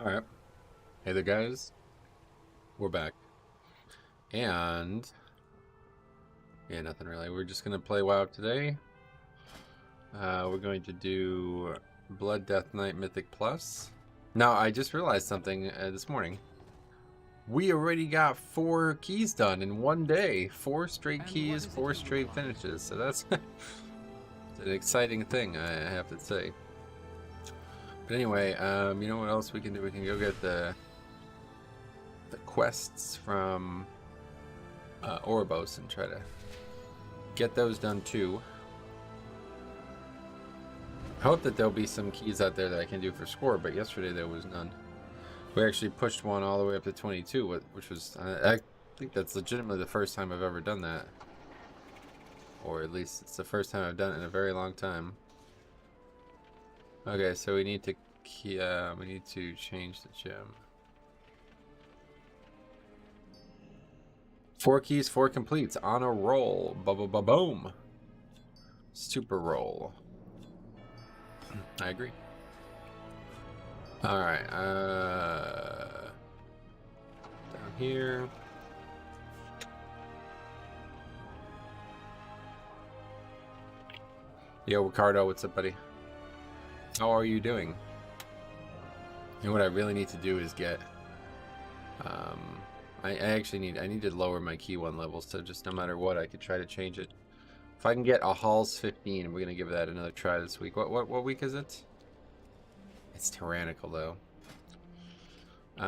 Alright. Hey there, guys. We're back. And... yeah, nothing really. We're just going to play WoW today. We're going to do Blood Death Knight Mythic Plus. Now, I just realized something this morning. We already got 4 keys done in one day. 4 straight keys, 4 straight finishes. So that's an exciting thing, I have to say. But anyway, you know what else we can do? We can go get the quests from Oribos and try to get those done too. I hope that there'll be some keys out there that I can do for score, but yesterday there was none. We actually pushed one all the way up to 22, which was, I think that's legitimately the first time I've ever done that. Or at least it's the first time I've done it in a very long time. Okay, so we need to change the gem. 4 keys, 4 completes on a roll. Boom. Super roll. I agree. All right. Down here. Yo, Ricardo, what's up, buddy? How are you doing? And what I really need to do is get I need to lower my key 1 level, so just no matter what I could try to change it. If I can get a Hall's 15, we're gonna give that another try this week. What week is it? It's tyrannical though. What's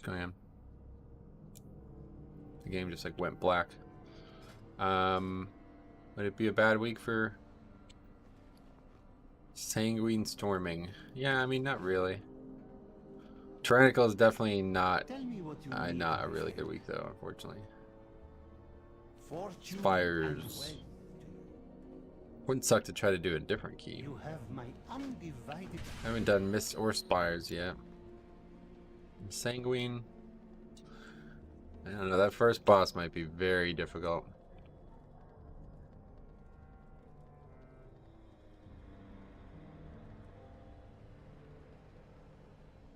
going on? The game just like went black. Would it be a bad week for Sanguine Storming? Yeah, I mean, not really. Tyrannical is definitely not a really good week though, unfortunately. Spires. Wouldn't suck to try to do a different key. I haven't done Mist or Spires yet. Sanguine. I don't know, that first boss might be very difficult.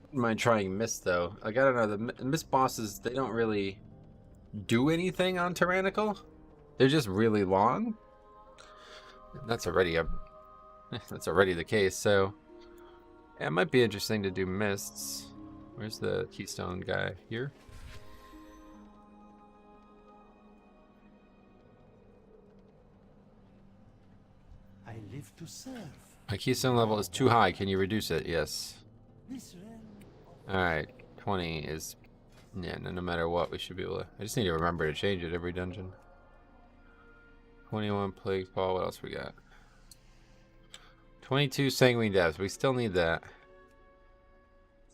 Wouldn't mind trying Mist though. Like, I don't know, the Mist bosses, they don't really do anything on Tyrannical. They're just really long. That's already the case, so yeah, it might be interesting to do Mists. Where's the Keystone guy? Here? I live to serve. My Keystone level is too high. Can you reduce it? Yes. Alright, 20 is... yeah, no matter what, we should be able to... I just need to remember to change it every dungeon. 21 Plague Ball, what else we got? 22 Sanguine Depths, we still need that.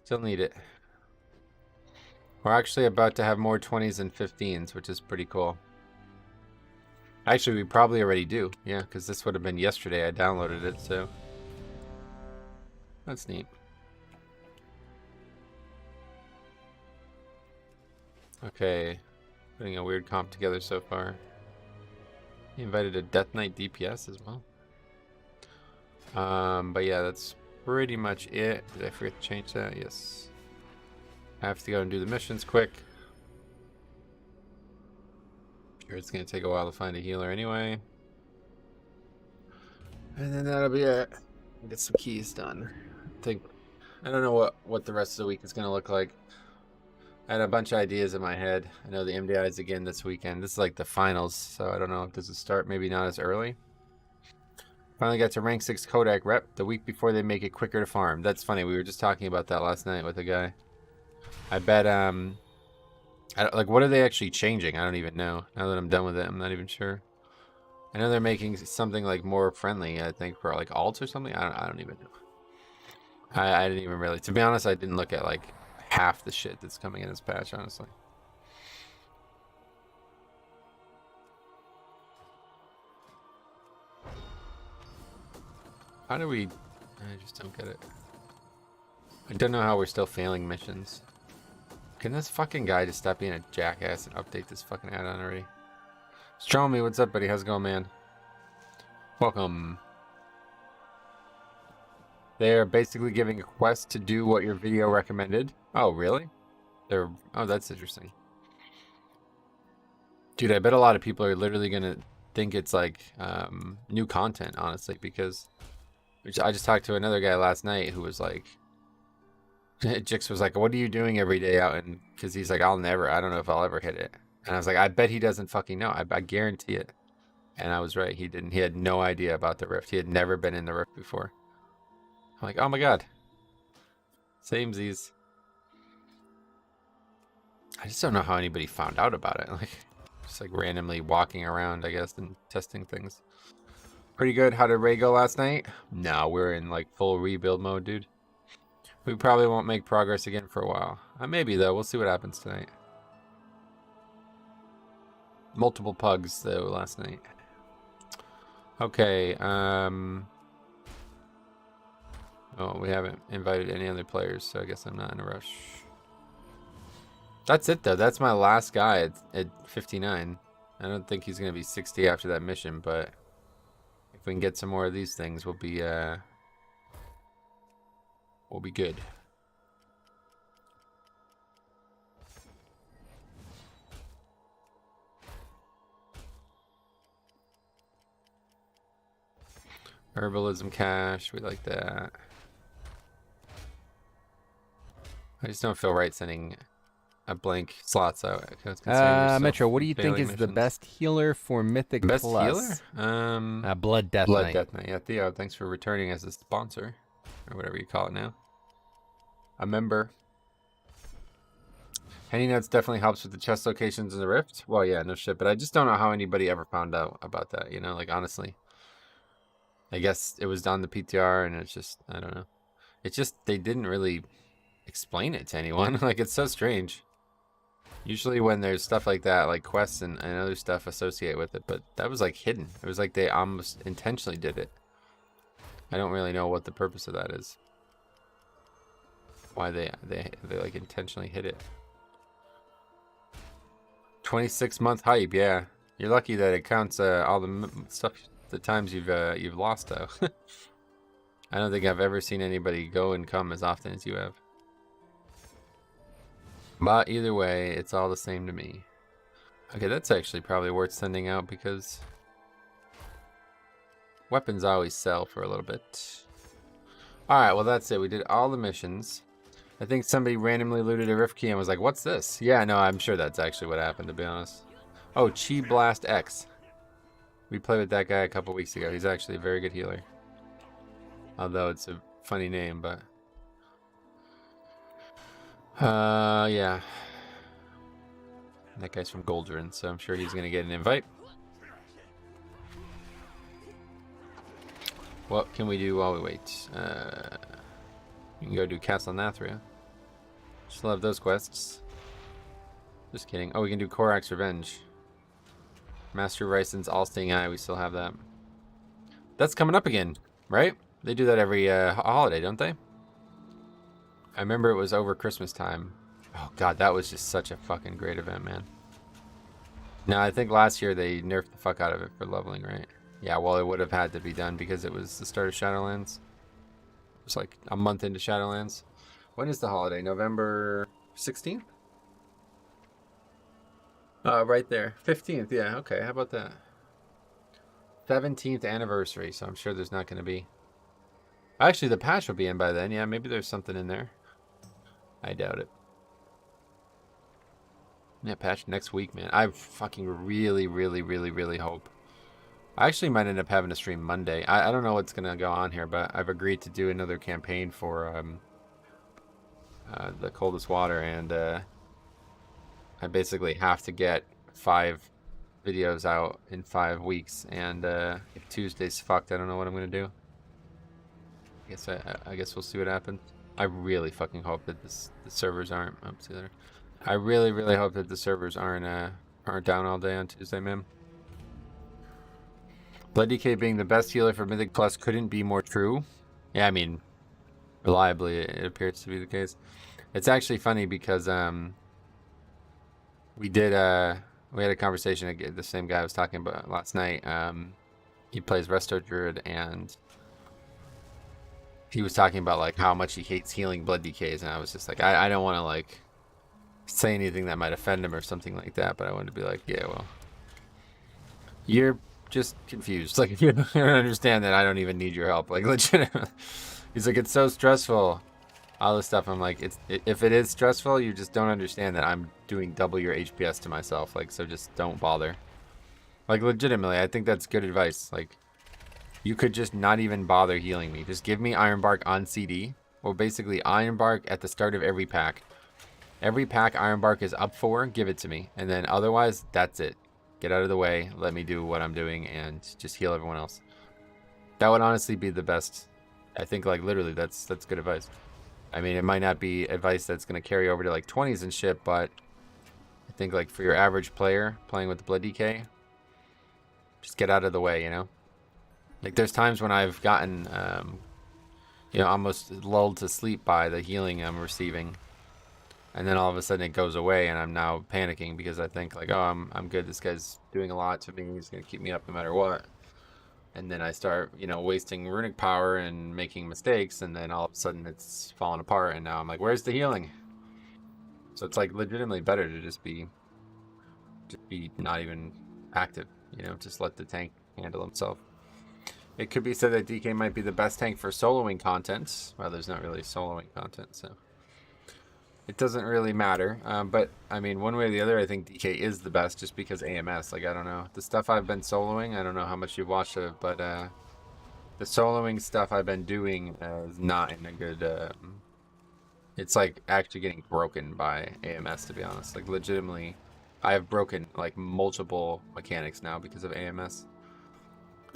Still need it. We're actually about to have more 20s and 15s, which is pretty cool. Actually, we probably already do. Yeah, because this would have been yesterday I downloaded it, so... that's neat. Okay, putting a weird comp together so far. He invited a Death Knight DPS as well. But yeah, that's pretty much it. Did I forget to change that? Yes. I have to go and do the missions quick. Sure, it's gonna take a while to find a healer anyway. And then that'll be it. Get some keys done. I don't know what the rest of the week is gonna look like. I had a bunch of ideas in my head. I know the MDI is again this weekend. This is like the finals, so I don't know if this will start maybe not as early. Finally got to rank 6 Kodak rep the week before they make it quicker to farm. That's funny. We were just talking about that last night with a guy. I bet like, what are they actually changing? I don't even know. Now that I'm done with it, I'm not even sure. I know they're making something like more friendly, I think, for like alts or something. I don't even know. I didn't even really, to be honest, I didn't look at like half the shit that's coming in this patch, honestly. How do we... I just don't get it. I don't know how we're still failing missions. Can this fucking guy just stop being a jackass and update this fucking add-on already? Stromy, what's up, buddy? How's it going, man? Welcome. They're basically giving a quest to do what your video recommended. Oh, really? Oh, that's interesting. Dude, I bet a lot of people are literally gonna think it's like new content, honestly, because I just talked to another guy last night who was like, Jix was like, what are you doing every day out? And because he's like, I don't know if I'll ever hit it. And I was like, I bet he doesn't fucking know. I guarantee it. And I was right. He didn't. He had no idea about the rift. He had never been in the rift before. I'm like, oh my god. Samesies. I just don't know how anybody found out about it. Like, just like randomly walking around, I guess, and testing things. Pretty good. How did Ray go last night? No, we're in like full rebuild mode, dude. We probably won't make progress again for a while. Maybe though. We'll see what happens tonight. Multiple pugs though last night. Okay. Oh, we haven't invited any other players, so I guess I'm not in a rush. That's it though. That's my last guy at 59. I don't think he's gonna be 60 after that mission, but if we can get some more of these things, we'll be good. Herbalism cache, we like that. I just don't feel right sending a blank slots out. Metro, what do you think is the best healer for Mythic Best Plus? healer? Blood Death Blood Knight. Death Knight. Yeah, Theo, thanks for returning as a sponsor, or whatever you call it now. A member. Henny Nuts definitely helps with the chest locations in the Rift. Well, yeah, no shit, but I just don't know how anybody ever found out about that, you know, like, honestly. I guess it was on the PTR, and it's just, I don't know. It's just, they didn't really explain it to anyone. Like, it's so strange. Usually when there's stuff like that, like quests and other stuff associated with it, but that was like hidden. It was like they almost intentionally did it. I don't really know what the purpose of that is. Why they like intentionally hid it. 26-month hype, yeah. You're lucky that it counts all the stuff, the times you've lost though. I don't think I've ever seen anybody go and come as often as you have. But either way, it's all the same to me. Okay, that's actually probably worth sending out because weapons always sell for a little bit. Alright, well that's it. We did all the missions. I think somebody randomly looted a rift key and was like, what's this? Yeah, no, I'm sure that's actually what happened, to be honest. Oh, Chi Blast X. We played with that guy a couple weeks ago. He's actually a very good healer. Although it's a funny name, but... yeah. That guy's from Goldrin, so I'm sure he's gonna get an invite. What can we do while we wait? We can go do Castle Nathria. Still have those quests. Just kidding. Oh, we can do Korak's Revenge. Master Ryson's All-Seeing Eye, we still have that. That's coming up again, right? They do that every holiday, don't they? I remember it was over Christmas time. Oh god, that was just such a fucking great event, man. No, I think last year they nerfed the fuck out of it for leveling, right? Yeah, well, it would have had to be done because it was the start of Shadowlands. It was like a month into Shadowlands. When is the holiday? November 16th? Right there. 15th, yeah, okay, how about that? 17th anniversary, so I'm sure there's not going to be... Actually, the patch will be in by then. Yeah, maybe there's something in there. I doubt it. Yeah, patch next week, man. I fucking really hope. I actually might end up having to stream Monday. I don't know what's going to go on here, but I've agreed to do another campaign for the Coldest Water, and I basically have to get 5 videos out in 5 weeks, and if Tuesday's fucked, I don't know what I'm going to do. I guess we'll see what happens. I really fucking hope that the servers aren't. Oops, there. I really hope that the servers aren't down all day on Tuesday, man. Blood DK being the best healer for Mythic Plus couldn't be more true. Yeah, I mean, reliably it appears to be the case. It's actually funny because we did we had a conversation again. The same guy I was talking about last night. He plays Resto Druid, and he was talking about like how much he hates healing blood decays, and I was just like, I don't want to like say anything that might offend him or something like that, but I wanted to be like, yeah, well, you're just confused. Like, if you don't understand that I don't even need your help, like, legit. He's like, it's so stressful, all this stuff. I'm like, if it is stressful, you just don't understand that I'm doing double your HPS to myself, like, so just don't bother. Like, legitimately, I think that's good advice. Like, you could just not even bother healing me. Just give me Iron Bark on CD, or basically Iron Bark at the start of every pack. Every pack Iron Bark is up for, give it to me. And then otherwise, that's it. Get out of the way, let me do what I'm doing, and just heal everyone else. That would honestly be the best. I think, like, literally, that's good advice. I mean, it might not be advice that's going to carry over to, like, 20s and shit, but I think, like, for your average player playing with the Blood DK, just get out of the way, you know? Like, there's times when I've gotten, you know, almost lulled to sleep by the healing I'm receiving. And then all of a sudden it goes away, and I'm now panicking because I think, like, oh, I'm good. This guy's doing a lot to me. He's going to keep me up no matter what. And then I start, you know, wasting runic power and making mistakes, and then all of a sudden it's falling apart, and now I'm like, where's the healing? So it's, like, legitimately better to just be not even active, you know, just let the tank handle himself. It could be said that DK might be the best tank for soloing content. Well, there's not really soloing content, so it doesn't really matter. But, I mean, one way or the other, I think DK is the best just because AMS. Like, I don't know. The stuff I've been soloing, I don't know how much you've watched of it, but the soloing stuff I've been doing is not in a good... it's, like, actually getting broken by AMS, to be honest. Like, legitimately, I have broken, like, multiple mechanics now because of AMS.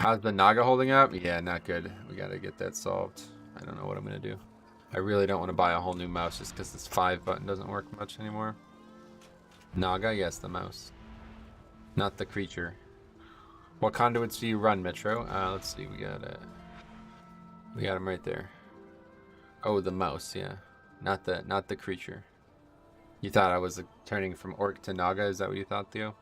How's the Naga holding up? Yeah, not good. We gotta get that solved. I don't know what I'm gonna do. I really don't want to buy a whole new mouse just because this 5 button doesn't work much anymore. Naga? Yes, the mouse. Not the creature. What conduits do you run, Metro? Let's see. We got him right there. Oh, the mouse, yeah. Not the creature. You thought I was turning from Orc to Naga? Is that what you thought, Theo?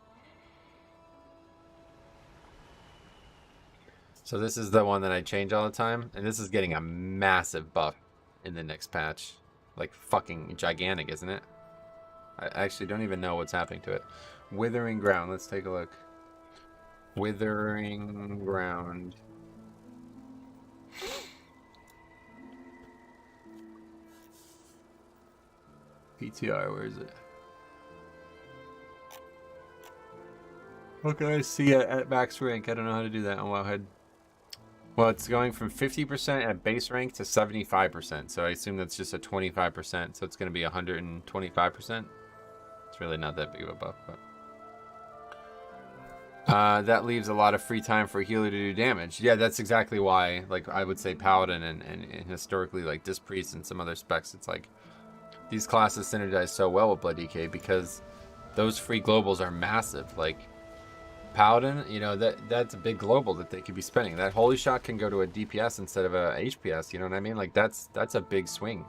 So this is the one that I change all the time, and this is getting a massive buff in the next patch. Like, fucking gigantic, isn't it? I actually don't even know what's happening to it. Withering Ground, let's take a look. Withering Ground. PTR, where is it? Okay, I see it at max rank. I don't know how to do that on Wowhead. Well, it's going from 50% at base rank to 75%, so I assume that's just a 25%, so it's going to be 125%. It's really not that big of a buff, but... that leaves a lot of free time for a healer to do damage. Yeah, that's exactly why, like, I would say Paladin and historically, like, Disc Priest and some other specs, it's like, these classes synergize so well with Blood DK because those free globals are massive. Like, Paladin, you know, that's a big global that they could be spending. That Holy Shot can go to a DPS instead of a HPS, you know what I mean? Like, that's a big swing.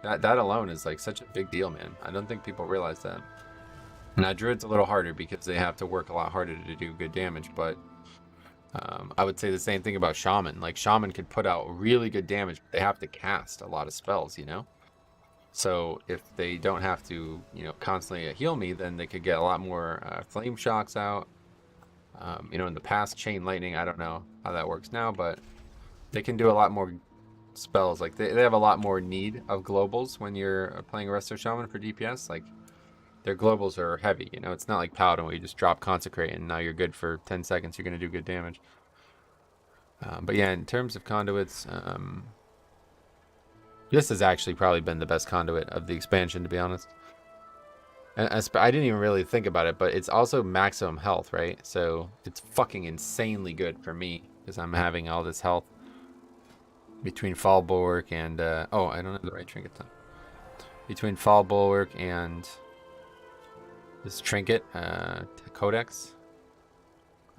That alone is, like, such a big deal, man. I don't think people realize that. Now, Druid's a little harder because they have to work a lot harder to do good damage, but I would say the same thing about Shaman. Like, Shaman could put out really good damage, but they have to cast a lot of spells, you know? So if they don't have to, you know, constantly heal me, then they could get a lot more flame shocks out. You know, in the past, Chain Lightning, I don't know how that works now, but they can do a lot more spells. Like, they have a lot more need of globals when you're playing a Resto Shaman for DPS. Like, their globals are heavy, you know? It's not like Paladin where you just drop Consecrate and now you're good for 10 seconds. You're going to do good damage. But yeah, in terms of conduits... this has actually probably been the best conduit of the expansion, to be honest. And I didn't even really think about it, but it's also maximum health, right? So it's fucking insanely good for me because I'm having all this health between Fall Bulwark and... oh, I don't have the right trinket time. Between Fall Bulwark and this trinket, Codex.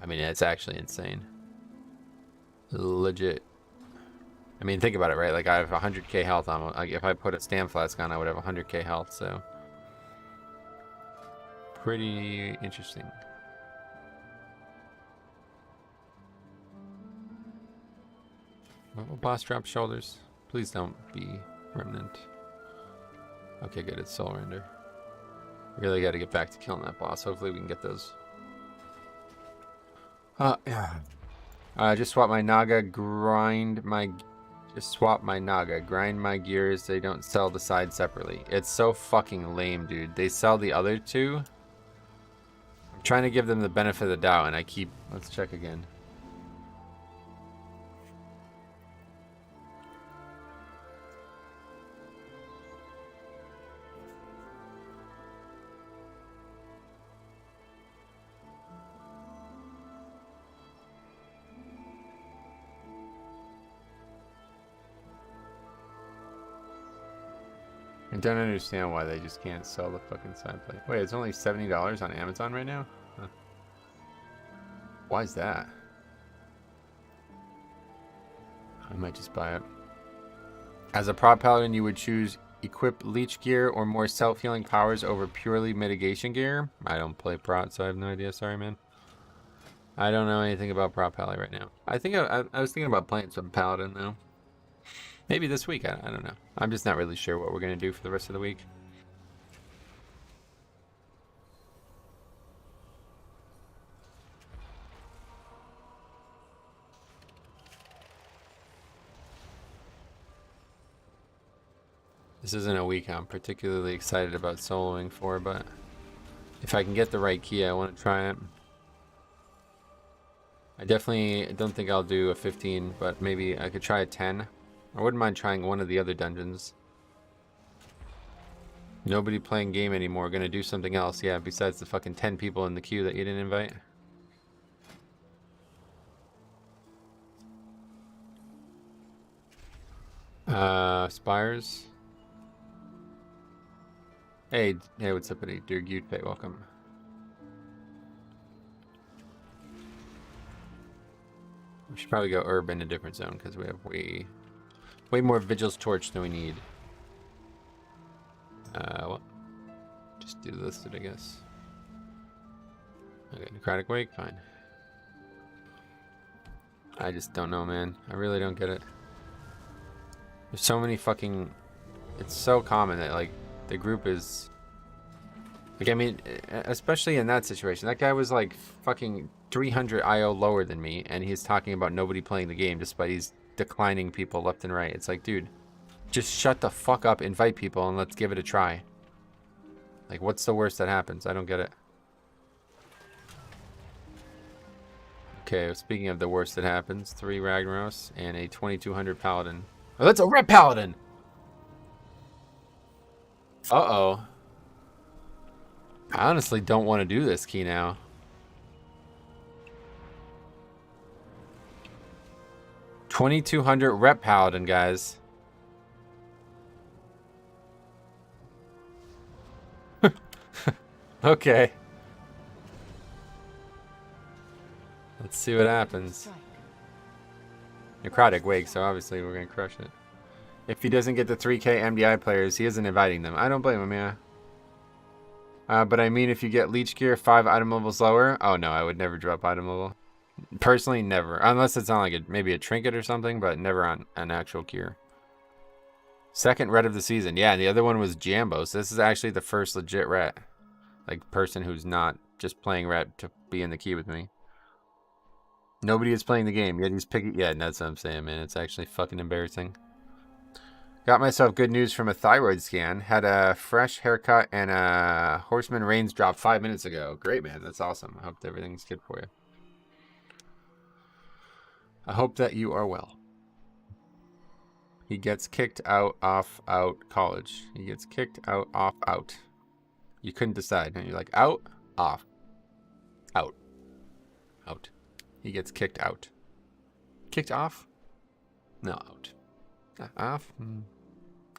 I mean, it's actually insane. Legit. I mean, think about it, right? Like, I have 100k health on. Like, if I put a Stam Flask on, I would have 100k health, so... pretty interesting. Will boss drop shoulders? Please don't be remnant. Okay, good. It's soul render. Really got to get back to killing that boss. Hopefully we can get those. Yeah. Just swap my Naga, grind my gears. They don't sell the side separately. It's so fucking lame, dude. They sell the other two. I'm trying to give them the benefit of the doubt, and I keep... Let's check again. I don't understand why they just can't sell the fucking side plate. Wait, it's only $70 on Amazon right now? Huh. Why is that? I might just buy it. As a prop paladin, you would choose equip leech gear or more self-healing powers over purely mitigation gear. I don't play prot, so I have no idea. Sorry, man. I don't know anything about prop pally right now. I think I was thinking about playing some paladin though. Maybe this week, I don't know. I'm just not really sure what we're going to do for the rest of the week. This isn't a week I'm particularly excited about soloing for, but if I can get the right key, I want to try it. I definitely don't think I'll do a 15, but maybe I could try a 10. I wouldn't mind trying one of the other dungeons. Nobody playing game anymore. Gonna do something else. Yeah, besides the fucking 10 people in the queue that you didn't invite. Spires. Hey, what's up, buddy? Dear Gute, welcome. We should probably go herb in a different zone because we have way more Vigil's Torch than we need. Well, just do listed, I guess. Okay, Necrotic Wake, fine. I just don't know, man. I really don't get it. There's so many fucking... It's so common that, like, the group is... Like, I mean, especially in that situation. That guy was, like, fucking 300 IO lower than me, and he's talking about nobody playing the game despite he's declining people left and right. It's like, dude, just shut the fuck up, invite people, and let's give it a try. Like, what's the worst that happens? I don't get it. Okay, speaking of the worst that happens, 3 Ragnaros and a 2200 Paladin. Oh, that's a Red Paladin! Uh-oh. I honestly don't want to do this key now. $2,200 Rep Paladin, guys. Okay. Let's see what happens. Necrotic Wake, so obviously we're going to crush it. If he doesn't get the 3K MDI players, he isn't inviting them. I don't blame him, yeah. But I mean, if you get Leech Gear 5 item levels lower... Oh no, I would never drop item level. Personally, never. Unless it's on like maybe a trinket or something, but never on an actual gear. Second ret of the season. Yeah, and the other one was Jambo. So this is actually the first legit ret. Like, person who's not just playing ret to be in the queue with me. Nobody is playing the game, yet he's picking... Yeah, that's what I'm saying, man. It's actually fucking embarrassing. Got myself good news from a thyroid scan. Had a fresh haircut and a Horseman Reigns drop 5 minutes ago. Great, man. That's awesome. I hope everything's good for you. I hope that you are well. He gets kicked out, off, out, college. He gets kicked out, off, out. You couldn't decide. And you're like, out, off, out, out. He gets kicked out. Kicked off? No, out. Off?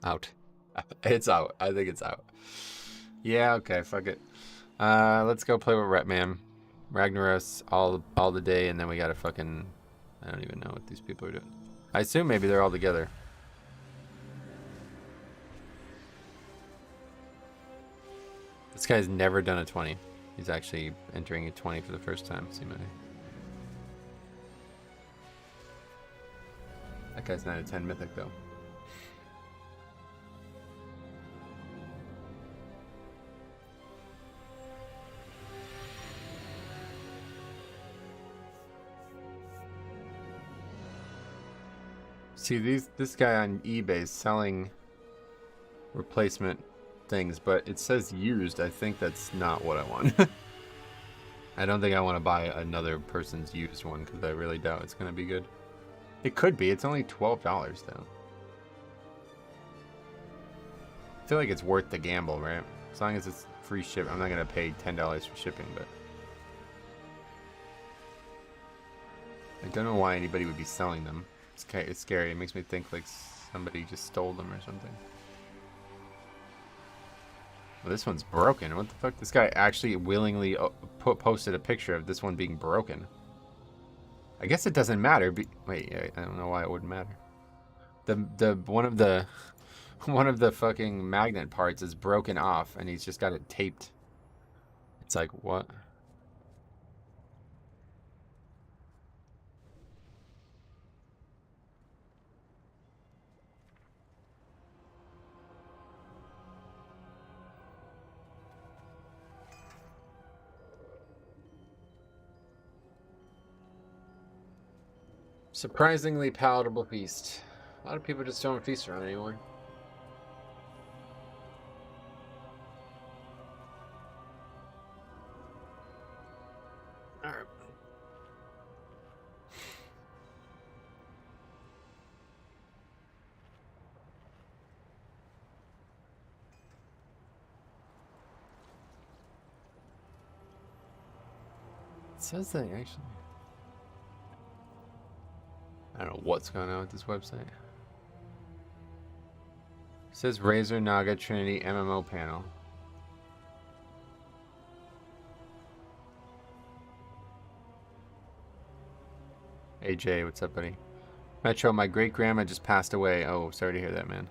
Out. It's out. I think it's out. Yeah, okay, fuck it. Let's go play with Retman. Ragnaros all the day, and then we gotta fucking... I don't even know what these people are doing. I assume maybe they're all together. This guy's never done a 20. He's actually entering a 20 for the first time, seemingly. That guy's 9 to 10 mythic though. See, this guy on eBay is selling replacement things, but it says used. I think that's not what I want. I don't think I want to buy another person's used one because I really doubt it's going to be good. It could be. It's only $12 though. I feel like it's worth the gamble, right? As long as it's free ship. I'm not going to pay $10 for shipping, but I don't know why anybody would be selling them. It's scary. It makes me think like somebody just stole them or something. Well, this one's broken. What the fuck? This guy actually willingly posted a picture of this one being broken. I guess it doesn't matter. Wait, I don't know why it wouldn't matter. One of the fucking magnet parts is broken off, and he's just got it taped. It's like, what? Surprisingly palatable feast. A lot of people just don't feast around anymore. Alright. It says that actually. I don't know what's going on with this website. It says Razor Naga Trinity MMO panel. Hey Jay, what's up, buddy? Metro, my great grandma just passed away. Oh, sorry to hear that, man.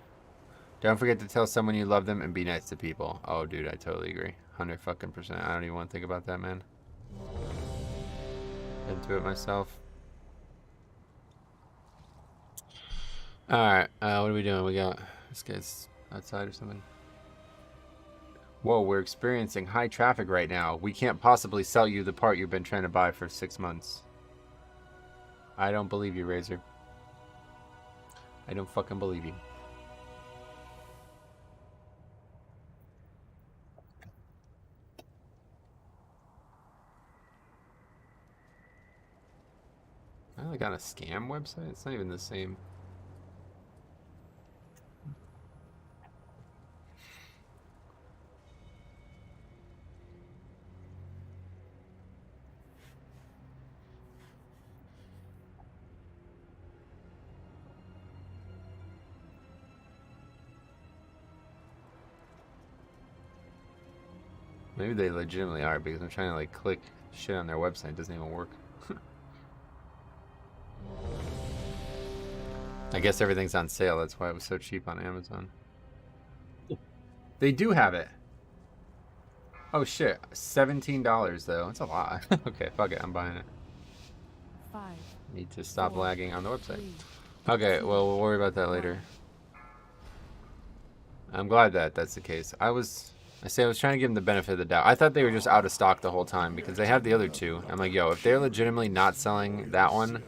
Don't forget to tell someone you love them and be nice to people. Oh, dude, I totally agree. 100%. I don't even want to think about that, man. Into it myself. Alright, what are we doing? We got this guy's outside or something. Whoa, we're experiencing high traffic right now. We can't possibly sell you the part you've been trying to buy for 6 months. I don't believe you, Razor. I don't fucking believe you. I like on a scam website? It's not even the same. Maybe they legitimately are, because I'm trying to like click shit on their website. It doesn't even work. I guess everything's on sale. That's why it was so cheap on Amazon. They do have it. Oh shit, $17 though. That's a lot. Okay, fuck it. I'm buying it. 5, Need to stop 4, lagging on the website. 3, Okay, well, we'll worry about that later. I'm glad that that's the case. I was trying to give them the benefit of the doubt. I thought they were just out of stock the whole time because they have the other two. I'm like, yo, if they're legitimately not selling that one,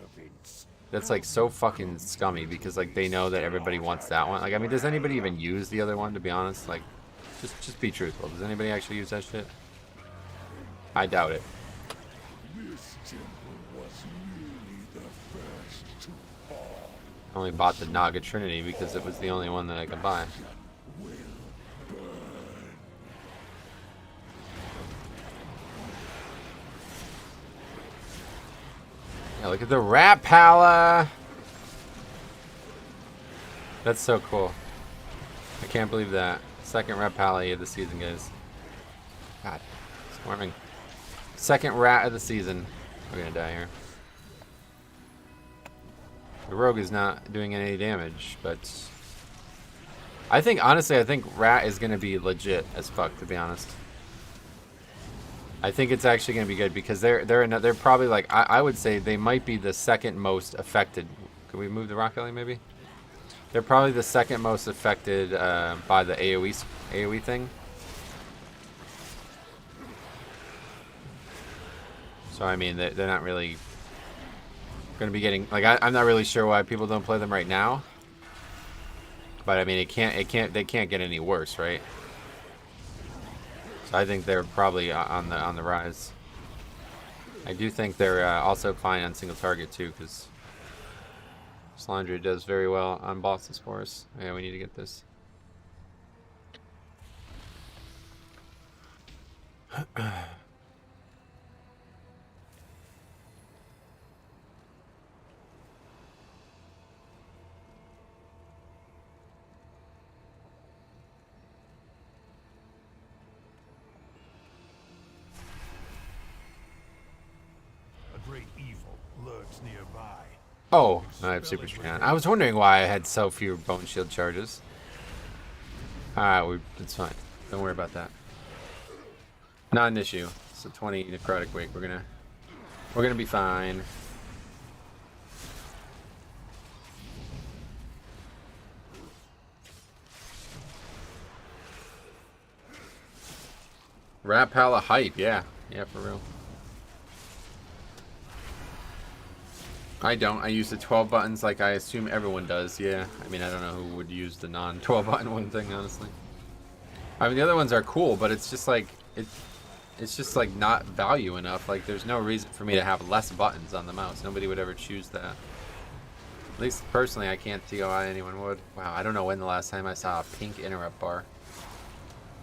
that's like so fucking scummy because like they know that everybody wants that one. Like, I mean, does anybody even use the other one, to be honest? Like, just be truthful. Does anybody actually use that shit? I doubt it. I only bought the Naga Trinity because it was the only one that I could buy. Yeah, look at the Rat Pala! That's so cool. I can't believe that. Second Rat Pala of the season, guys. God, swarming. Second rat of the season. We're gonna die here. The rogue is not doing any damage, but honestly, I think rat is gonna be legit as fuck, to be honest. I think it's actually going to be good because they're probably like I would say they might be the second most affected. Can we move the rock alley maybe? They're probably the second most affected by the AoE thing. So I mean they're not really going to be getting like I'm not really sure why people don't play them right now. But I mean they can't get any worse, right? So I think they're probably on the rise. I do think they're also fine on single target too, because Slandra does very well on bosses for us. Yeah, we need to get this. Oh, I have super strain on. I was wondering why I had so few bone shield charges. Alright, it's fine. Don't worry about that. Not an issue. It's a 20 necrotic wake. We're gonna be fine. Rat Pala hype, yeah. Yeah, for real. I don't. I use the 12 buttons like I assume everyone does, yeah. I mean, I don't know who would use the non-12 button one thing, honestly. I mean, the other ones are cool, but it's just like, it's just like not value enough. Like, there's no reason for me to have less buttons on the mouse. Nobody would ever choose that. At least, personally, I can't see why anyone would. Wow, I don't know when the last time I saw a pink interrupt bar.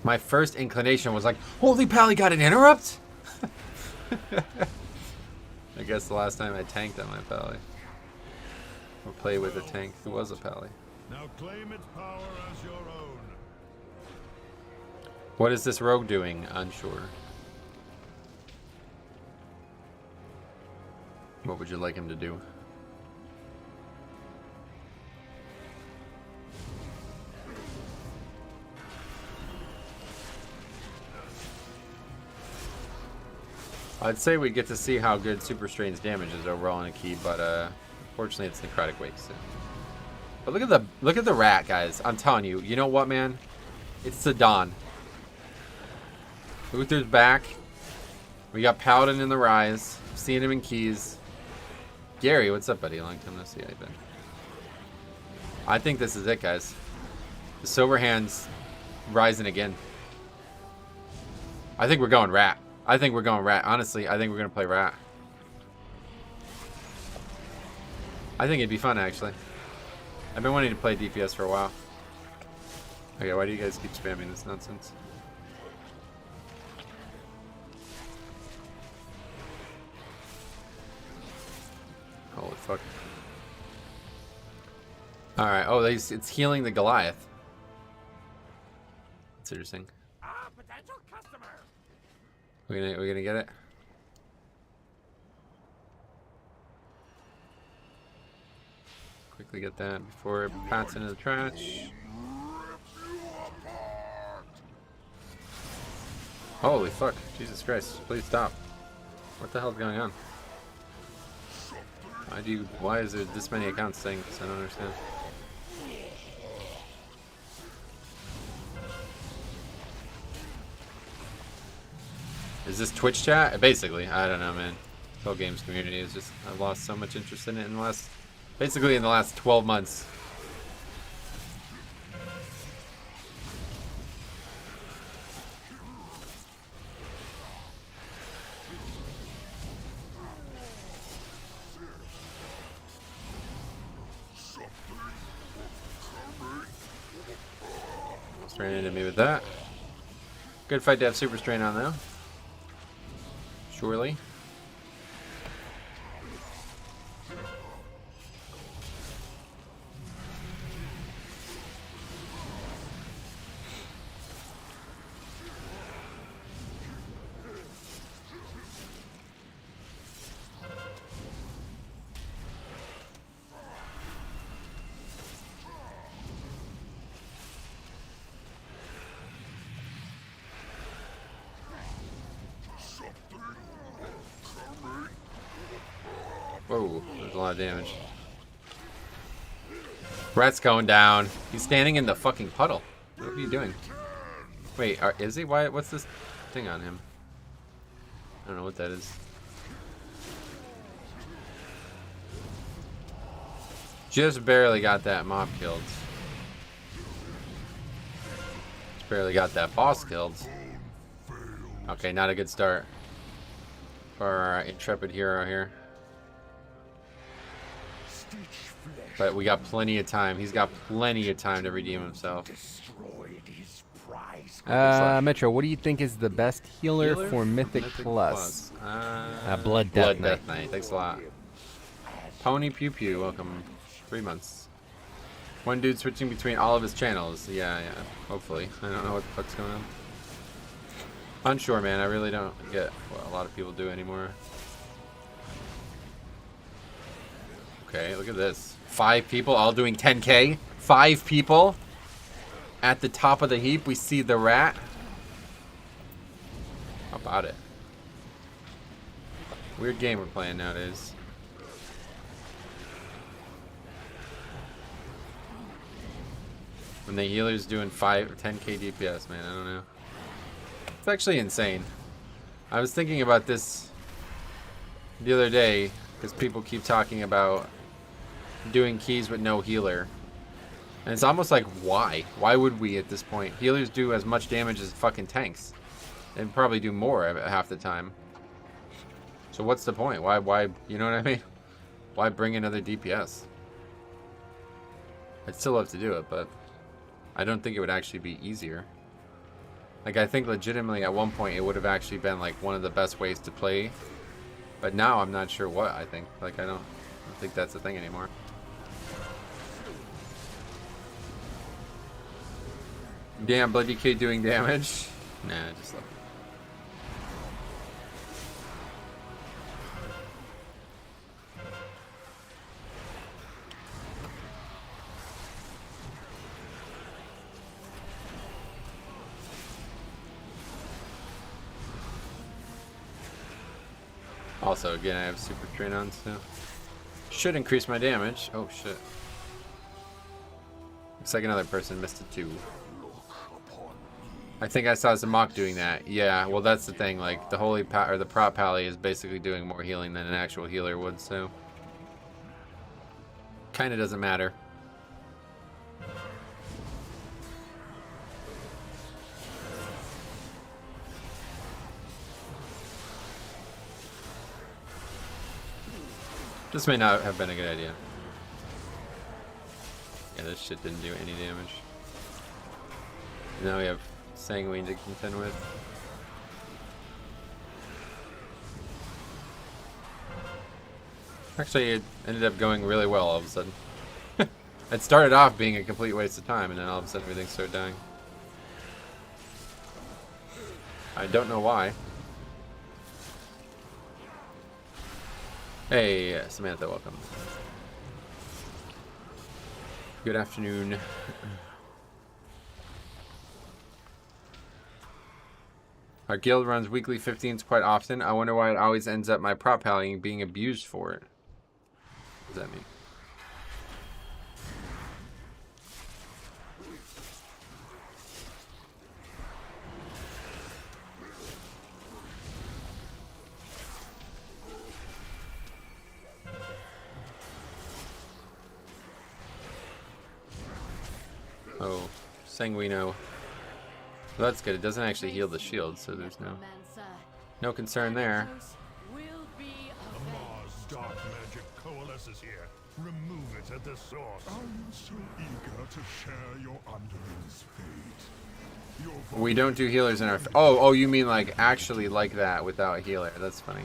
My first inclination was like, holy pally got an interrupt? I guess the last time I tanked on my pally. Or played with a tank who was a pally. Now claim its power as your own. What is this rogue doing? Unsure. What would you like him to do? I'd say we get to see how good Super Strain's damage is overall in a key, but unfortunately it's Necrotic Wake. So. But look at the rat, guys. I'm telling you, you know what, man? It's the Dawn. Uther's back. We got Paladin in the rise. Seeing him in keys. Gary, what's up, buddy? Long time no see. How you been? I think this is it, guys. The Silver Hand's rising again. I think we're going rat. I think we're going rat. Honestly, I think we're going to play rat. I think it'd be fun, actually. I've been wanting to play DPS for a while. Okay, why do you guys keep spamming this nonsense? Holy fuck. Alright, oh, it's healing the Goliath. That's interesting. Potential customer. We're gonna get it? Quickly get that before it pats into the trash. Holy fuck. Jesus Christ. Please stop. What the hell's going on? Why is there this many accounts saying this? I don't understand. Is this Twitch chat? Basically, I don't know, man. This whole games community is just, I've lost so much interest in it in the last, basically in the last 12 months. Strain into me with that. Good fight to have Super Strain on though. Surely. of damage. Brett's going down. He's standing in the fucking puddle. What are you doing? Wait, is he? Why? What's this thing on him? I don't know what that is. Just barely got that mob killed. Just barely got that boss killed. Okay, not a good start for our intrepid hero here. But we got plenty of time. He's got plenty of time to redeem himself. Metro, what do you think is the best healer for Mythic Plus? Blood Death Knight. Thanks a lot. Pony Pew Pew, welcome. 3 months. One dude switching between all of his channels. Yeah. Hopefully. I don't know what the fuck's going on. Unsure, man. I really don't get what a lot of people do anymore. Okay, look at this. 5 people all doing 10k. 5 people. At the top of the heap, we see the rat. How about it? Weird game we're playing nowadays. When the healer's doing 5 or 10k DPS, man, I don't know. It's actually insane. I was thinking about this the other day because people keep talking about doing keys with no healer. And it's almost like, why? Why would we at this point? Healers do as much damage as fucking tanks. And probably do more half the time. So what's the point? Why, you know what I mean? Why bring another DPS? I'd still love to do it, but I don't think it would actually be easier. Like, I think legitimately at one point it would have actually been like one of the best ways to play. But now I'm not sure what I think. Like, I don't think that's a thing anymore. Damn, Bloody Kid doing damage? Nah, just look. Also, again, I have super train on, so should increase my damage. Oh shit! Looks like another person missed it too. I think I saw Zamok doing that. Yeah, well, that's the thing. Like, the holy or the prop pally is basically doing more healing than an actual healer would, so kind of doesn't matter. This may not have been a good idea. Yeah, this shit didn't do any damage. Now we have Sanguine to contend with. Actually, it ended up going really well all of a sudden. It started off being a complete waste of time, and then all of a sudden everything started dying. I don't know why. Hey, Samantha, welcome. Good afternoon. Our guild runs weekly 15s quite often. I wonder why it always ends up my prop pallying being abused for it. What does that mean? Oh, Sanguino. Well, that's good. It doesn't actually heal the shield, so there's no concern there. The Mars dark magic coalesces here. Remove it at the source. I'm so eager to share your underling's fate. We don't do healers in our... Oh, you mean like actually like that without a healer. That's funny.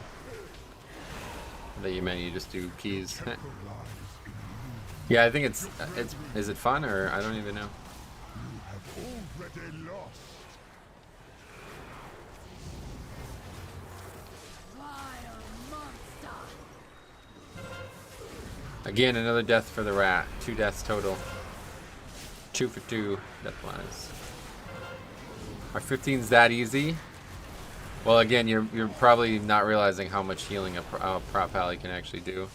I thought you meant you just do keys. Yeah, I think it's... Is it fun, or I don't even know. You have already lost. Again, another death for the rat. 2 deaths total. 2 for 2 death-wise. Are 15s that easy? Well, again, you're probably not realizing how much healing a prop pally can actually do.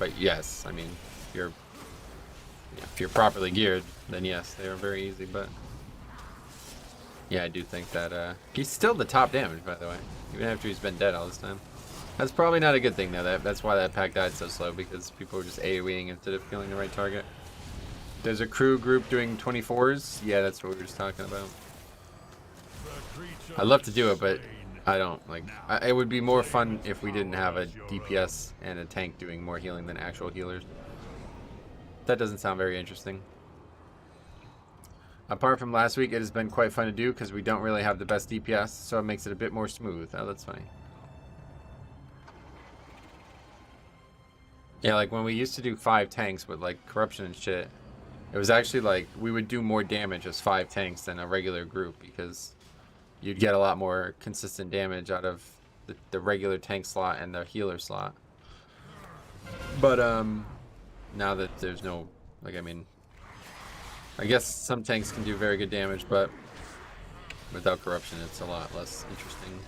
But yes, I mean, if you're properly geared, then yes, they are very easy. But yeah, I do think that he's still the top damage, by the way, even after he's been dead all this time. That's probably not a good thing, though. That's why that pack died so slow, because people were just AoEing instead of killing the right target. There's a crew group doing 24s. Yeah, that's what we were just talking about. I'd love to do it, but I don't. Like, it would be more fun if we didn't have a DPS and a tank doing more healing than actual healers. That doesn't sound very interesting. Apart from last week, it has been quite fun to do because we don't really have the best DPS, so it makes it a bit more smooth. Oh, that's funny. Yeah, like when we used to do 5 tanks with like corruption and shit, it was actually like we would do more damage as 5 tanks than a regular group because you'd get a lot more consistent damage out of the regular tank slot and the healer slot. But now that there's no, like, I mean, I guess some tanks can do very good damage, but without corruption it's a lot less interesting.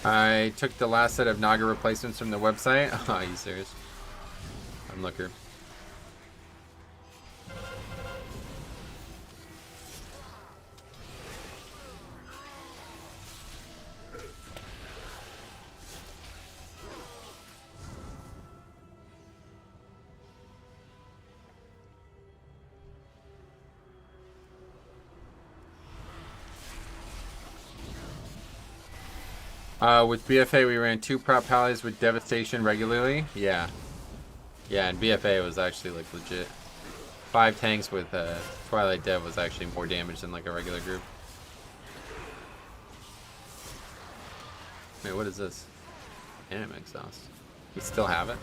I took the last set of Naga replacements from the website. Oh, are you serious? I'm looker. With BFA, we ran 2 prop pallies with Devastation regularly. Yeah. Yeah, and BFA was actually, like, legit. 5 tanks with Twilight Dev was actually more damage than, like, a regular group. Wait, what is this? Anim exhaust. We still have it?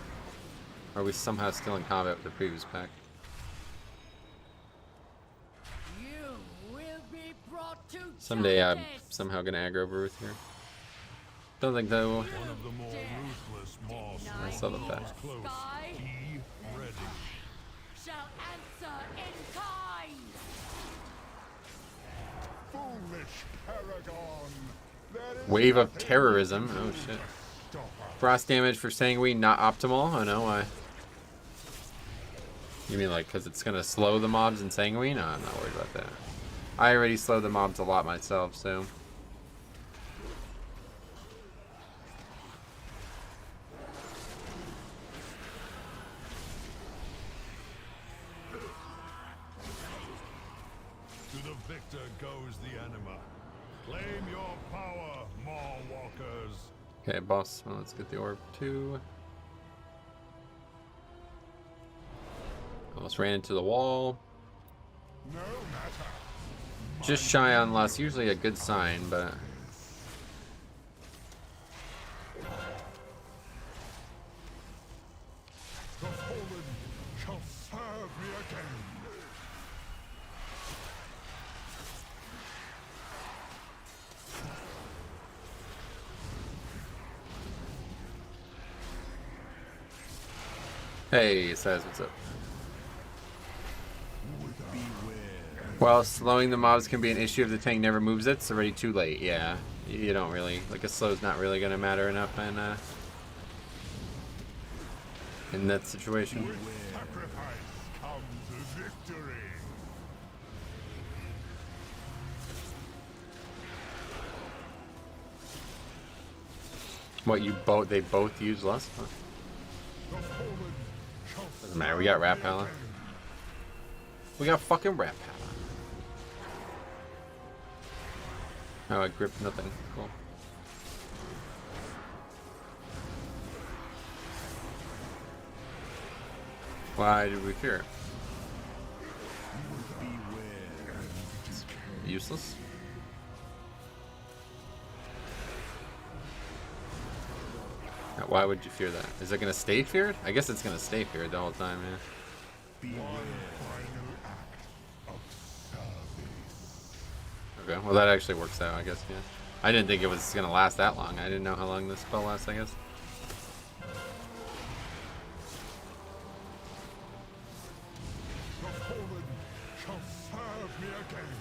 Or are we somehow still in combat with the previous pack? Someday I'm somehow gonna aggro Ruth here. Don't think that will. One of the more ruthless mobs. I saw the back. Close. Be ready. Shall answer in kind. Foolish paragon. Wave of terrorism. Oh shit. Frost damage for Sanguine not optimal. Oh no, why? You mean like because it's gonna slow the mobs in Sanguine? No, I'm not worried about that. I already slow the mobs a lot myself, so. To the victor goes the anima. Claim your power, Maw Walkers. Okay, boss. Well, let's get the orb too. Almost ran into the wall. No matter. Just shy on loss. Usually a good sign, but. The fallen shall serve me again. Hey, Saz, what's up? While slowing the mobs can be an issue if the tank never moves it, it's already too late. Yeah, you don't really, like, a slow's not really gonna matter enough in that situation. With sacrifice comes victory. What, they both use lust? Huh? The fallen shall Doesn't matter, we got Rat Pala. We got fucking Rat Pala. Oh, I gripped nothing. Cool. Why did we fear it? Useless? Now, why would you fear that? Is it gonna stay feared? I guess it's gonna stay feared the whole time, yeah. Okay, well that actually works out, I guess, yeah. I didn't think it was gonna last that long. I didn't know how long this spell lasts, I guess. The fallen shall serve me again.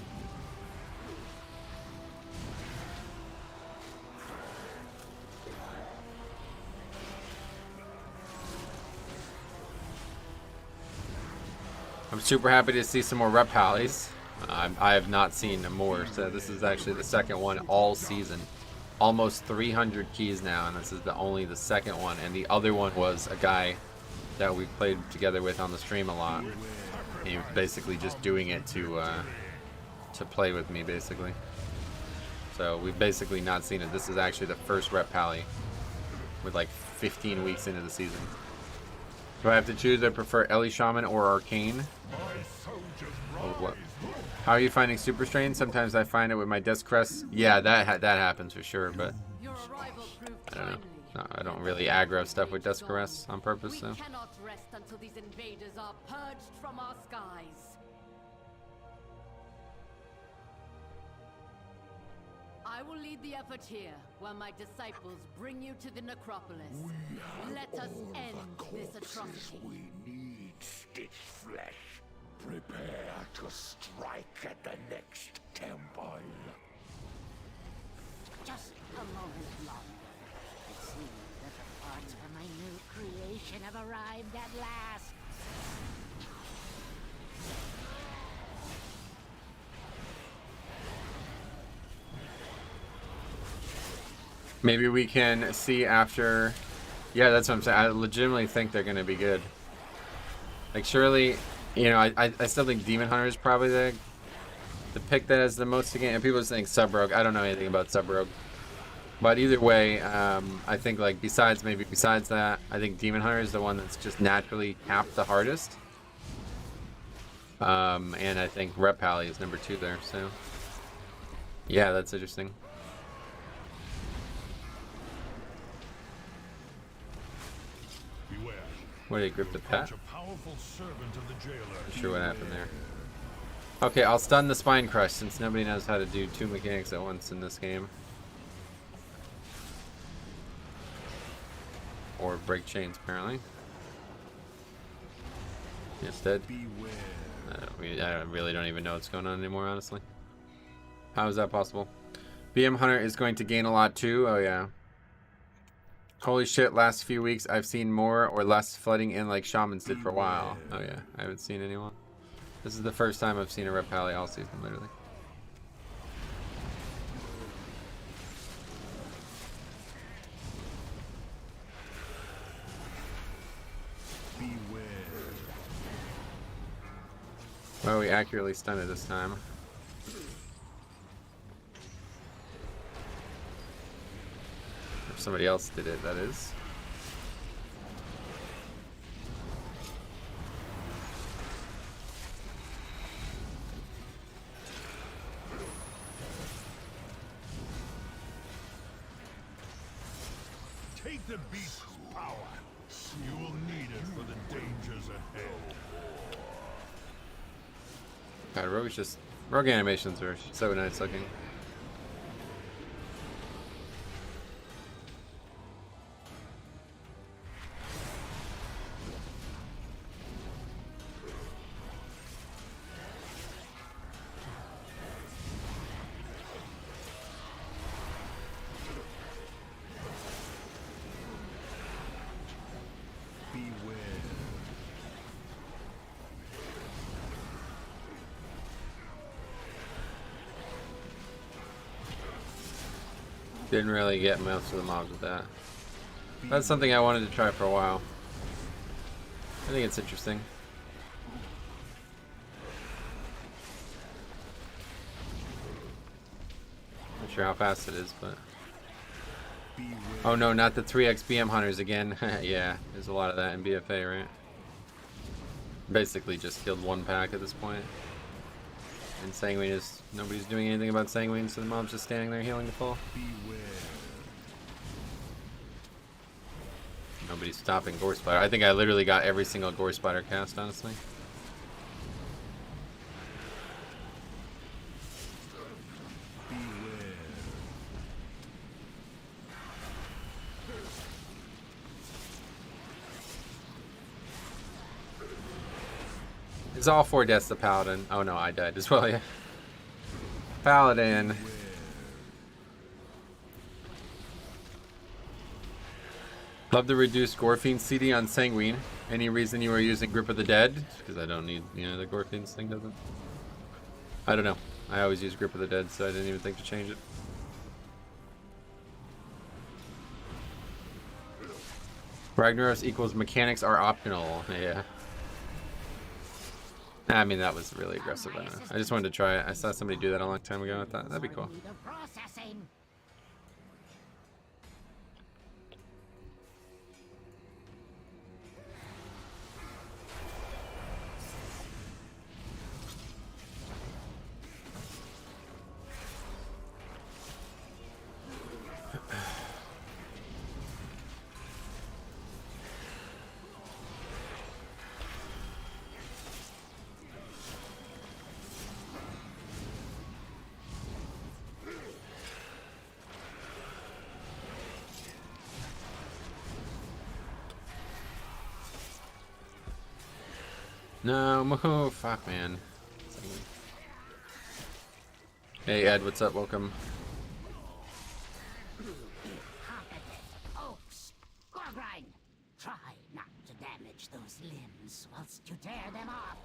I'm super happy to see some more rep pallies. I have not seen more, so this is actually the second one all season. Almost 300 keys now, and this is only the second one. And the other one was a guy that we played together with on the stream a lot. He was basically just doing it to play with me, basically. So we've basically not seen it. This is actually the first rep pally with like 15 weeks into the season. Do I have to choose? I prefer Ellie Shaman or Arcane. Oh, what? How are you finding Super Strain? Sometimes I find it with my Death Crest. Yeah, that happens for sure, but I don't know. No, I don't really aggro stuff with Death Crest on purpose, so. We cannot rest until these invaders are purged from our skies. I will lead the effort here, while my disciples bring you to the necropolis. Let us end this atrocity. We need stitched flesh. Prepare to strike at the next temple. Just a moment longer. It seems that the parts for my new creation have arrived at last. Maybe we can see after. Yeah, that's what I'm saying. I legitimately think they're going to be good. Like, surely, you know, I still think Demon Hunter is probably the pick that has the most to gain. And people think Sub-Rogue. I don't know anything about Sub-Rogue. But either way, I think, like, besides that, I think Demon Hunter is the one that's just naturally capped the hardest. And I think Rep Pally is number 2 there, so. Yeah, that's interesting. What did he grip the pet? Not sure what happened there. Okay, I'll stun the Spine Crush since nobody knows how to do 2 mechanics at once in this game. Or break chains, apparently. Yes, dead. I really don't even know what's going on anymore, honestly. How is that possible? BM Hunter is going to gain a lot too. Oh yeah. Holy shit, last few weeks I've seen more or less flooding in like Shamans did for a while. Oh yeah, I haven't seen anyone. This is the first time I've seen a Rep Pally all season, literally. Well, we accurately stunned it this time. If somebody else did it, that is. Take the beast's power. You will need it for the dangers ahead. God, rogue animations are so nice looking. Didn't really get most of the mobs with that. That's something I wanted to try for a while. I think it's interesting. Not sure how fast it is, but... Oh no, not the 3x BM Hunters again. Yeah, there's a lot of that in BFA, right? Basically just killed 1 pack at this point. And Sanguine is... Nobody's doing anything about Sanguine, so the mob's just standing there healing the full. Nobody's stopping Gore Spider. I think I literally got every single Gore Spider cast, honestly. It's all 4 deaths to Paladin. Oh no, I died as well, yeah. Paladin. Love the reduced Gore Fiend CD on Sanguine. Any reason you were using Grip of the Dead? Because I don't need, you know, the Gorkins thing doesn't. I don't know. I always use Grip of the Dead, so I didn't even think to change it. Ragnaros equals mechanics are optional. Yeah. I mean, that was really aggressive. I don't know. I just wanted to try it. I saw somebody do that a long time ago. I thought that'd be cool. Processing. No, move. Fuck, man. Hey, Ed, what's up? Welcome. Oaks. Gorgrind. Try not to damage those limbs whilst you tear them off.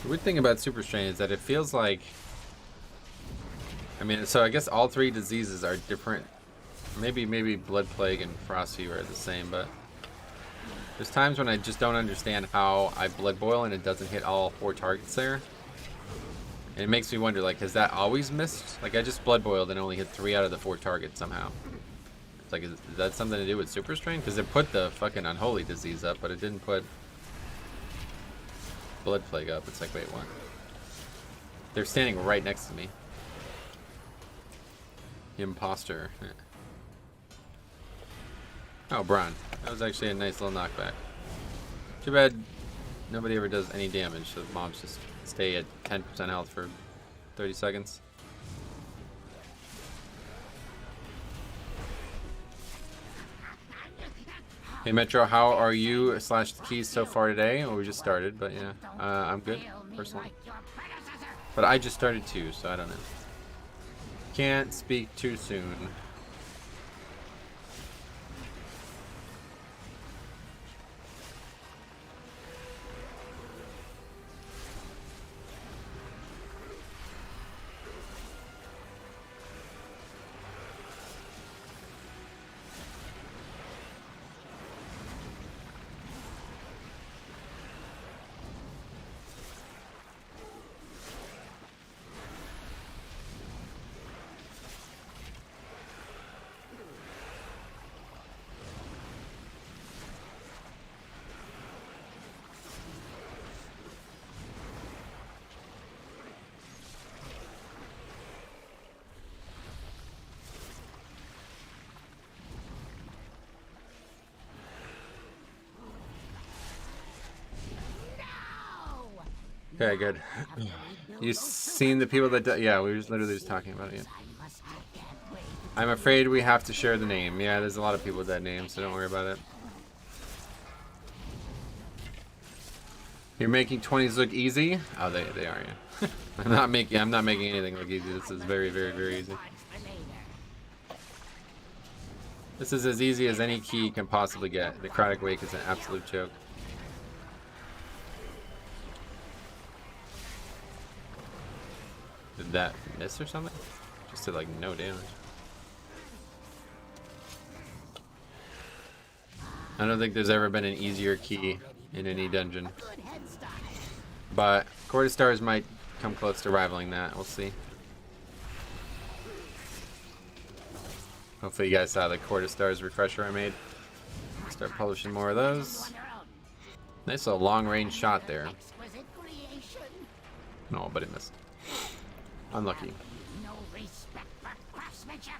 The weird thing about Super Strain is that it feels like... I mean, so I guess all three diseases are different. Maybe Blood Plague and Frost Fever are the same, but... There's times when I just don't understand how I Blood Boil and it doesn't hit all 4 targets there. And it makes me wonder, like, has that always missed? Like, I just Blood Boiled and only hit 3 out of the 4 targets somehow. It's like, is that something to do with Super Strain? Because it put the fucking Unholy Disease up, but it didn't put Blood Plague up. It's like, wait, what? They're standing right next to me. Imposter. Oh, Bron. That was actually a nice little knockback. Too bad nobody ever does any damage, so the mobs just stay at 10% health for 30 seconds. Hey Metro, how are you / keys so far today? Well, we just started, but yeah, I'm good, personally. But I just started too, so I don't know. Can't speak too soon. Okay, good. You seen the people that... Yeah, we were just literally just talking about it. Yeah. I'm afraid we have to share the name. Yeah, there's a lot of people with that name, so don't worry about it. You're making 20s look easy? Oh, they are, yeah. I'm not making anything look easy. This is very, very, very easy. This is as easy as any key can possibly get. The Necrotic Wake is an absolute joke. Did that miss or something? Just did like no damage. I don't think there's ever been an easier key in any dungeon. But Quarter Stars might come close to rivaling that. We'll see. Hopefully you guys saw the Quarter Stars refresher I made. Start publishing more of those. Nice little long range shot there. No, but it missed. Unlucky. No respect for craftsmanship.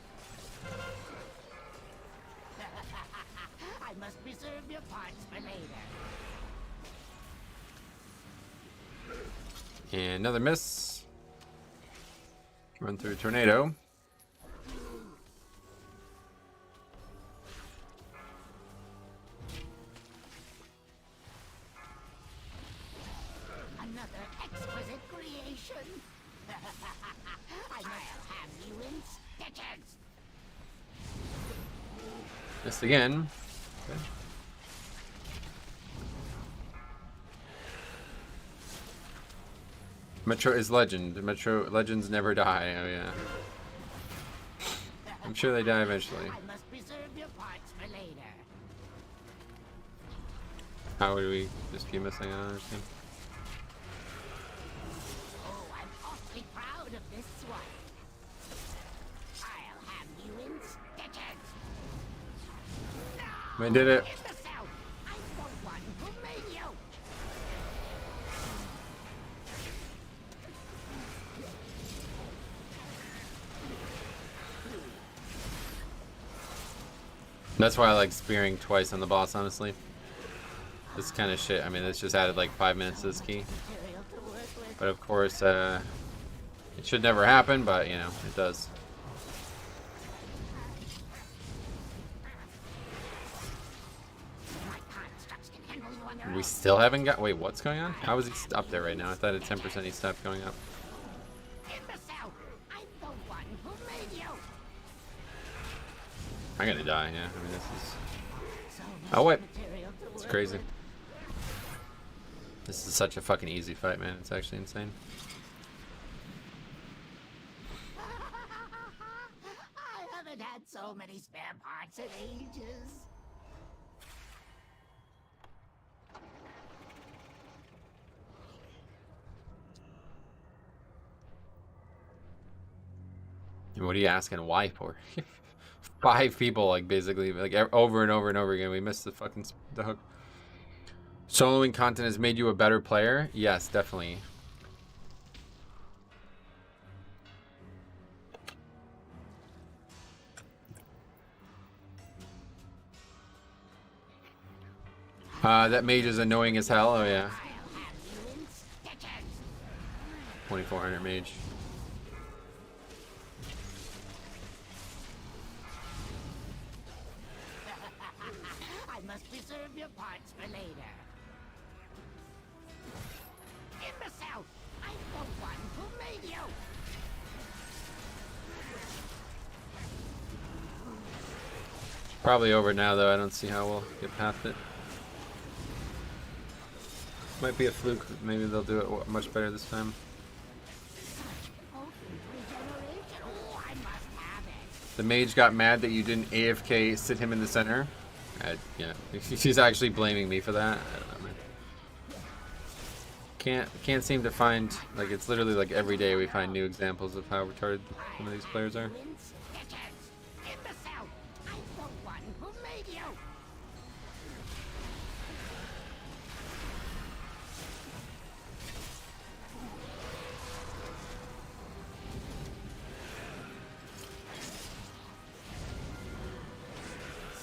I must reserve your parts for later. And another miss. Run through Tornado. Another exquisite creation. I must have you in Missed again. Okay. Metro is legend. Metro legends never die. Oh yeah. I'm sure they die eventually. I must preserve your parts for later. How would we just keep missing? I don't understand. Oh, I'm awfully proud of this one. I'll have you in stitches. We did it. Imbecile! I'm the one who made you. That's why I like spearing twice on the boss, honestly. This kind of shit, I mean, it's just added like 5 minutes to this key. Material to work with. But of course, it should never happen, but you know, it does. My constructs can handle you on their own. We still haven't got. Wait, what's going on? How is he up there right now? I thought at 10% he stopped going up. Imbecile! I'm the one who made you. I'm gonna die, yeah. I mean, this is. So Oh, wait. material to It's work crazy. with. This is such a fucking easy fight, man. It's actually insane. I haven't had so many spare parts in ages. What are you asking? Why for? 5 people, like basically, like over and over and over again. We missed the fucking the hook. Soloing content has made you a better player. Yes, definitely. That mage is annoying as hell. Oh yeah. I'll have you in stitches. 2400 mage. I must preserve your parts for later. Imbecile! I'm the one who made you! Probably over now, though. I don't see how we'll get past it. Might be a fluke. Maybe they'll do it much better this time. Potent regeneration. Oh, I must have it. The mage got mad that you didn't AFK sit him in the center. Yeah, she's actually blaming me for that. I don't know, man. Can't seem to find, like, it's literally like every day we find new examples of how retarded some of these players are. In stitches. Imbecile! I'm the one who made you!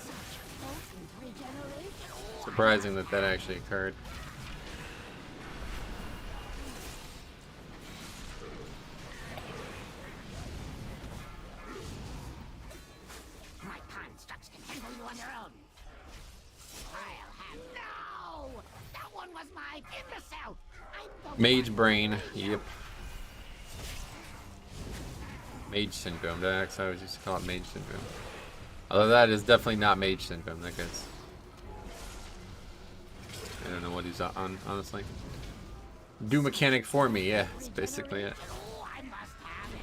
Such potent regeneration. Oh, Surprising that that actually occurred. my constructs can handle you on their own. I'll have no! That one was my imbecile! I'm the Mage one brain. who made you. Yep. Mage syndrome. That's I always used to call it mage syndrome. Although that is definitely not mage syndrome. That guy's. I don't know what he's on, honestly. Do mechanic for me. Yeah, that's basically it. Oh, I must have it.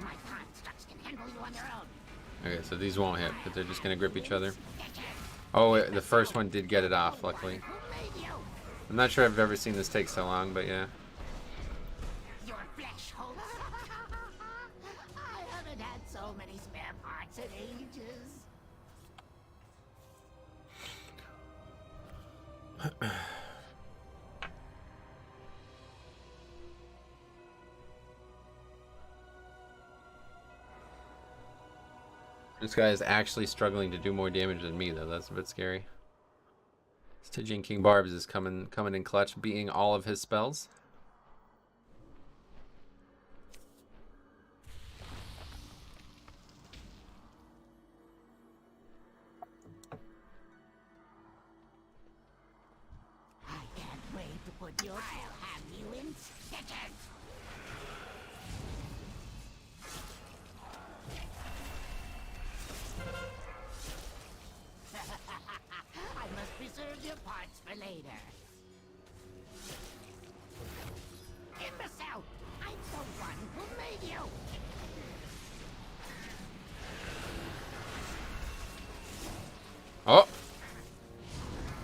My constructs can handle you on their own. Okay, so these won't hit, but they're just gonna grip each other. Oh, the first one did get it off, luckily. Who made you? I'm not sure I've ever seen this take so long, but yeah. Your flesh holds. I haven't had so many spare parts in ages. This guy is actually struggling to do more damage than me, though. That's a bit scary. Stygian King Barbs is coming in clutch, beating all of his spells. I can't wait to put your... I'll have you in stitches. I must preserve your parts for later. Imbecile! I'm the one who made you! Oh!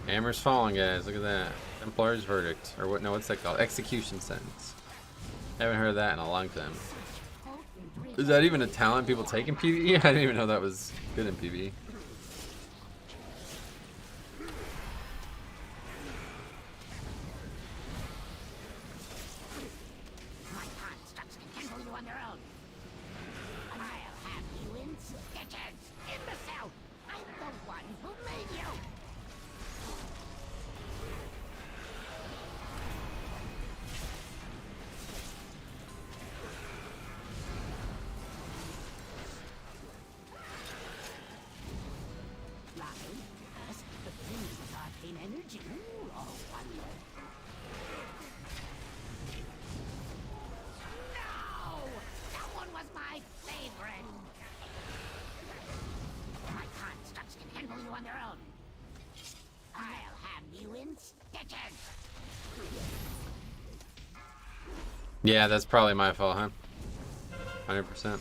Hammer's falling, guys. Look at that. Templar's verdict. Or what? No, what's that called? Execution sentence. Haven't heard of that in a long time. Is that even a talent people take in PvE? I didn't even know that was good in PvE. My constructs can handle you on their own. I'll have you in stitches. Imbecile! I'm the one who made you! Energy. Ooh, oh, wonder. No! That one was my favorite. My constructs can handle you on their own. I'll have you in stitches. Yeah, that's probably my fault, huh? 100%.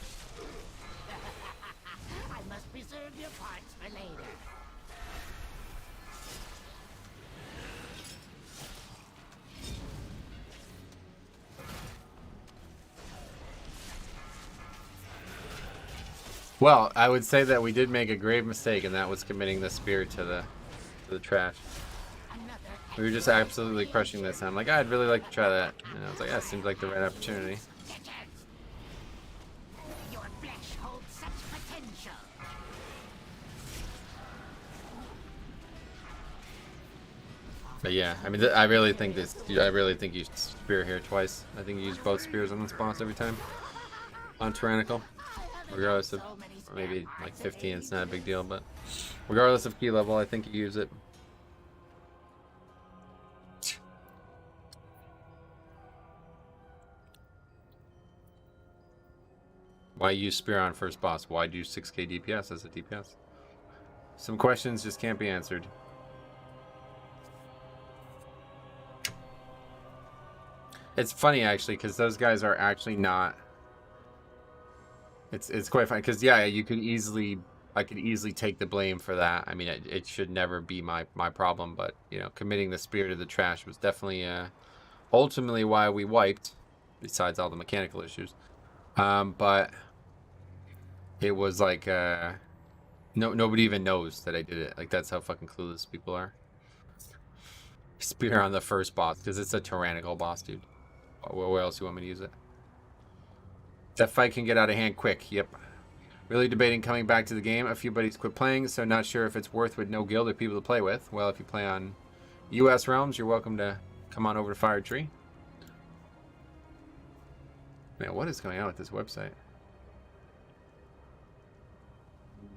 I must preserve your parts for later. Well, I would say that we did make a grave mistake, and that was committing the spear to the trash. We were just absolutely crushing this. And I'm like, I'd really like to try that. And I was like, yeah, seems like the right opportunity. Your flesh holds such potential. But yeah, I mean, I really think this. I really think you spear here twice. I think you use both spears on this boss every time. On Tyrannical, regardless of, or maybe like 15, it's not a big deal, but regardless of key level, I think you use it. Why use spear on first boss? Why do 6k DPS as a DPS? Some questions just can't be answered. It's funny actually, because those guys are actually not. It's quite funny because yeah, I could easily take the blame for that. I mean, it should never be my problem, but you know, committing the spear to the trash was definitely ultimately why we wiped. Besides all the mechanical issues, but it was like nobody even knows that I did it. Like that's how fucking clueless people are. Spear on the first boss because it's a tyrannical boss, dude. Where else do you want me to use it? That fight can get out of hand quick. Yep. Really debating coming back to the game. A few buddies quit playing, so not sure if it's worth with no guild or people to play with. Well, if you play on US realms, you're welcome to come on over to Fire Tree. Man, what is going on with this website?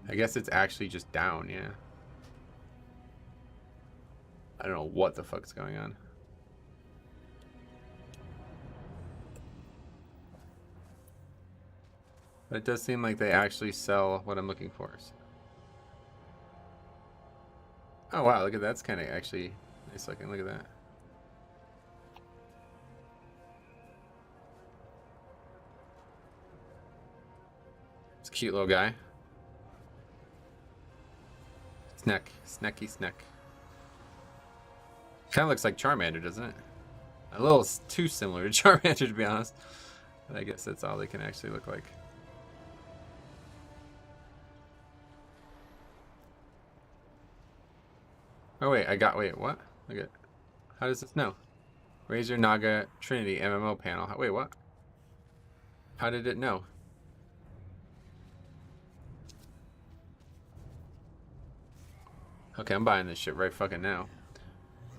I guess it's actually just down, yeah. I don't know what the fuck's going on. But it does seem like they actually sell what I'm looking for. Oh wow, look at that. That's kind of actually nice looking. Look at that. It's a cute little guy. Snacky snack. Kind of looks like Charmander, doesn't it? A little too similar to Charmander, to be honest. But I guess that's all they can actually look like. Oh wait, wait, what? Okay. How does this know? Razor Naga Trinity MMO panel. Wait, what? How did it know? Okay, I'm buying this shit right fucking now.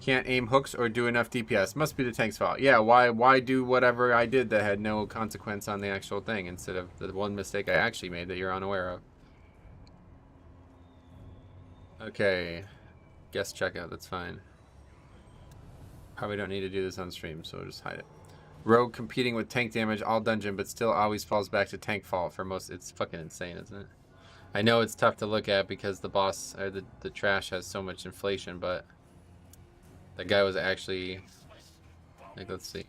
Can't aim hooks or do enough DPS. Must be the tank's fault. Yeah, why do whatever I did that had no consequence on the actual thing instead of the one mistake I actually made that you're unaware of? Okay. Guest checkout, that's fine. Probably don't need to do this on stream, so we'll just hide it. Rogue competing with tank damage all dungeon, but still always falls back to tank fault for most. It's fucking insane, isn't it? I know it's tough to look at because the boss, or the trash has so much inflation, but the guy was actually, like, let's see.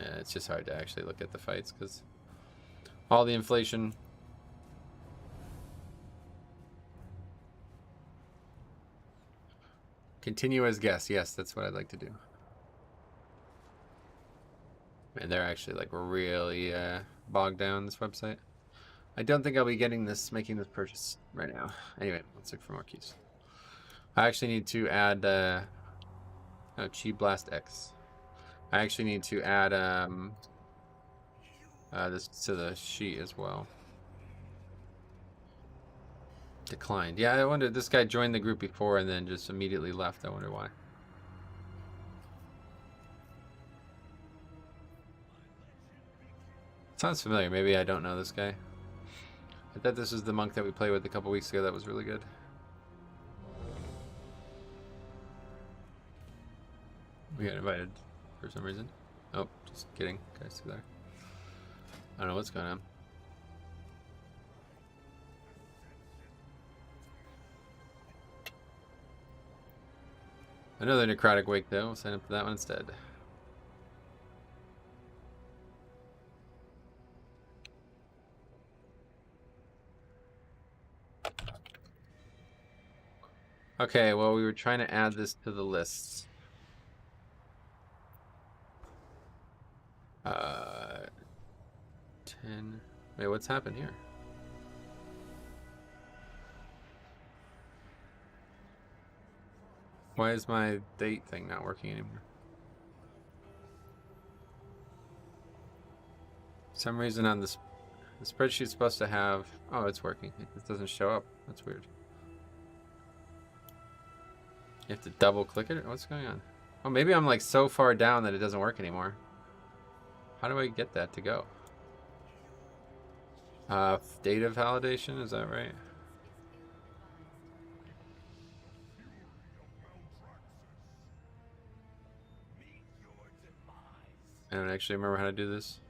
Yeah, it's just hard to actually look at the fights because all the inflation. Continue as guest. Yes, that's what I'd like to do. And they're actually like really bogged down, this website. I don't think I'll be getting this, making this purchase right now. Anyway, let's look for more keys. I actually need to add Chi Blast X. I actually need to add this to the sheet as well. Declined. Yeah, I wonder, this guy joined the group before and then just immediately left. I wonder why. Sounds familiar. Maybe I don't know this guy. I thought this was the monk that we played with a couple weeks ago that was really good. We got invited for some reason. Oh, just kidding. Guys there. I don't know what's going on. Another Necrotic Wake though. We'll sign up for that one instead. Okay, well, we were trying to add this to the lists. 10. Wait, what's happened here? Why is my date thing not working anymore? For some reason on this, the spreadsheet's supposed to have... Oh, it's working. It just doesn't show up. That's weird. You have to double click it? What's going on? Oh, maybe I'm like so far down that it doesn't work anymore. How do I get that to go? Data validation, is that right? I don't actually remember how to do this.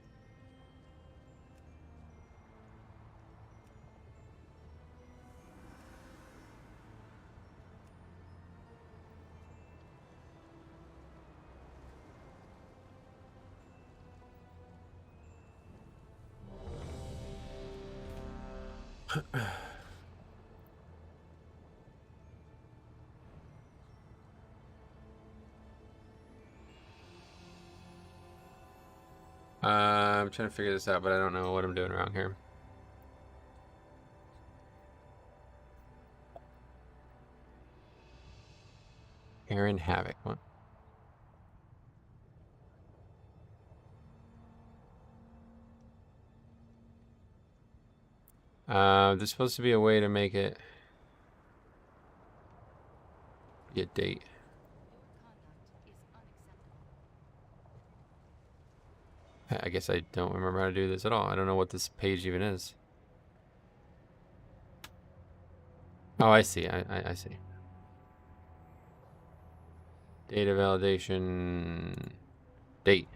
I'm trying to figure this out, but I don't know what I'm doing wrong here. Aaron Havoc. What? There's supposed to be a way to make it get date. I guess I don't remember how to do this at all. I don't know what this page even is. Oh, I see. I see. Data validation date.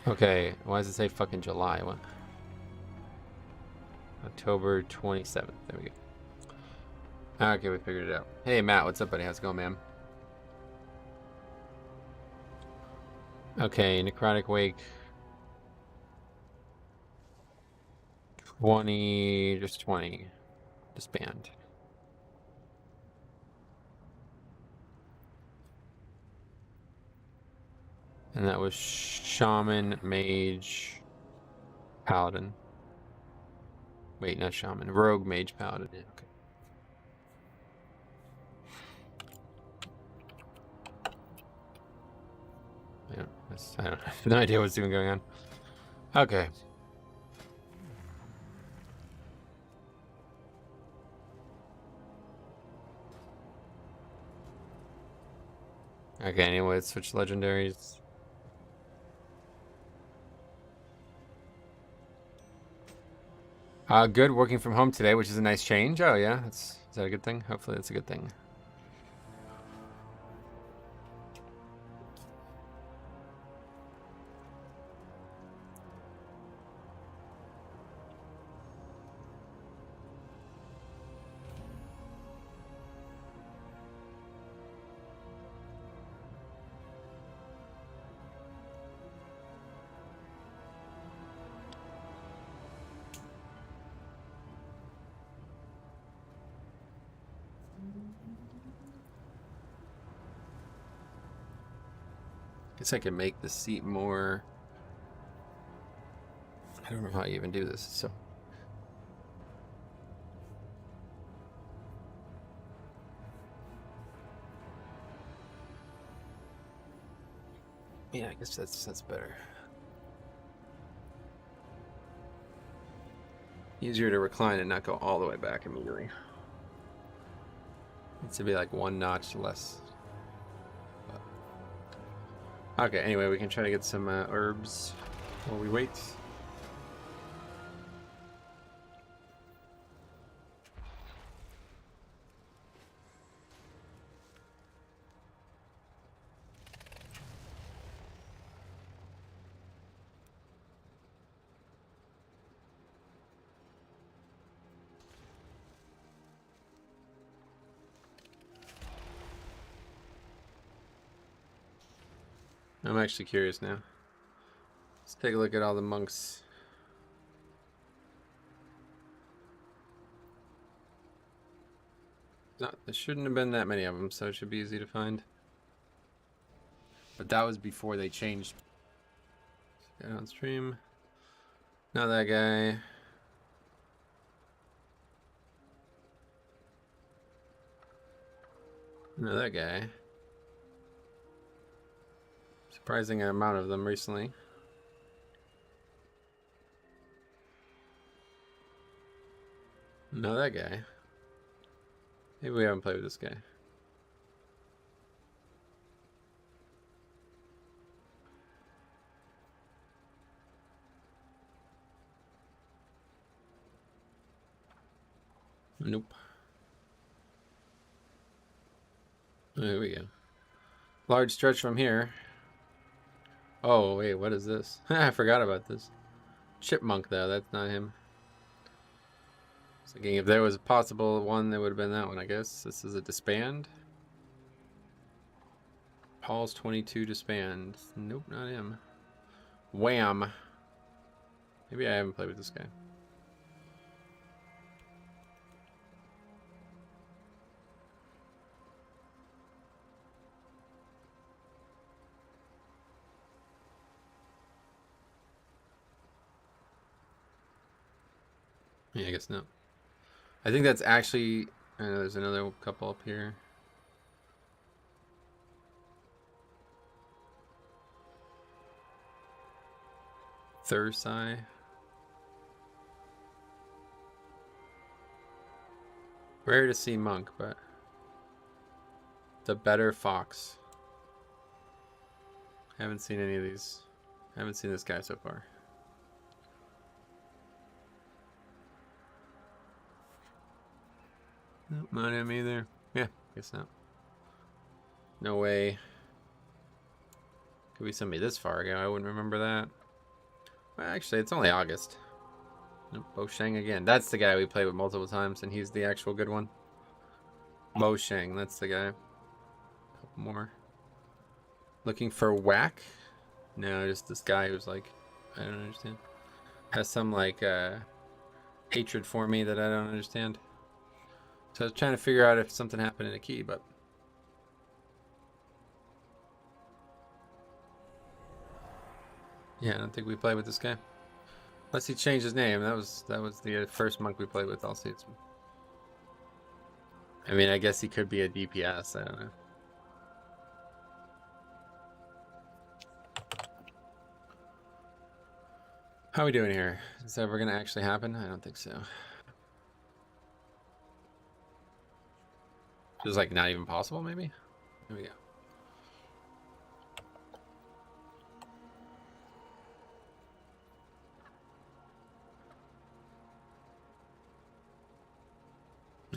Okay, why does it say fucking July? What? October 27th. There we go. Okay, we figured it out. Hey, Matt, what's up, buddy? How's it going, man? Okay, Necrotic Wake. 20, just 20. Disband. And that was Shaman, Mage, Paladin. Wait, not Shaman. Rogue, Mage, Paladin. Yeah, okay. Yeah, I don't have no idea what's even going on. Okay. Okay, anyway, let's switch legendaries. Good, working from home today, which is a nice change. Oh yeah, is that a good thing? Hopefully that's a good thing. Guess I can make the seat more. I don't know how you even do this. So yeah, I guess that's better. Easier to recline and not go all the way back immediately. Needs to be like one notch less. Okay, anyway, we can try to get some herbs while we wait. I'm actually curious now. Let's take a look at all the monks. No, there shouldn't have been that many of them, so it should be easy to find. But that was before they changed. Get on stream. Not that guy. No, that guy. Surprising amount of them recently. No, that guy. Maybe we haven't played with this guy. Nope. There we go. Large stretch from here. Oh, wait, what is this? I forgot about this. Chipmunk, though, that's not him. I was thinking if there was a possible one, that would have been that one, I guess. This is a disband. Paul's 22 disband. Nope, not him. Wham. Maybe I haven't played with this guy. Yeah, I guess not. I think that's actually... there's another couple up here. Thursai. Rare to see monk, but... the better fox. Haven't seen any of these. Haven't seen this guy so far. Nope, not him either. Yeah, guess not. No way. Could be somebody this far ago. I wouldn't remember that. Well, actually, it's only August. Nope, Bo Sheng again. That's the guy we played with multiple times, and he's the actual good one. Bo Sheng, that's the guy. Couple more. Looking for whack? No, just this guy who's like, I don't understand. Has some like hatred for me that I don't understand. So I was trying to figure out if something happened in a key, but yeah, I don't think we played with this guy. Unless he changed his name. That was the first monk we played with. I'll see. I mean, I guess he could be a DPS. I don't know. How are we doing here? Is that ever gonna actually happen? I don't think so. Feels like not even possible, maybe? Here we go.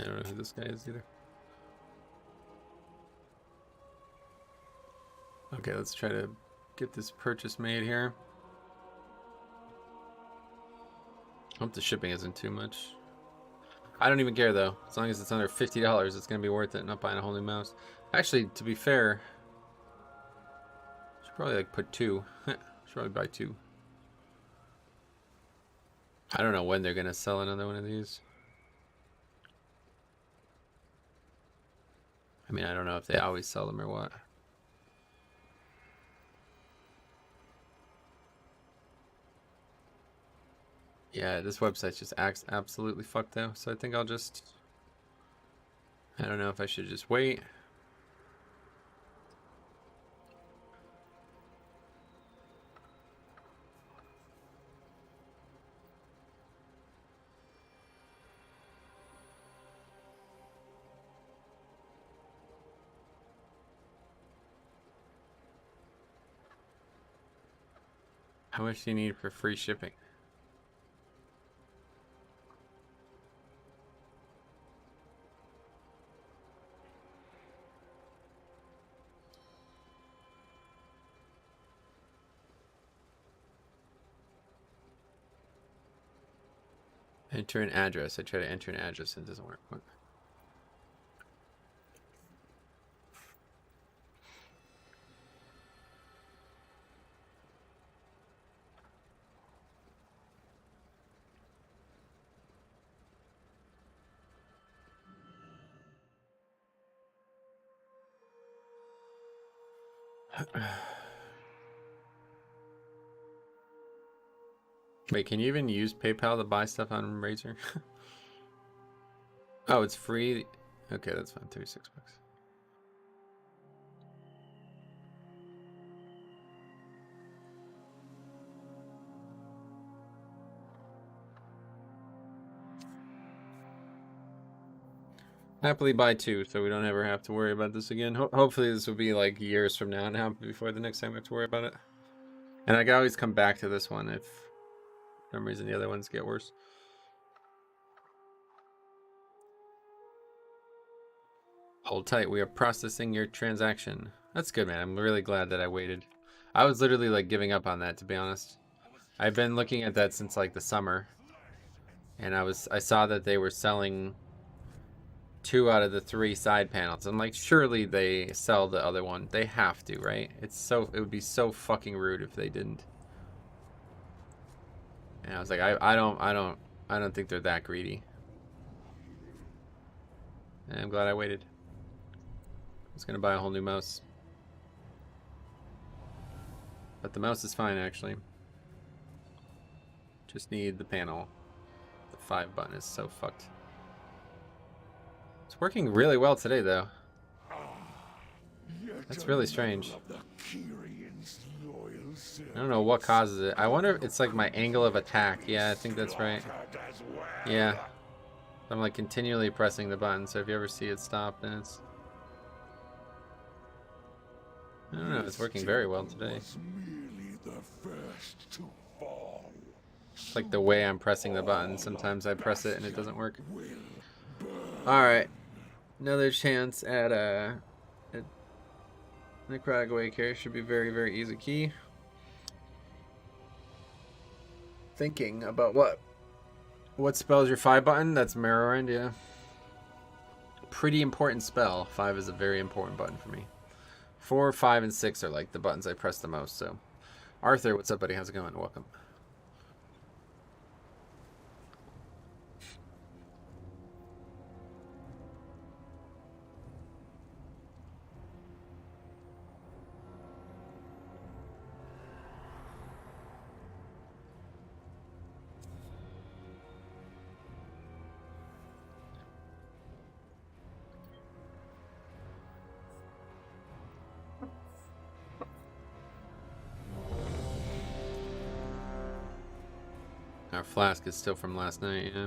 I don't know who this guy is either. Okay, let's try to get this purchase made here. Hope the shipping isn't too much. I don't even care though. As long as it's under $50, it's gonna be worth it. Not buying a whole new mouse. Actually, to be fair, I should probably like put 2. Should probably buy 2. I don't know when they're gonna sell another one of these. I mean, I don't know if they always sell them or what. Yeah, this website just acts absolutely fucked though, so I think I'll just... I don't know if I should just wait. How much do you need for free shipping? Enter an address. I try to enter an address and it doesn't work. What? Wait, can you even use PayPal to buy stuff on Razer? Oh, it's free. Okay, that's fine. 36 bucks. Happily buy 2, so we don't ever have to worry about this again. Hopefully this will be like years from now before the next time we have to worry about it. And I can always come back to this one if for some reason the other ones get worse. Hold tight, we are processing your transaction. That's good, man. I'm really glad that I waited. I was literally like giving up on that, to be honest. I've been looking at that since like the summer. And I saw that they were selling 2 out of the 3 side panels. I'm like, surely they sell the other one. They have to, right? It would be so fucking rude if they didn't. And I was like, I don't think they're that greedy. And I'm glad I waited. I was gonna buy a whole new mouse. But the mouse is fine actually. Just need the panel. The 5 button is so fucked. It's working really well today though. That's really strange. I don't know what causes it. I wonder if it's like my angle of attack. Yeah, I think that's right. Yeah. I'm like continually pressing the button, so if you ever see it stop, then it's... I don't know, it's working very well today. It's like the way I'm pressing the button. Sometimes I press it and it doesn't work. Alright. Another chance at Necrotic Wake here. Should be very, very easy key. Thinking about what spell is your 5 button? That's Mirror, yeah. Pretty important spell. 5 is a very important button for me. 4, 5, and 6 are like the buttons I press the most, so. Arthur, what's up, buddy? How's it going? Welcome. Our flask is still from last night, yeah.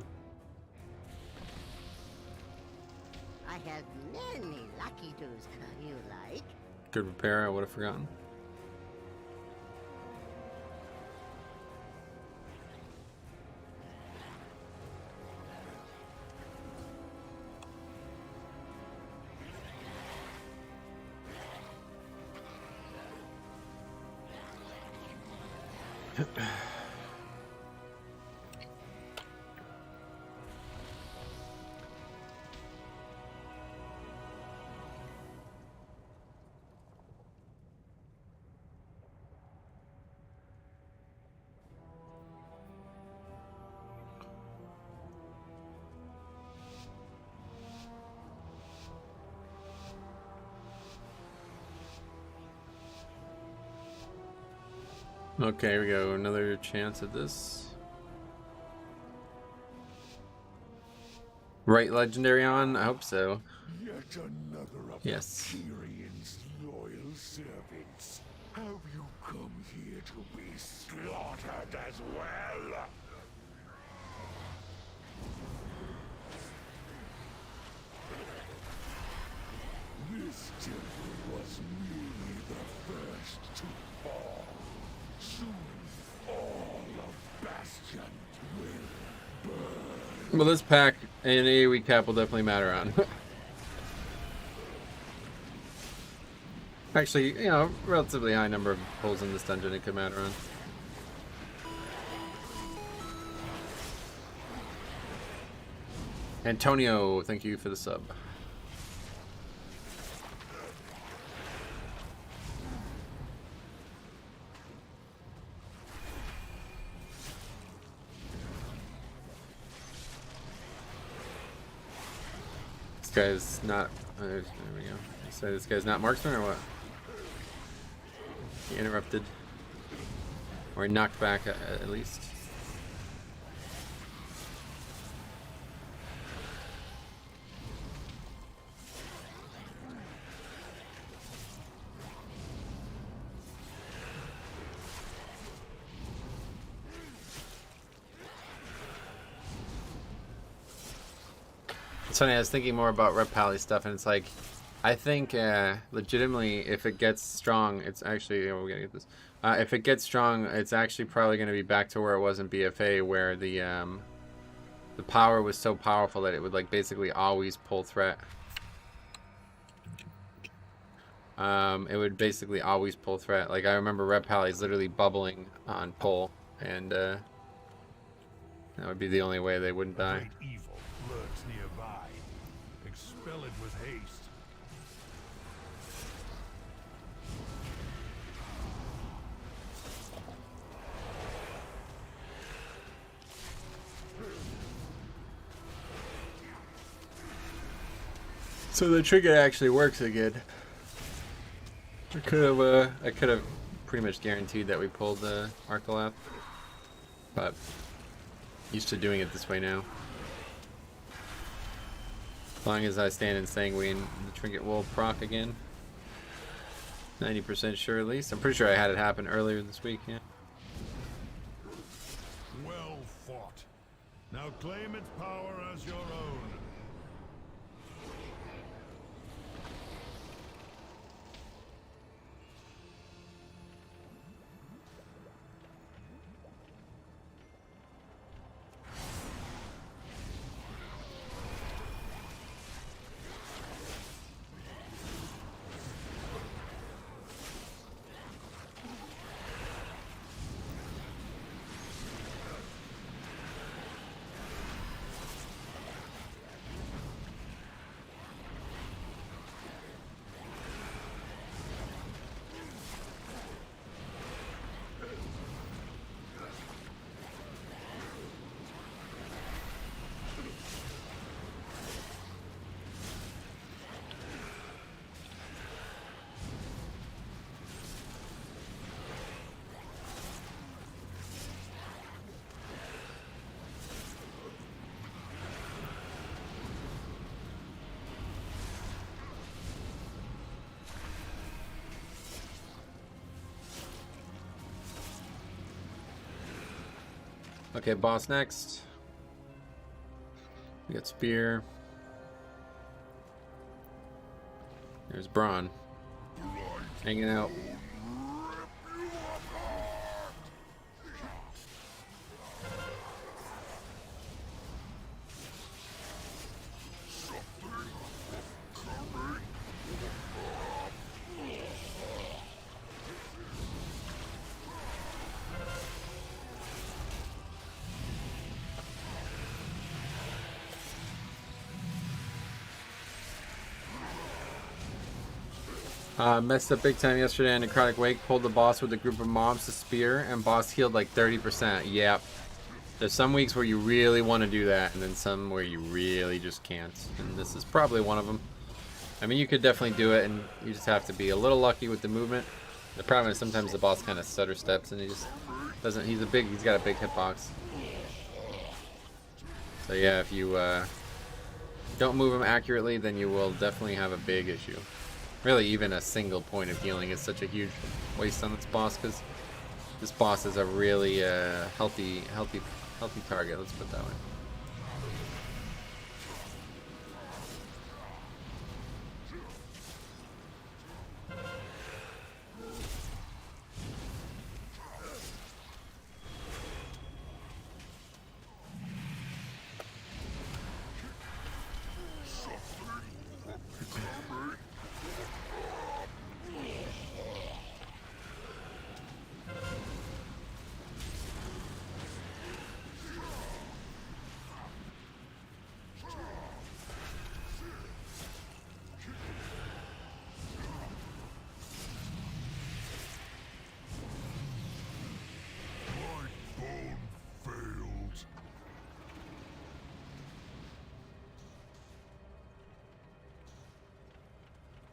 I have many lucky doos you like. Good repair, I would have forgotten. Okay, here we go. Another chance at this. Right legendary on? I hope so. Yet another of Yes. Tyrion's loyal servants. Have you come here to be slaughtered as well? This temple was merely the first to fall. Soon, all of Bastion will burn. Well, this pack and AoE cap will definitely matter on. Actually, you know, relatively high number of pulls in this dungeon it could matter on. Antonio, thank you for the sub. This guy's not. There we go. So this guy's not marksman or what? He interrupted, or he knocked back at least. It's funny, I was thinking more about Rep Pally stuff, and it's like, I think legitimately, if it gets strong, it's actually, we're gonna get this. If it gets strong, it's actually probably going to be back to where it was in BFA, where the power was so powerful that it would like basically always pull threat. It would basically always pull threat. Like I remember Rep Pally's literally bubbling on pull, and that would be the only way they wouldn't die. Great evil lurks nearby. Expel it with haste. So the trigger actually works again. I could have pretty much guaranteed that we pulled the Arcalaf, but used to doing it this way now. As long as I stand in Sanguine, the trinket will proc again. 90% sure at least. I'm pretty sure I had it happen earlier this week, yeah. Well fought. Now claim its power as your own. Okay, boss next. We got Spear. There's Braun. Hanging out. Messed up big time yesterday on Necrotic Wake. Pulled the boss with a group of mobs to spear, and boss healed like 30%. Yep. There's some weeks where you really want to do that, and then some where you really just can't. And this is probably one of them. I mean, you could definitely do it, and you just have to be a little lucky with the movement. The problem is sometimes the boss kind of stutter steps, and he just doesn't. He's got a big hitbox. So yeah, if you don't move him accurately, then you will definitely have a big issue. Really, even a single point of healing is such a huge waste on this boss, because this boss is a really healthy target. Let's put it that way.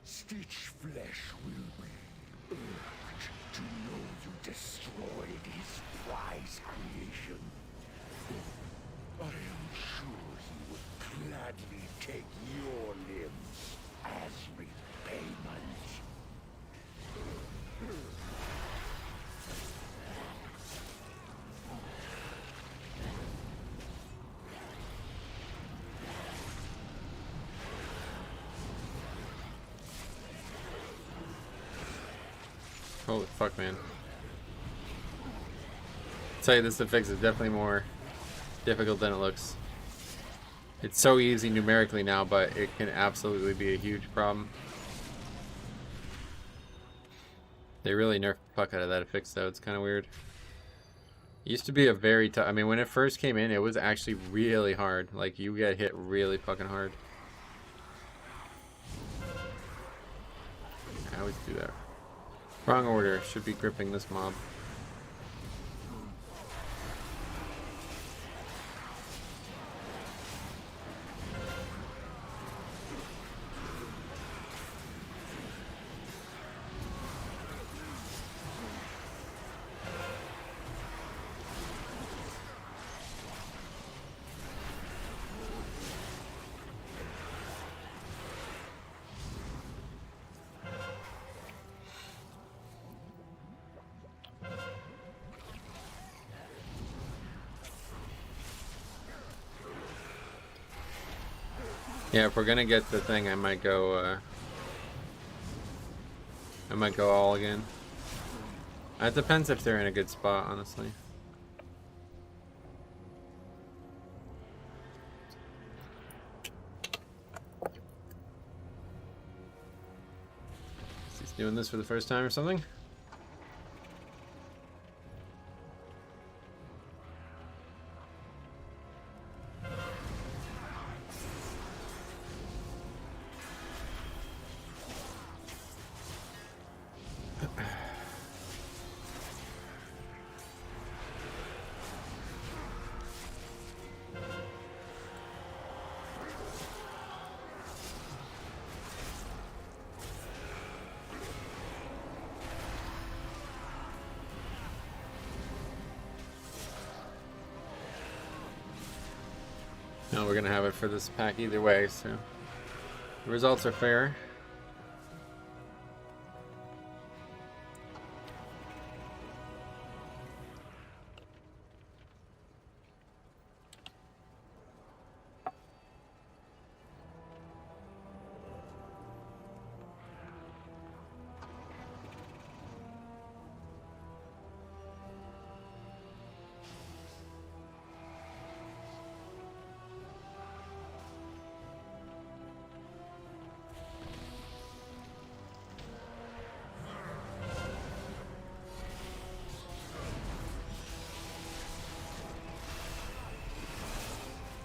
Stitch flesh will be irked to know you destroyed his prize creation. I am sure he would gladly take your limbs as repayment. Holy fuck, man. I'll tell you, this fix is definitely more difficult than it looks. It's so easy numerically now, but it can absolutely be a huge problem. They really nerfed the fuck out of that fix, though. It's kind of weird. It used to be a very tough... I mean, when it first came in, it was actually really hard. Like, you get hit really fucking hard. I always do that. Wrong order. Should be gripping this mob. Yeah, if we're gonna get the thing, I might go all again. It depends if they're in a good spot, honestly. He's doing this for the first time or something? No, we're gonna have it for this pack either way, so the results are fair.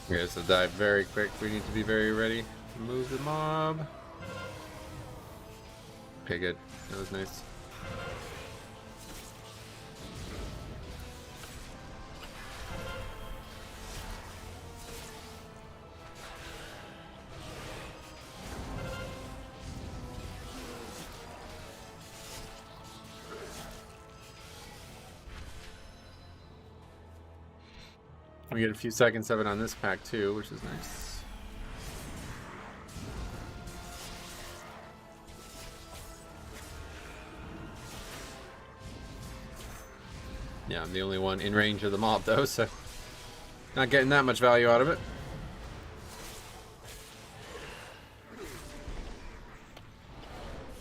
Okay, so dive very quick. We need to be very ready to move the mob. Okay, good. That was nice. We get a few seconds of it on this pack too, which is nice. Yeah, I'm the only one in range of the mob though, so not getting that much value out of it.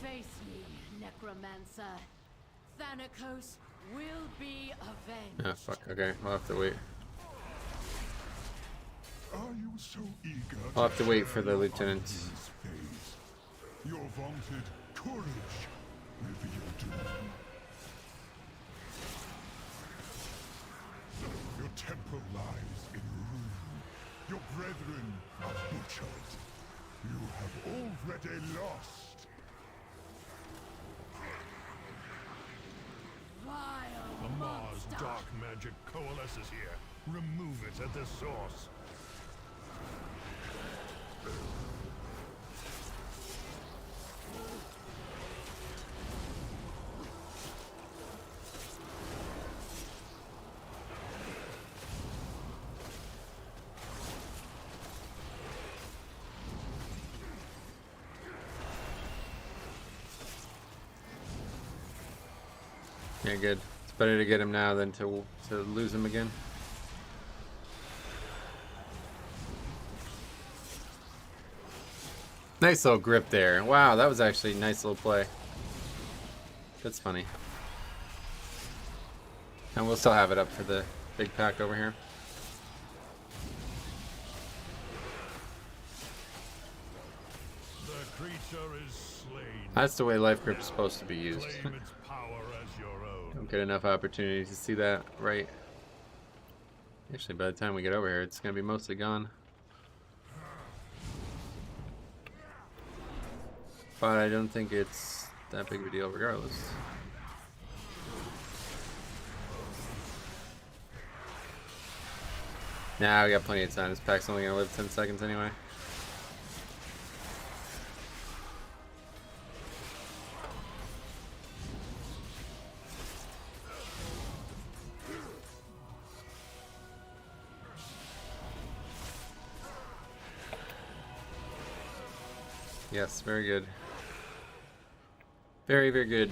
Face me, Necromancer. Thanatos will be avenged. Ah, fuck. Okay, I'll have to wait. Are you so eager I'll have to wait for share the your lieutenant. undoing's fate? Your vaunted courage will be your doom. Your temple lies in ruin. Your brethren are butchered. You have already lost. Vile The Mars monster. dark magic coalesces here. Remove it at the source. Yeah, good. It's better to get him now than to lose him again. Nice little grip there. Wow, that was actually a nice little play. That's funny. And we'll still have it up for the big pack over here. The creature is slain. That's the way life grip is supposed to be used. Claim its power as your own. Don't get enough opportunity to see that right. Actually, by the time we get over here, it's going to be mostly gone. But I don't think it's that big of a deal regardless. Nah, we got plenty of time. This pack's only going to live 10 seconds anyway. Yes, very good. Very, very good.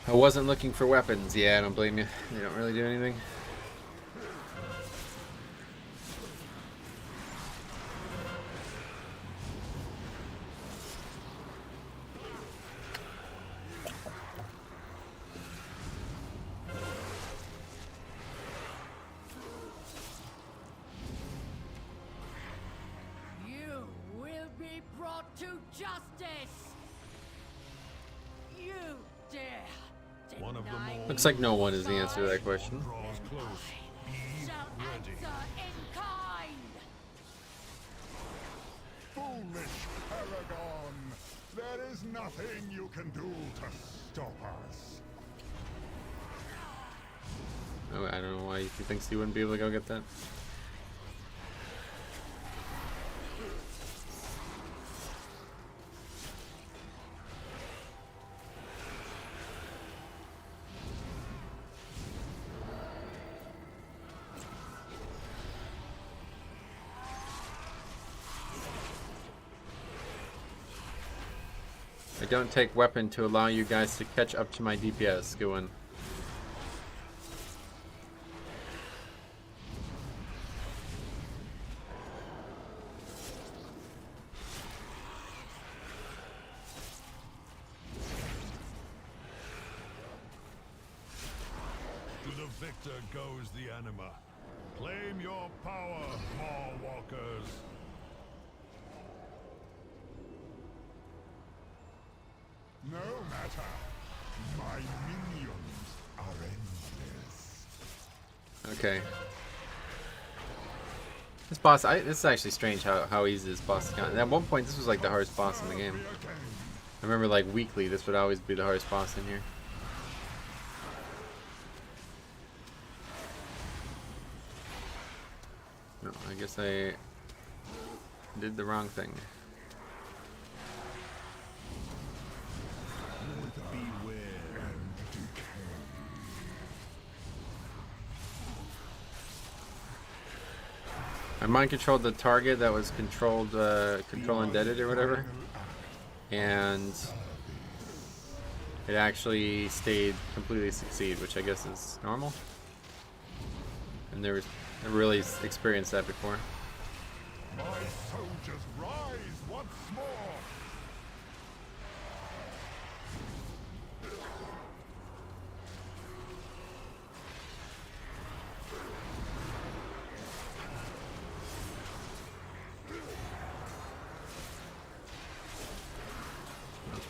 I wasn't looking for weapons. Yeah, I don't blame you. They don't really do anything. You will be brought to justice. You dare One of the deny more- me Looks like no one is the answer to that question. Draws close. Be shall ready. answer in kind. Foolish Paragon! There is nothing you can do to stop us. Oh, I don't know why he thinks he wouldn't be able to go get that. I don't take weapon to allow you guys to catch up to my DPS. Good one. To the victor goes the anima. Claim your power, Maw Walkers. No matter. My minions are endless. Okay. This boss, this is actually strange how easy this boss is gotten. At one point, this was like the hardest boss in the game. I remember like weekly, this would always be the hardest boss in here. No, I guess I did the wrong thing. I mind controlled the target that was controlled, control undeaded or whatever, and it actually stayed completely succeed, which I guess is normal. And I really experienced that before. My soldiers rise once more.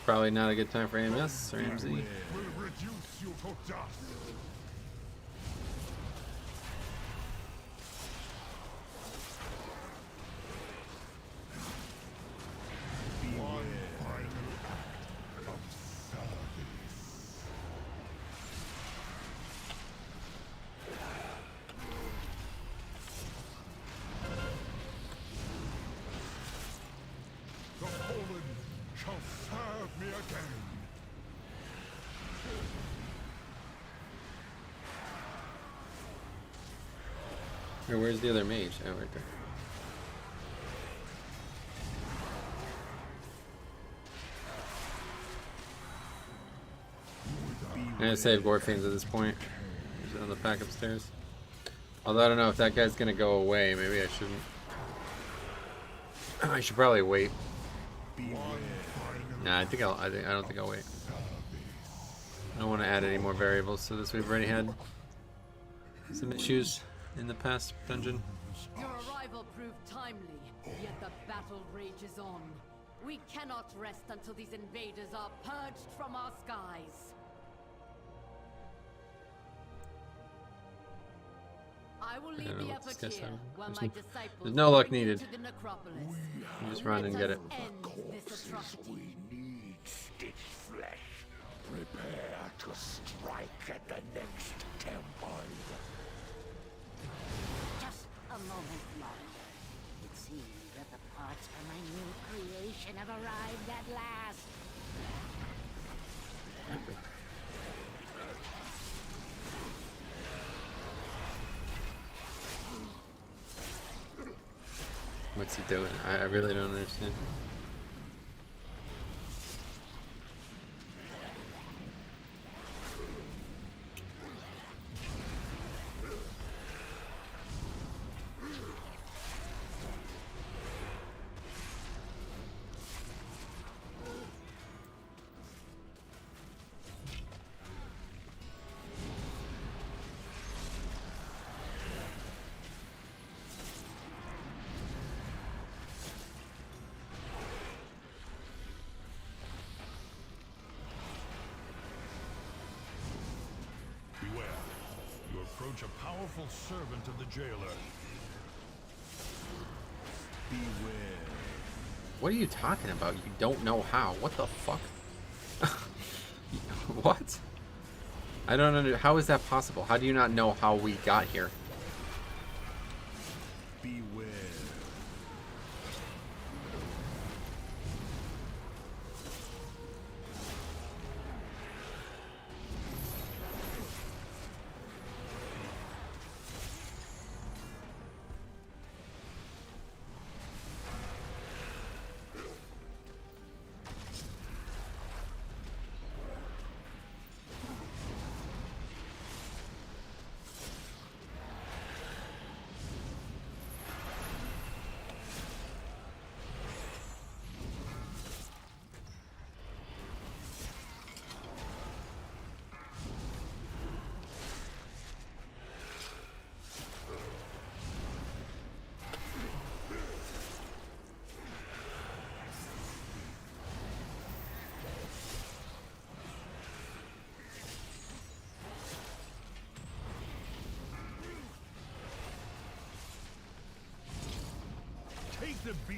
Probably not a good time for AMS or AMZ. Will reduce you to dust. One final act of service. The fallen shall serve me again. Here, where's the other mage? Oh, right there. I'm gonna save Gorfians at this point. He's on the pack upstairs. Although I don't know if that guy's gonna go away. Maybe I shouldn't. I should probably wait. Nah, I don't think I'll wait. I don't want to add any more variables to this. We've already had some issues in the past dungeon. Your arrival proved timely, yet the battle rages on. We cannot rest until these invaders are purged from our skies. I will lead the effort here, while my disciples there's no luck bring you needed. to the necropolis. You just run and get it. End this atrocity. We need stitched flesh. Prepare to strike at the next temple. Just a moment longer. It seems that the parts for my new creation have arrived at last. What's he doing? I really don't understand. Beware. You approach a powerful servant of the jailer. Beware. What are you talking about? You don't know how. What the fuck? What? I don't under. How is that possible? How do you not know how we got here? Beware.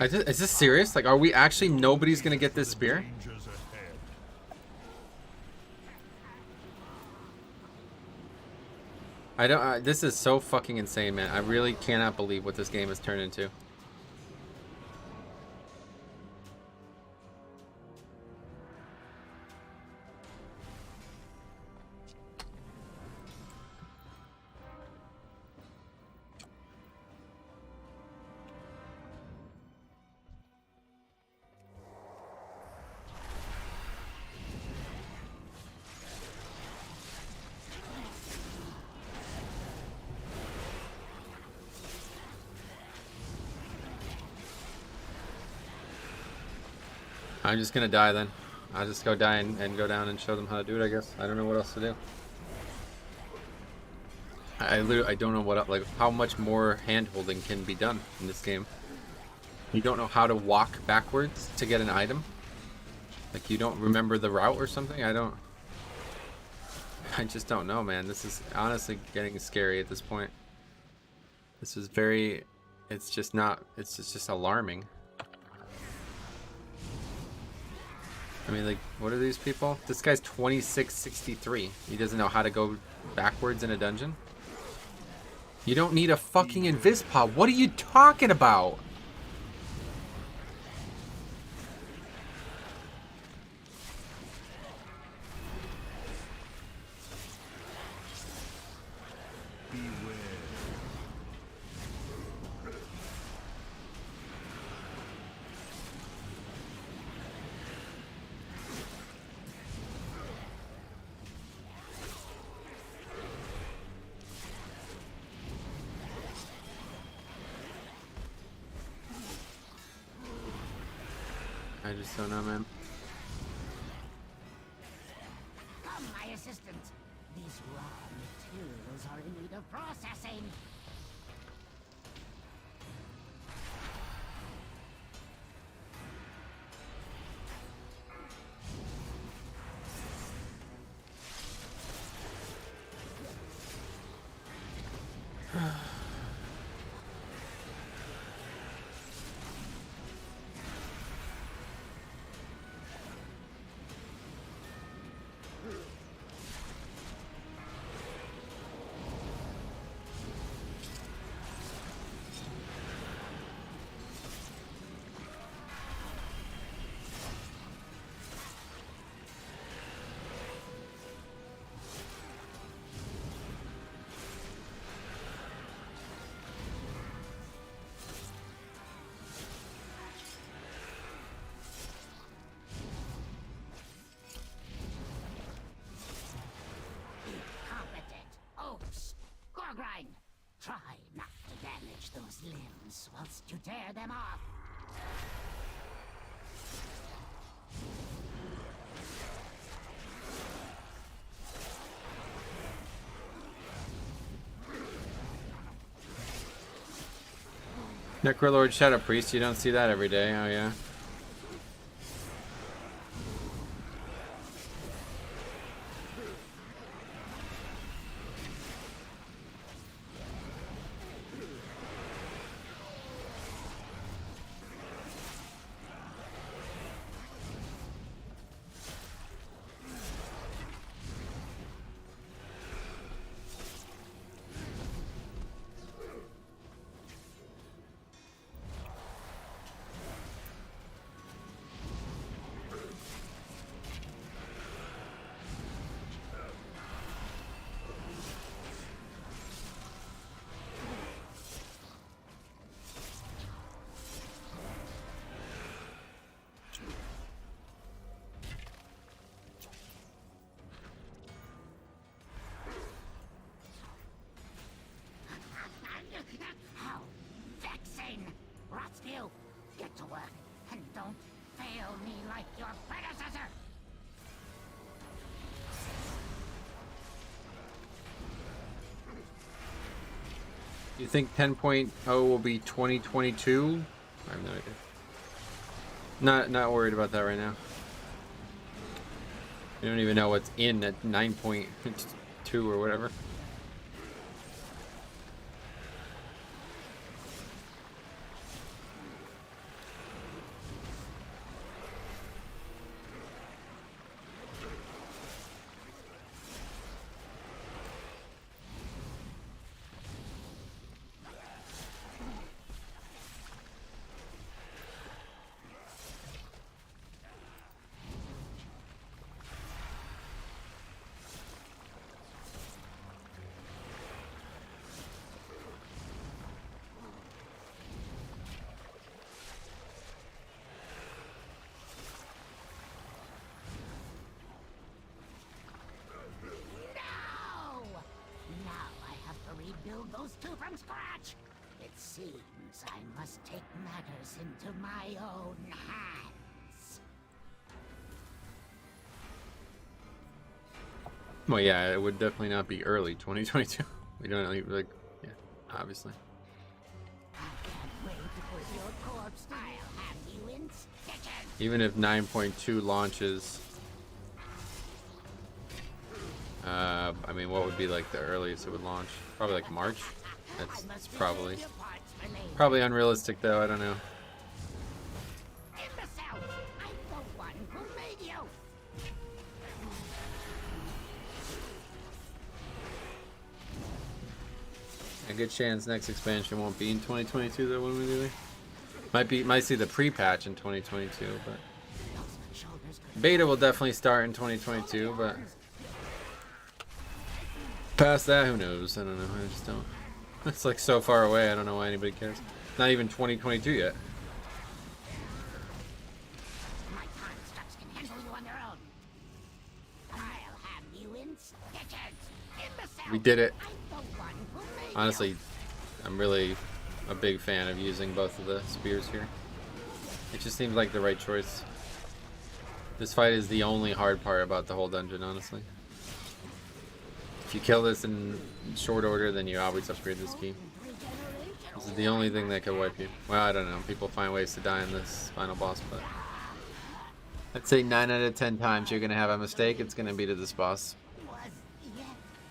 Is this serious? Like, are we actually nobody's gonna get this spear? Dangers ahead. I don't. This is so fucking insane, man. I really cannot believe what this game has turned into. I'm just gonna die then. I'll just go die and go down and show them how to do it, I guess. I don't know what else to do. I literally, I don't know what, like, how much more hand-holding can be done in this game. You don't know how to walk backwards to get an item? Like, you don't remember the route or something? I just don't know, man. This is honestly getting scary at this point. This is very, it's just alarming. I mean, like, what are these people? This guy's 2663. He doesn't know how to go backwards in a dungeon? You don't need a fucking invis pod. What are you talking about? I just don't know, man. Come, my assistant. These raw materials are in need of processing. Try not to damage those limbs whilst you tear them off. Necrolord Shadow Priest, you don't see that every day, oh yeah. How vexing! Rotsville, get to work and don't fail me like your predecessor! You think 10.0 will be 2022? I have no idea. Not worried about that right now. You don't even know what's in at 9.2 or whatever. those two from scratch. It seems I must take matters into my own hands. Well, yeah, it would definitely not be early 2022. We don't like, yeah, obviously. I can't wait to put your corpse. I'll have you in stitches. Even if 9.2 launches, I mean, what would be like the earliest it would launch? Probably like March. That's probably unrealistic, though. I don't know. Imbecile! I'm the one who made you. A good chance next expansion won't be in 2022, though. When we do it, might see the pre-patch in 2022, but beta will definitely start in 2022. But past that, who knows? I don't know. I just don't. It's like so far away. I don't know why anybody cares. Not even 2022 yet. My constructs can handle you on their own. I'll have you in stitches. Imbecile! We did it. I'm the one who made Honestly, I'm really a big fan of using both of the spears here. It just seems like the right choice. This fight is the only hard part about the whole dungeon, honestly. If you kill this in short order, then you always upgrade this key. This is the only thing that could wipe you. Well, I don't know. People find ways to die in this final boss, but I'd say 9 out of 10 times you're gonna have a mistake. It's gonna be to this boss.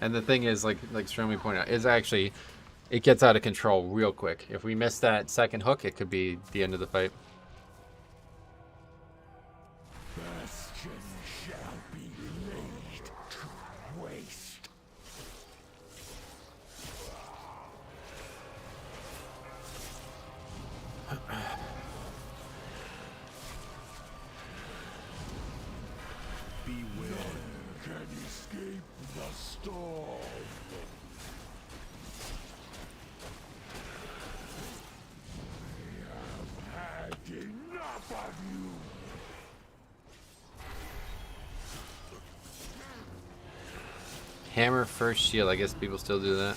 And the thing is, like Stromy pointed out, is actually it gets out of control real quick. If we miss that second hook, it could be the end of the fight. Bastion shall be laid to waste. Beware. Can escape the storm. I have had enough of you. Hammer first shield. I guess people still do that.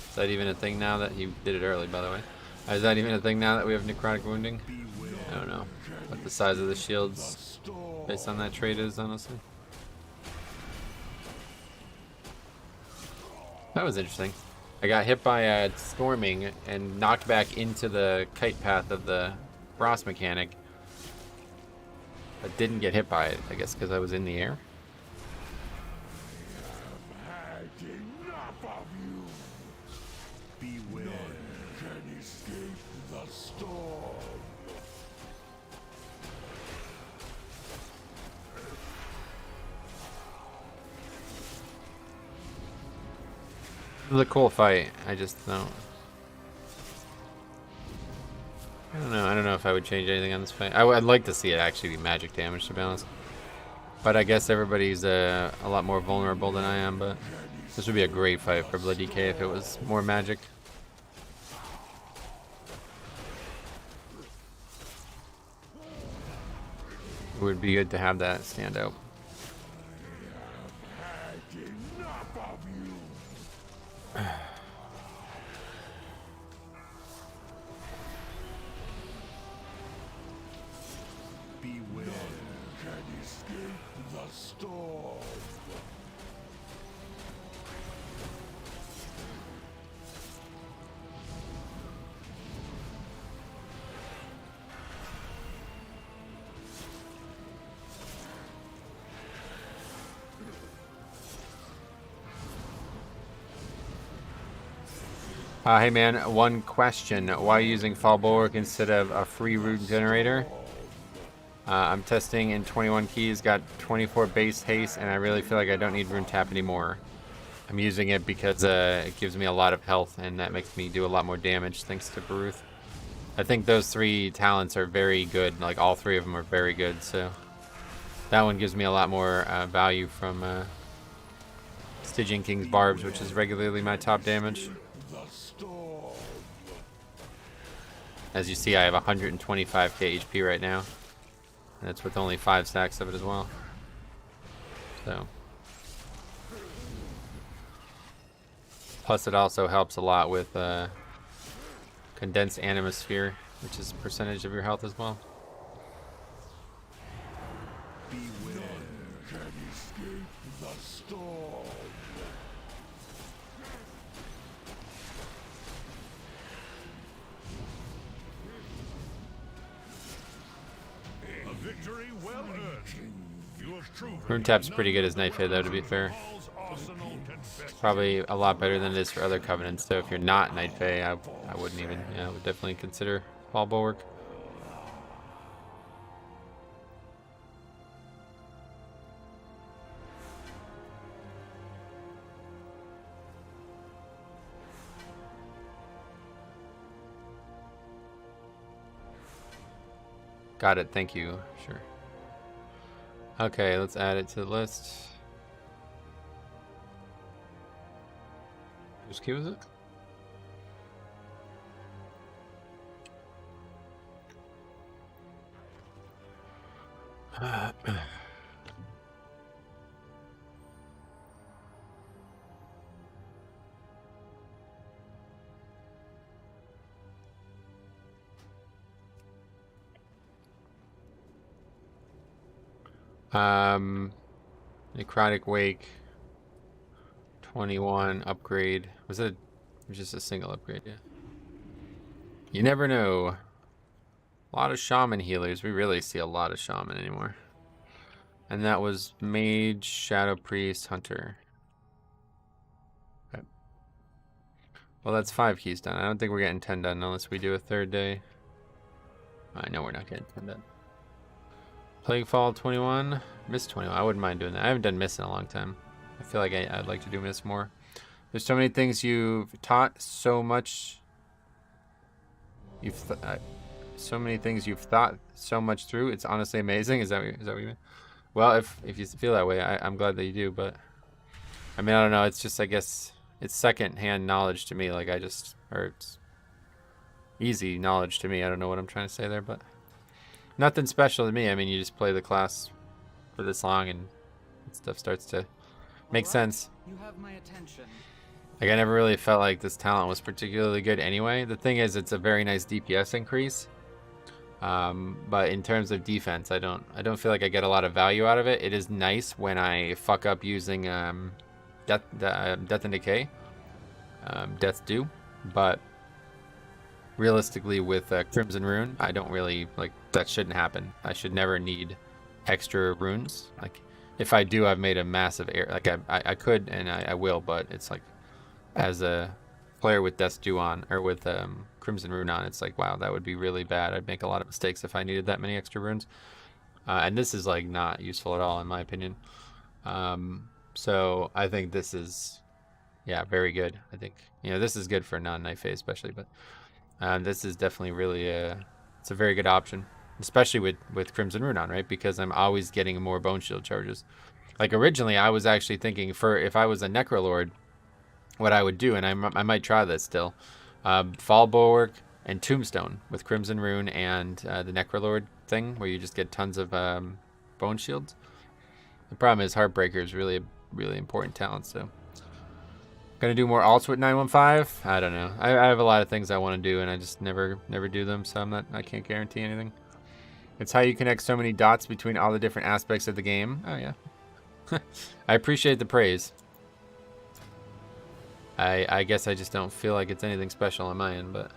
Is that even a thing now that he did it early, by the way? Is that even a thing now that we have necrotic wounding? I don't know what the size of the shields based on that trait is, honestly. That was interesting. I got hit by a storming and knocked back into the kite path of the frost mechanic, but didn't get hit by it, I guess because I was in the air. Had enough of you. Beware. Can escape the storm. It was a cool fight. I just don't. I don't know. I don't know if I would change anything on this fight. I'd like to see it actually be magic damage, to be honest. But I guess everybody's a lot more vulnerable than I am. But this would be a great fight for Blood DK if it was more magic. It would be good to have that stand out. Had enough of you. Beware. Can escape the storm. Hey man, one question. Why using Fall Bulwark instead of a free rune generator? I'm testing in 21 keys, got 24 base haste, and I really feel like I don't need rune tap anymore. I'm using it because it gives me a lot of health, and that makes me do a lot more damage thanks to Baruth. I think those 3 talents are very good. Like, all 3 of them are very good, so that one gives me a lot more value from Stygian King's Barbs, which is regularly my top damage. As you see, I have 125k HP right now. And that's with only 5 stacks of it as well. So Plus, it also helps a lot with condensed animosphere, which is a percentage of your health as well. Beware. None can escape the storm. A victory well earned. You have proven Rune Tap's pretty good as Night Fae, though, to be fair. Paul's arsenal can best Probably a lot better than it is for other covenants. So if you're not Night Fae, I wouldn't even. Yeah, I would definitely consider Fall Bulwark. Got it. Thank you. Sure. Okay, let's add it to the list. Whose key was it? Necrotic Wake 21 upgrade. Was it just a single upgrade? Yeah. You never know. A lot of shaman healers. We really see a lot of shaman anymore. And that was mage, shadow priest, hunter. Okay. Well, that's 5 keys done. I don't think we're getting 10 done unless we do a third day. I know we're not getting 10 done. Plaguefall 21, Mist 21. I wouldn't mind doing that. I haven't done Mist in a long time. I feel like I'd like to do Mist more. There's so many things you've taught, so much. So many things you've thought so much through. It's honestly amazing. Is that what you mean? Well, if you feel that way, I'm glad that you do. But I mean, I don't know. It's just, I guess it's secondhand knowledge to me. Like or it's easy knowledge to me. I don't know what I'm trying to say there, but. Nothing special to me. I mean, you just play the class for this long and stuff starts to make sense. You have my attention. Like, I never really felt like this talent was particularly good anyway. The thing is, it's a very nice DPS increase. But in terms of defense, I don't feel like I get a lot of value out of it. It is nice when I fuck up using Death and Decay. Death's Due. But realistically, with Crimson Rune, I don't really, like, that shouldn't happen. I should never need extra runes. Like, if I do, I've made a massive error. Like, I could and I will, but it's like, as a player with Death's Due on, or with Crimson Rune on, it's like, wow, that would be really bad. I'd make a lot of mistakes if I needed that many extra runes. And this is, like, not useful at all, in my opinion. So I think this is, yeah, very good. I think, you know, this is good for non-Night Fae especially, but this is definitely really it's a very good option, especially with Crimson Rune on, right? Because I'm always getting more Bone Shield charges. Like, originally, I was actually thinking for if I was a Necrolord, what I would do, and I might try this still, Fall Bulwark and Tombstone with Crimson Rune and the Necrolord thing, where you just get tons of Bone Shields. The problem is Heartbreaker is really important talent, so. Gonna do more alts with 915? I don't know. I have a lot of things I want to do, and I just never do them, so I can't guarantee anything. It's how you connect so many dots between all the different aspects of the game. Oh yeah. I appreciate the praise. I guess I just don't feel like it's anything special on my end, but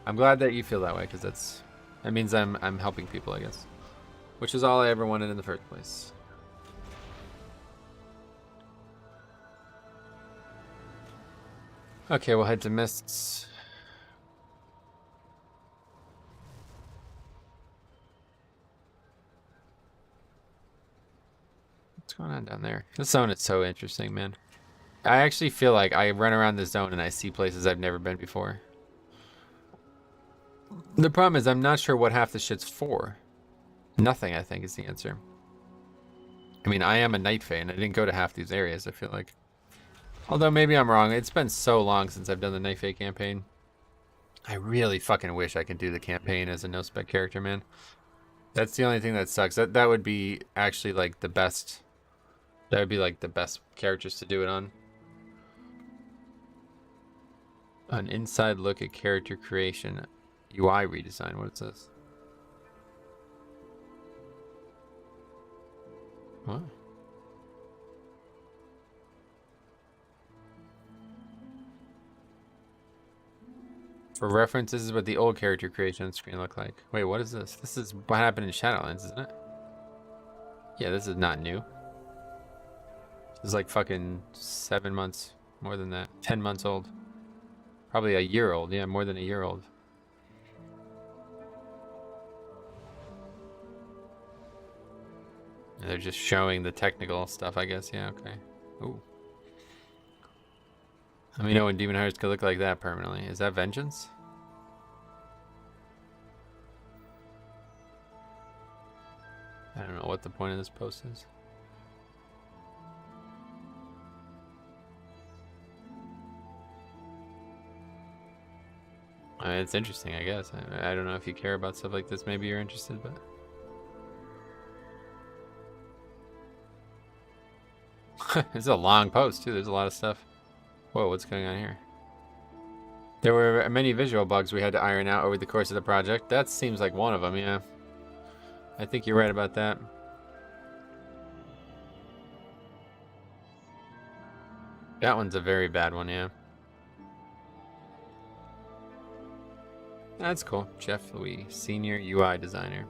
I'm glad that you feel that way, because that means I'm helping people, I guess. Which is all I ever wanted in the first place. Okay, we'll head to Mists. What's going on down there? This zone is so interesting, man. I actually feel like I run around this zone and I see places I've never been before. The problem is I'm not sure what half the shit's for. Nothing, I think, is the answer. I mean, I am a Night Fae and I didn't go to half these areas, I feel like. Although maybe I'm wrong. It's been so long since I've done the Night Fae campaign. I really fucking wish I could do the campaign as a no-spec character, man. That's the only thing that sucks. That would be actually like the best. That would be like the best characters to do it on. An inside look at character creation. UI redesign. What is this? What? For reference, this is what the old character creation screen looked like. Wait, what is this? This is what happened in Shadowlands, isn't it? Yeah, this is not new. This is like fucking 7 months, more than that. 10 months old. Probably a year old. Yeah, more than a year old. And they're just showing the technical stuff, I guess. Yeah, okay. Ooh. Let me know when Demon Hearts could look like that permanently. Is that Vengeance? I don't know what the point of this post is. I mean, it's interesting, I guess. I don't know if you care about stuff like this. Maybe you're interested, but... It's a long post, too. There's a lot of stuff. Whoa, what's going on here? There were many visual bugs we had to iron out over the course of the project. That seems like one of them, yeah. I think you're right about that. That one's a very bad one, yeah. That's cool. Jeff Louis, Senior UI Designer.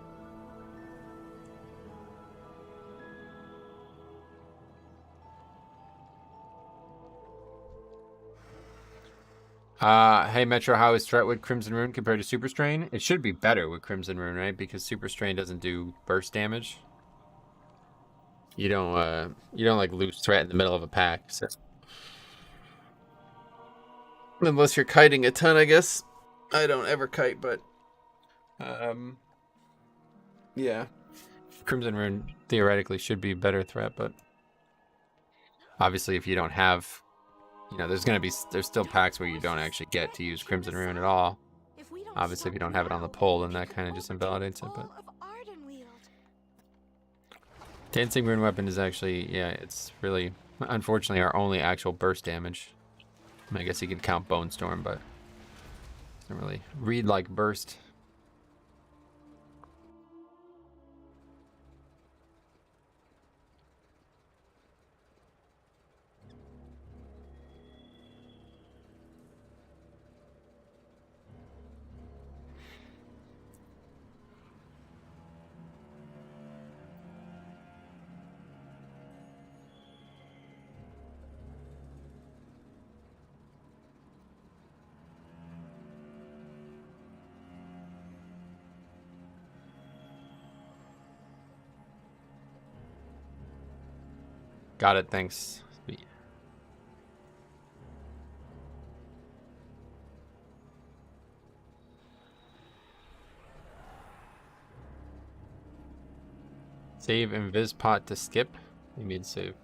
Hey Metro, how is threat with Crimson Rune compared to Super Strain? It should be better with Crimson Rune, right? Because Super Strain doesn't do burst damage. You don't like lose threat in the middle of a pack, so unless you're kiting a ton, I guess. I don't ever kite, but yeah. Crimson Rune theoretically should be better threat, but obviously if you don't have, you know, there's still packs where you don't actually get to use Crimson Rune at all. Obviously if you don't have it on the pole, then that kind of just invalidates it, but Dancing Rune Weapon is actually, yeah, it's really, unfortunately, our only actual burst damage. I mean, I guess you could count Bone Storm, but it doesn't really read like burst. Got it, thanks. Sweet. Save Invispot to skip? You mean save?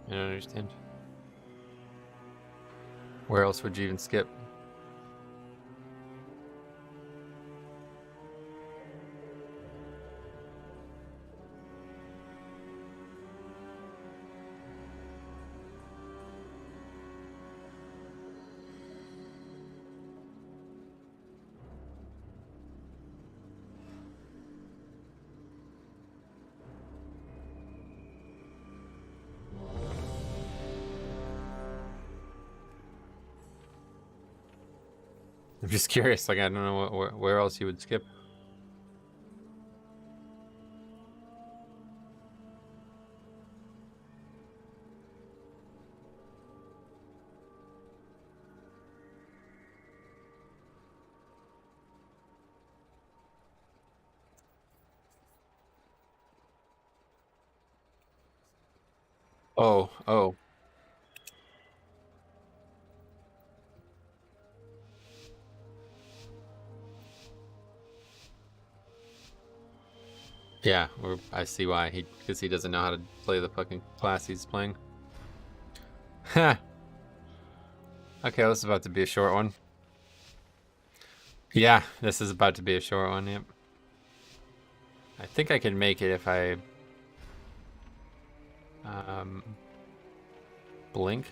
I don't understand. Where else would you even skip? I'm just curious, like I don't know where else you would skip. Oh. Yeah, or I see why. Because he doesn't know how to play the fucking class he's playing. Ha! Okay, this is about to be a short one. Yeah, this is about to be a short one, yep. I think I can make it if I... blink.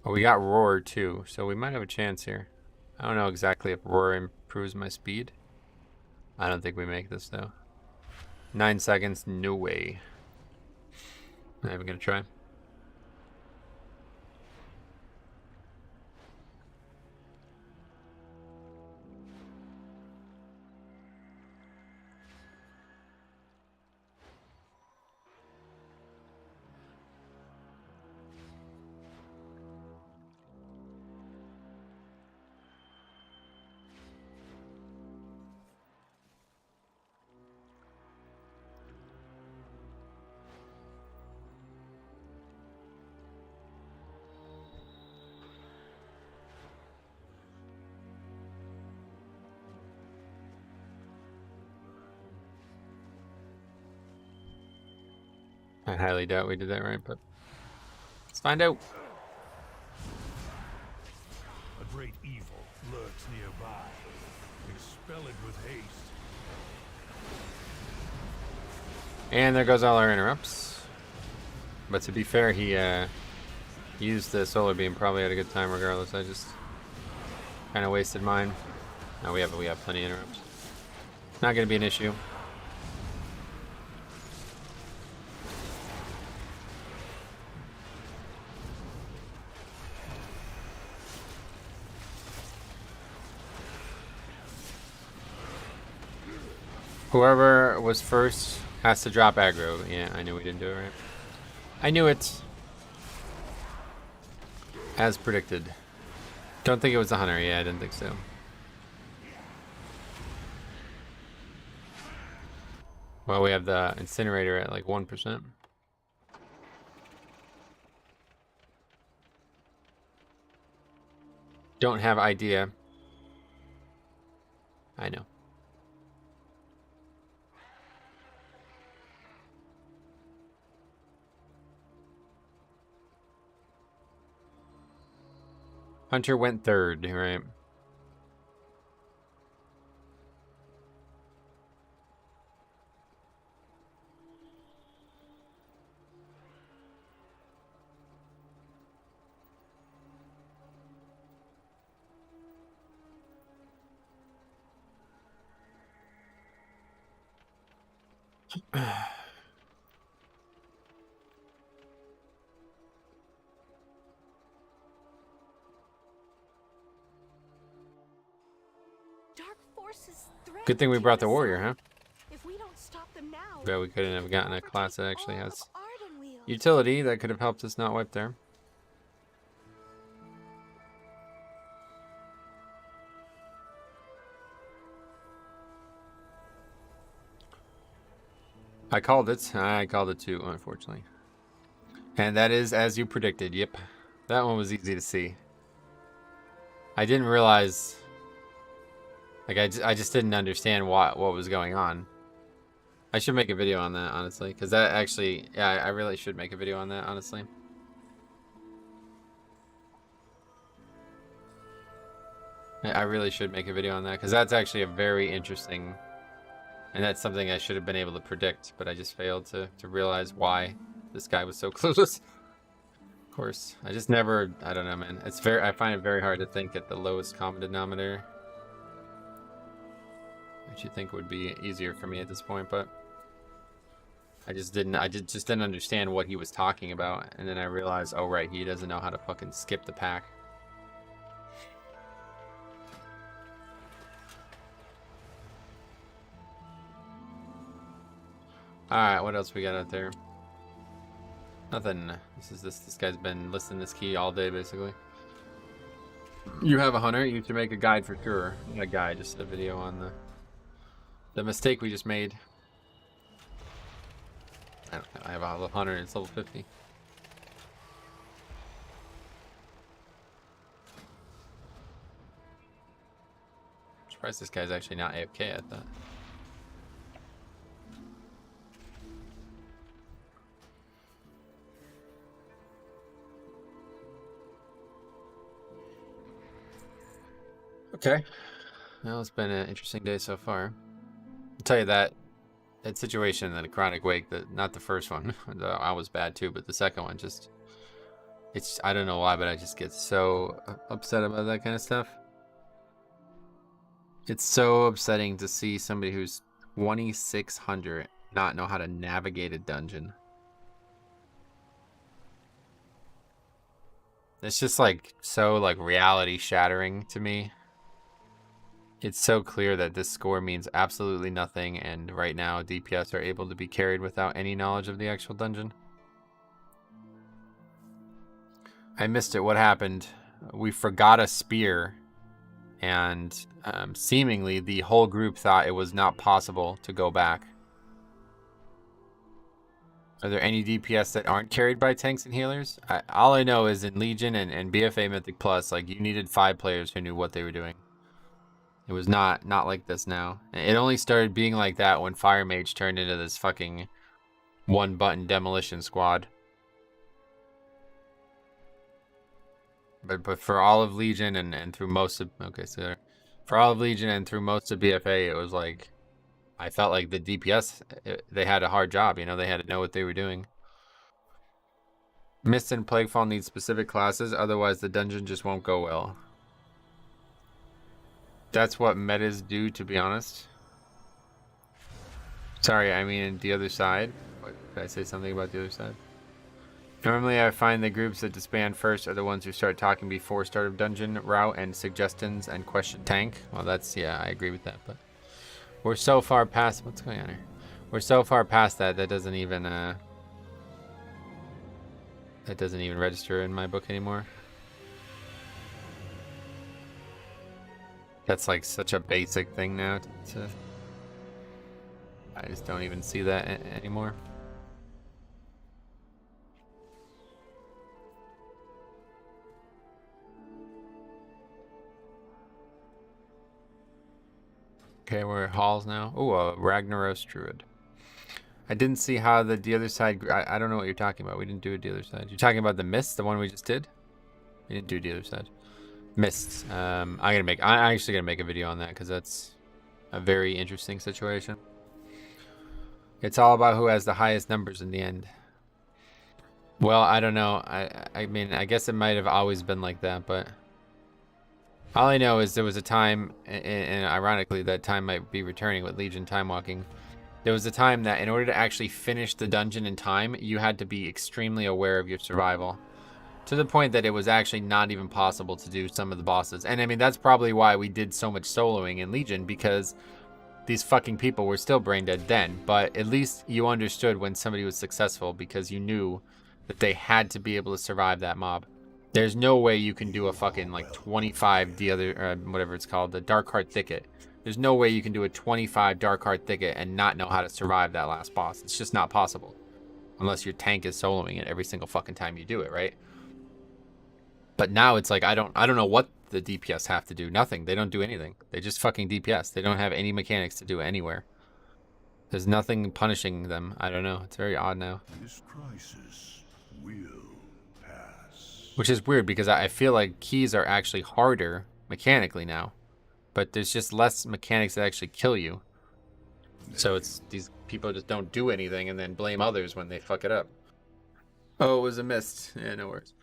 Oh, we got Roar too, so we might have a chance here. I don't know exactly if Roar improves my speed. I don't think we make this though. 9 seconds, no way. I'm not even gonna try. I highly doubt we did that right, but let's find out. A great evil lurks nearby. Expel it with haste. And there goes all our interrupts. But to be fair, he used the solar beam, probably had a good time regardless. I just kind of wasted mine. No, we have plenty of interrupts. Not gonna be an issue. Whoever was first has to drop aggro. Yeah, I knew we didn't do it right. I knew it. As predicted. Don't think it was a hunter. Yeah, I didn't think so. Well, we have the incinerator at like 1%. Don't have idea. I know. Hunter went third, right? Good thing we brought the warrior, huh? If we don't stop them now, Yeah, we couldn't have gotten a class that actually has utility that could have helped us not wipe there. I called it. I called it too, unfortunately. And that is as you predicted. Yep. That one was easy to see. I didn't realize... Like, I just didn't understand what was going on. I should make a video on that, honestly. Because that actually... Yeah, I really should make a video on that, honestly. I really should make a video on that. Because that's actually a very interesting... And that's something I should have been able to predict. But I just failed to realize why this guy was so clueless. Of course. I just never... I don't know, man. It's I find it very hard to think at the lowest common denominator. Which you think would be easier for me at this point, but I just didn't understand what he was talking about, and then I realized, oh right, he doesn't know how to fucking skip the pack. Alright, what else we got out there? Nothing. This guy's been listing this key all day basically. You have a hunter, you should make a guide for sure. Not a guide, just a video on the mistake we just made. I have a hunter and it's level 50. Surprised this guy's actually not AFK at that. Okay. Well, it's been an interesting day so far. I'll tell you that situation, the Necrotic Wake, not the first one, I was bad too, but the second one just, I don't know why, but I just get so upset about that kind of stuff. It's so upsetting to see somebody who's 2600 not know how to navigate a dungeon. It's just like so like reality shattering to me. It's so clear that this score means absolutely nothing, and right now DPS are able to be carried without any knowledge of the actual dungeon. I missed it. What happened? We forgot a spear, and seemingly the whole group thought it was not possible to go back. Are there any DPS that aren't carried by tanks and healers? All I know is in Legion and BFA Mythic Plus, like, you needed 5 players who knew what they were doing. It was not like this now. It only started being like that when Fire Mage turned into this fucking one-button demolition squad. But for all of Legion and through most of for all of Legion and through most of BFA, it was like, I felt like the DPS, they had a hard job, you know, they had to know what they were doing. Mist and Plaguefall need specific classes, otherwise the dungeon just won't go well. That's what metas do, to be honest. Sorry, I mean the other side. Did I say something about the other side? Normally I find the groups that disband first are the ones who start talking before start of dungeon route and suggestions and question tank. Well, that's, yeah, I agree with that, but we're so far past, what's going on here? We're so far past that doesn't even register in my book anymore. That's like such a basic thing now I just don't even see that anymore. Okay, we're at halls now. Oh, a Ragnaros Druid. I didn't see how the other side. I don't know what you're talking about. We didn't do the other side. You're talking about the Mist, the one we just did? We didn't do the other side. Mists. I'm actually gonna make a video on that because that's a very interesting situation. It's all about who has the highest numbers in the end. Well, I don't know. I mean, I guess it might have always been like that, but all I know is there was a time, and ironically that time might be returning with Legion time walking. There was a time that in order to actually finish the dungeon in time, you had to be extremely aware of your survival. To the point that it was actually not even possible to do some of the bosses. And I mean, that's probably why we did so much soloing in Legion, because these fucking people were still brain dead then. But at least you understood when somebody was successful because you knew that they had to be able to survive that mob. There's no way you can do a fucking like 25, whatever it's called, the Dark Heart Thicket. There's no way you can do a 25 Dark Heart Thicket and not know how to survive that last boss. It's just not possible. Unless your tank is soloing it every single fucking time you do it, right? But now it's like, I don't know what the DPS have to do. Nothing. They don't do anything. They just fucking DPS. They don't have any mechanics to do anywhere. There's nothing punishing them. I don't know. It's very odd now. This crisis will pass. Which is weird because I feel like keys are actually harder mechanically now. But there's just less mechanics that actually kill you. So it's these people just don't do anything and then blame others when they fuck it up. Oh, it was a mist. Yeah, no worries.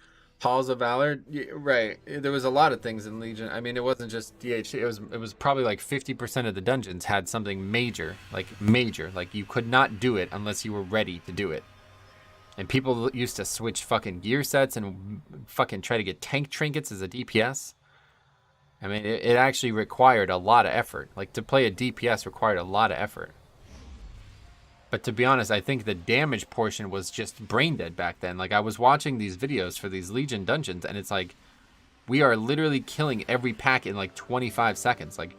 Halls of Valor, yeah, right. There was a lot of things in Legion. I mean, it wasn't just DH. It was probably like 50% of the dungeons had something major. Like you could not do it unless you were ready to do it. And people used to switch fucking gear sets and fucking try to get tank trinkets as a DPS. I mean, it actually required a lot of effort. Like, to play a DPS required a lot of effort. But to be honest, I think the damage portion was just brain dead back then. Like, I was watching these videos for these Legion dungeons, and it's like, we are literally killing every pack in like 25 seconds. Like,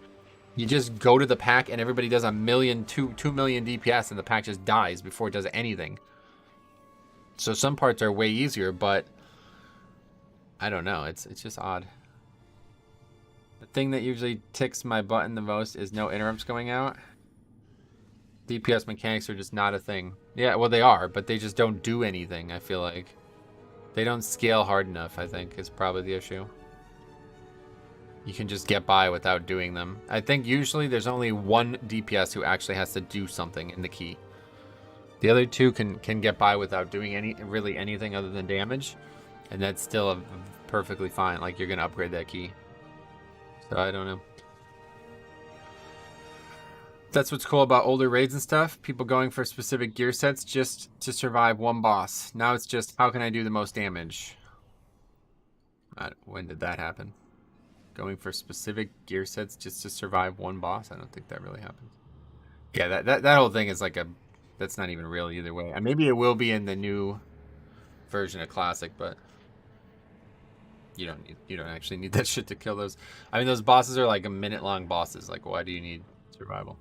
you just go to the pack and everybody does 2 million DPS and the pack just dies before it does anything. So some parts are way easier, but I don't know. It's just odd. The thing that usually ticks my button the most is no interrupts going out. DPS mechanics are just not a thing. Yeah, well they are, but they just don't do anything, I feel like. They don't scale hard enough, I think, is probably the issue. You can just get by without doing them. I think usually there's only one DPS who actually has to do something in the key. The other two can get by without doing really anything other than damage, and that's still perfectly fine. Like, you're gonna upgrade that key. So I don't know. That's what's cool about older raids and stuff. People going for specific gear sets just to survive one boss. Now it's just, how can I do the most damage? When did that happen? Going for specific gear sets just to survive one boss? I don't think that really happens. Yeah, that whole thing is like that's not even real either way. And maybe it will be in the new version of Classic, but you don't actually need that shit to kill those. I mean, those bosses are like a minute-long bosses. Like, why do you need survival?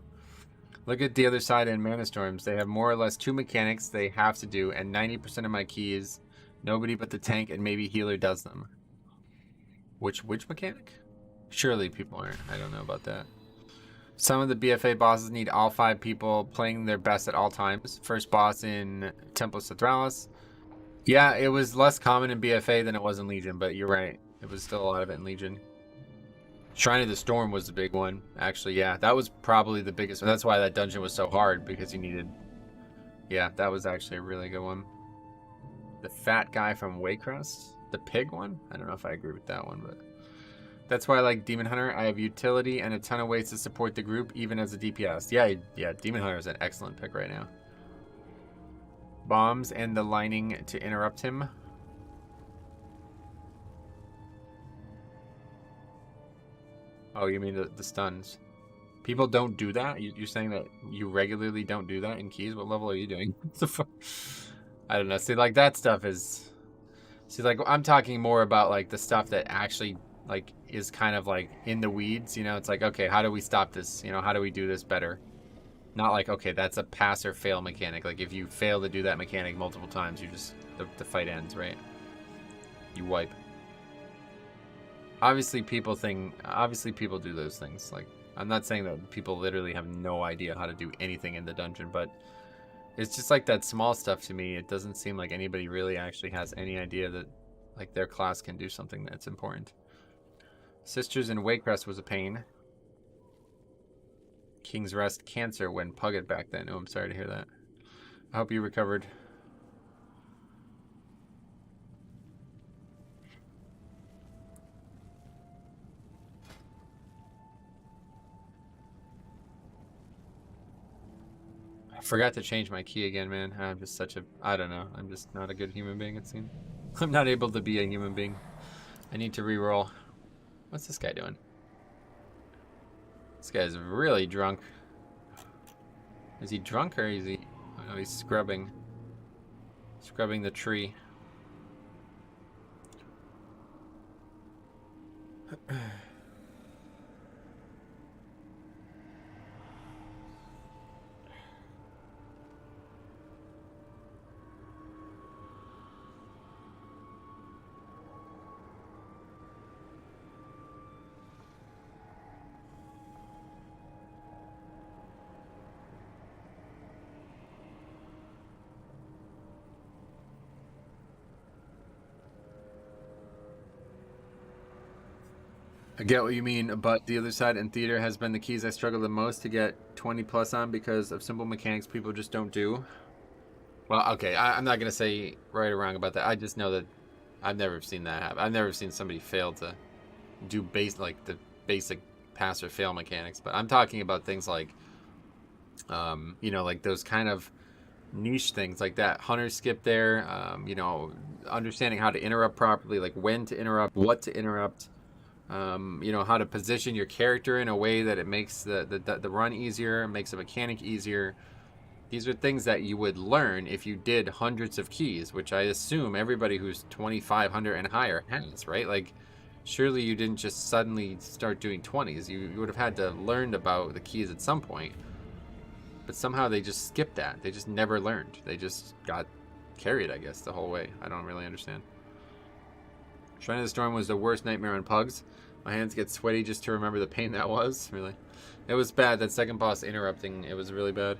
Look at the other side in Mana Storms. They have more or less 2 mechanics they have to do, and 90% of my keys, nobody but the tank and maybe healer does them. Which mechanic? Surely people aren't. I don't know about that. Some of the BFA bosses need all 5 people playing their best at all times. First boss in Templo Centralis. Yeah, it was less common in BFA than it was in Legion, but you're right. It was still a lot of it in Legion. Shrine of the Storm was the big one. Actually, yeah, that was probably the biggest one. That's why that dungeon was so hard, because you needed... Yeah, that was actually a really good one. The fat guy from Waycrest? The pig one? I don't know if I agree with that one, but... That's why I like Demon Hunter. I have utility and a ton of ways to support the group, even as a DPS. Yeah, Demon Hunter is an excellent pick right now. Bombs and the lining to interrupt him. Oh, you mean the stuns? People don't do that? You're saying that you regularly don't do that in keys? What level are you doing? I don't know. See, like, that stuff is... See, like, I'm talking more about, like, the stuff that actually, like, is kind of, like, in the weeds. You know, it's like, okay, how do we stop this? You know, how do we do this better? Not like, okay, that's a pass or fail mechanic. Like, if you fail to do that mechanic multiple times, you just... The fight ends, right? You wipe. Obviously people do those things. Like, I'm not saying that people literally have no idea how to do anything in the dungeon, but it's just like that small stuff to me. It doesn't seem like anybody really actually has any idea that, like, their class can do something that's important. Sisters in Waycrest was a pain. King's Rest cancer when Pugged back then. Oh, I'm sorry to hear that. I hope you recovered. I forgot to change my key again, man. I'm just I don't know. I'm just not a good human being, it seems. I'm not able to be a human being. I need to re-roll. What's this guy doing? This guy's really drunk. Is he drunk or is he... Oh, he's scrubbing. Scrubbing the tree. I get what you mean, but the other side in theater has been the keys I struggle the most to get 20 plus on because of simple mechanics people just don't do. Well, okay, I'm not going to say right or wrong about that. I just know that I've never seen that happen. I've never seen somebody fail to do the basic pass or fail mechanics, but I'm talking about things like, you know, like those kind of niche things like that hunter skip there, you know, understanding how to interrupt properly, like when to interrupt, what to interrupt. You know, how to position your character in a way that it makes the run easier, makes a mechanic easier. These are things that you would learn if you did hundreds of keys, which I assume everybody who's 2,500 and higher has, right? Like, surely you didn't just suddenly start doing 20s. You would have had to learn about the keys at some point. But somehow they just skipped that. They just never learned. They just got carried, I guess, the whole way. I don't really understand. Shrine of the Storm was the worst nightmare on Pugs. My hands get sweaty just to remember the pain that was. Really. It was bad. That second boss interrupting, it was really bad.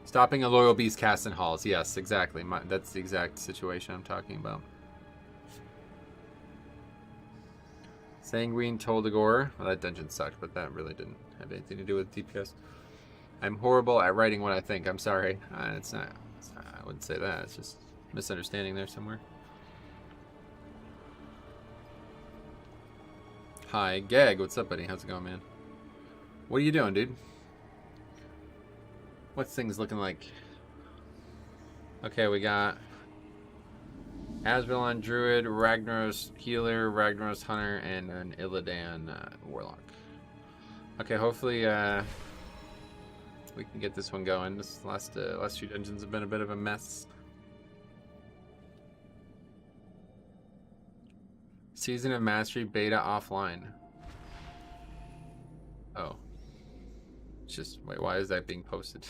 Stopping a loyal beast cast in halls. Yes, exactly. That's the exact situation I'm talking about. Sanguine Toldagor. Well, that dungeon sucked, but that really didn't have anything to do with DPS. I'm horrible at writing what I think. I'm sorry. It's not. I wouldn't say that. It's just misunderstanding there somewhere. Hi, Gag. What's up, buddy? How's it going, man? What are you doing, dude? What's things looking like? Okay, we got Asbelon Druid, Ragnaros Healer, Ragnaros Hunter, and an Illidan Warlock. Okay, hopefully we can get this one going. This last few dungeons have been a bit of a mess. Season of Mastery beta offline. Oh. It's just, wait, why is that being posted?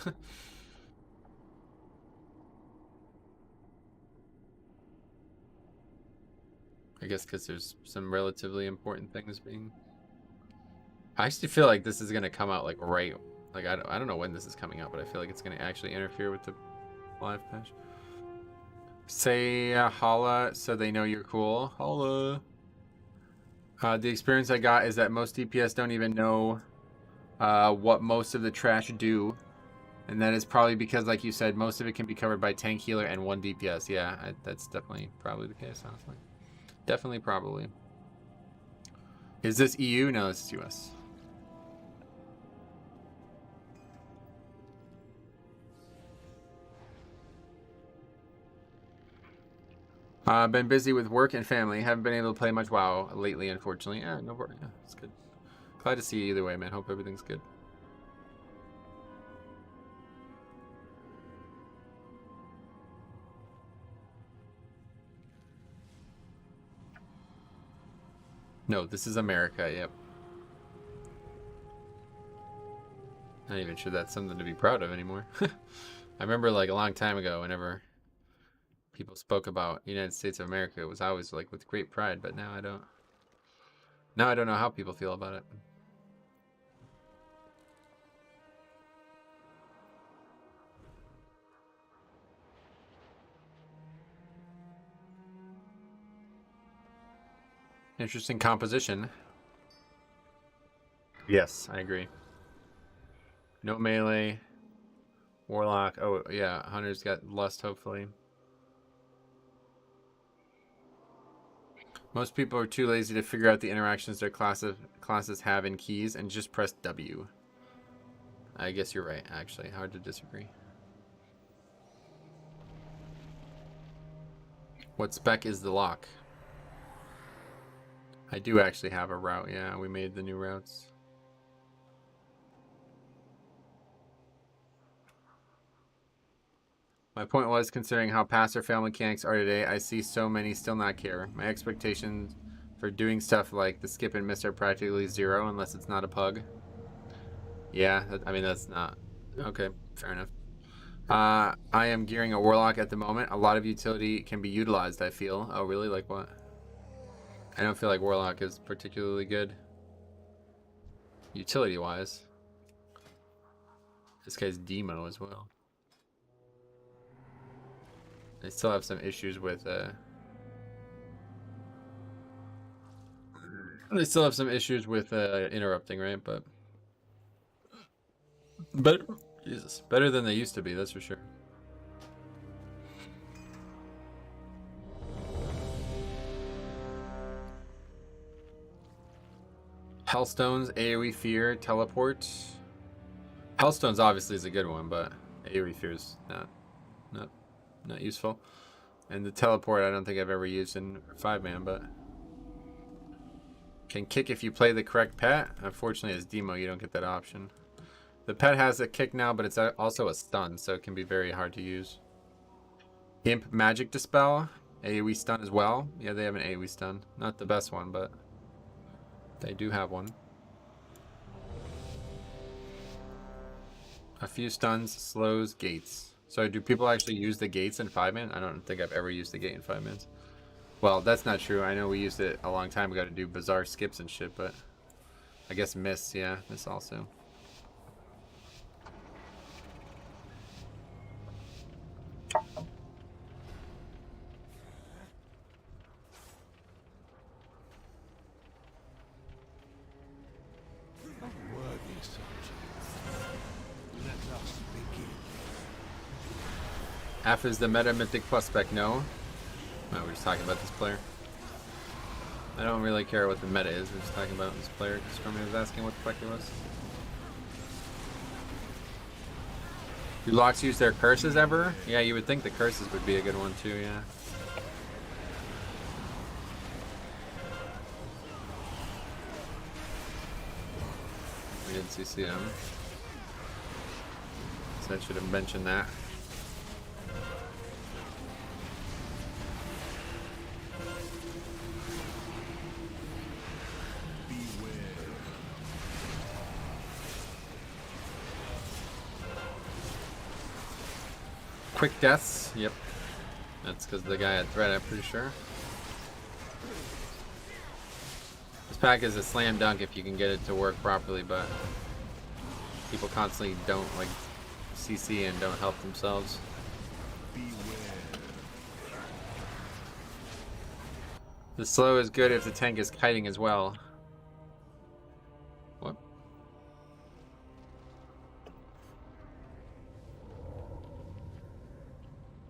I guess because there's some relatively important things being... I actually feel like this is going to come out like right... Like, I don't know when this is coming out, but I feel like it's going to actually interfere with the live patch. Say holla so they know you're cool. Holla. The experience I got is that most DPS don't even know what most of the trash do. And that is probably because, like you said, most of it can be covered by tank, healer, and 1 DPS. Yeah, that's definitely probably the case, honestly. Definitely, probably. Is this EU? No, this is US. I've been busy with work and family. Haven't been able to play much WoW lately, unfortunately. Yeah, no worries. Yeah, it's good. Glad to see you either way, man. Hope everything's good. No, this is America, yep. Not even sure that's something to be proud of anymore. I remember like a long time ago, whenever people spoke about United States of America, it was always like with great pride, but now I don't. Now I don't know how people feel about it. Interesting composition. Yes, I agree. No melee. Warlock. Oh, yeah. Hunter's got lust, hopefully. Most people are too lazy to figure out the interactions their classes have in keys and just press W. I guess you're right, actually. Hard to disagree. What spec is the lock? I do actually have a route, yeah. We made the new routes. My point was, considering how passive fail mechanics are today, I see so many still not care. My expectations for doing stuff like the skip and miss are practically zero unless it's not a pug. Yeah, I mean, that's not... Okay, fair enough. I am gearing a warlock at the moment. A lot of utility can be utilized, I feel. Oh, really? Like what? I don't feel like warlock is particularly good utility-wise. This guy's demo as well. They still have some issues with interrupting, right? But Jesus, better than they used to be, that's for sure. Hellstones, AoE Fear, Teleport. Hellstones obviously is a good one, but AoE Fear is not useful. And the Teleport I don't think I've ever used in 5-man, but can kick if you play the correct pet. Unfortunately, as demo, you don't get that option. The pet has a kick now, but it's also a stun, so it can be very hard to use. Imp Magic Dispel, AoE stun as well. Yeah, they have an AoE stun. Not the best one, but they do have one. A few stuns, slows, gates. So do people actually use the gates in 5-man? I don't think I've ever used the gate in 5-man. Well, that's not true. I know we used it a long time ago to do bizarre skips and shit, but I guess miss, yeah, miss also. Worthy subjects, let us begin. F is the meta Mythic Plus spec, no? No, we're just talking about this player. I don't really care what the meta is, we're just talking about this player. Scrummy was asking what the fuck it was. Do locks use their curses ever? Yeah, you would think the curses would be a good one too, yeah. We did CC him. So I should have mentioned that. Quick deaths, yep. That's because the guy had threat, I'm pretty sure. This pack is a slam dunk if you can get it to work properly, but people constantly don't like CC and don't help themselves. The slow is good if the tank is kiting as well. What?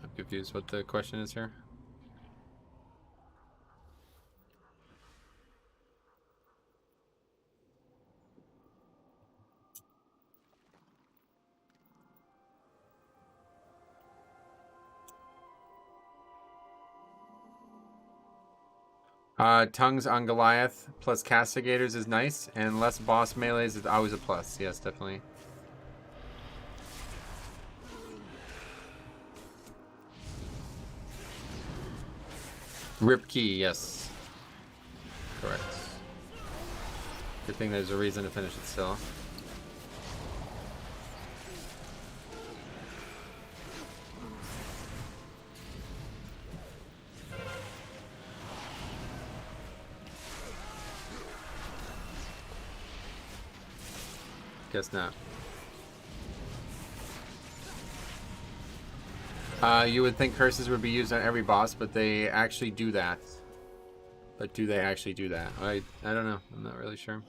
I'm confused what the question is here. Tongues on Goliath plus Castigators is nice, and less boss melees is always a plus. Yes, definitely. Rip key, yes. Correct. Good thing there's a reason to finish it still. Guess not. You would think curses would be used on every boss, but they actually do that. But do they actually do that? I don't know. I'm not really sure.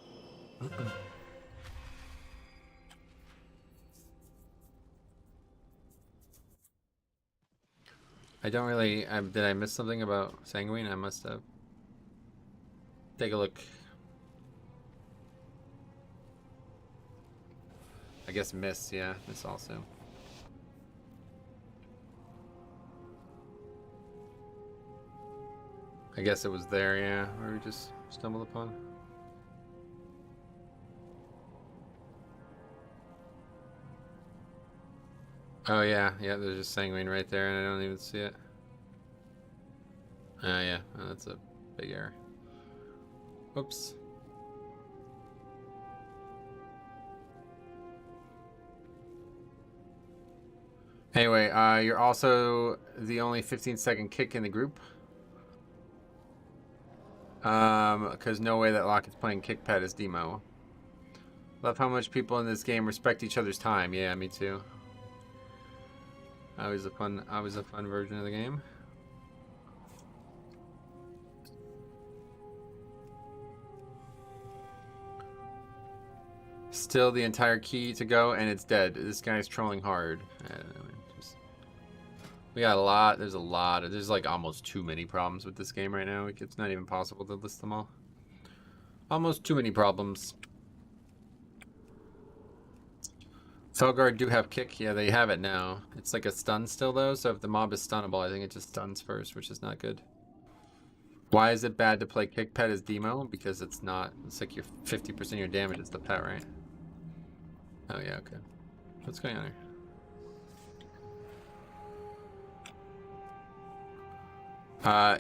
I don't really... did I miss something about Sanguine? I must have. Take a look. I guess miss, yeah. Miss also. I guess it was there, yeah, where we just stumbled upon. Oh yeah, yeah, there's just Sanguine right there and I don't even see it. Yeah, oh, that's a big error. Oops. Anyway, you're also the only 15-second kick in the group. Because no way that Locke is playing kick pad as demo. Love how much people in this game respect each other's time. Yeah, me too. Always a fun version of the game. Still the entire key to go and it's dead. This guy's trolling hard. I don't know. We got a lot. There's like almost too many problems with this game right now. It's not even possible to list them all. Almost too many problems. Felguard do have kick. Yeah, they have it now. It's like a stun still though, so if the mob is stunnable, I think it just stuns first, which is not good. Why is it bad to play kick pet as demo? Because it's not. It's like your 50% of your damage is the pet, right? Oh yeah, okay. What's going on here?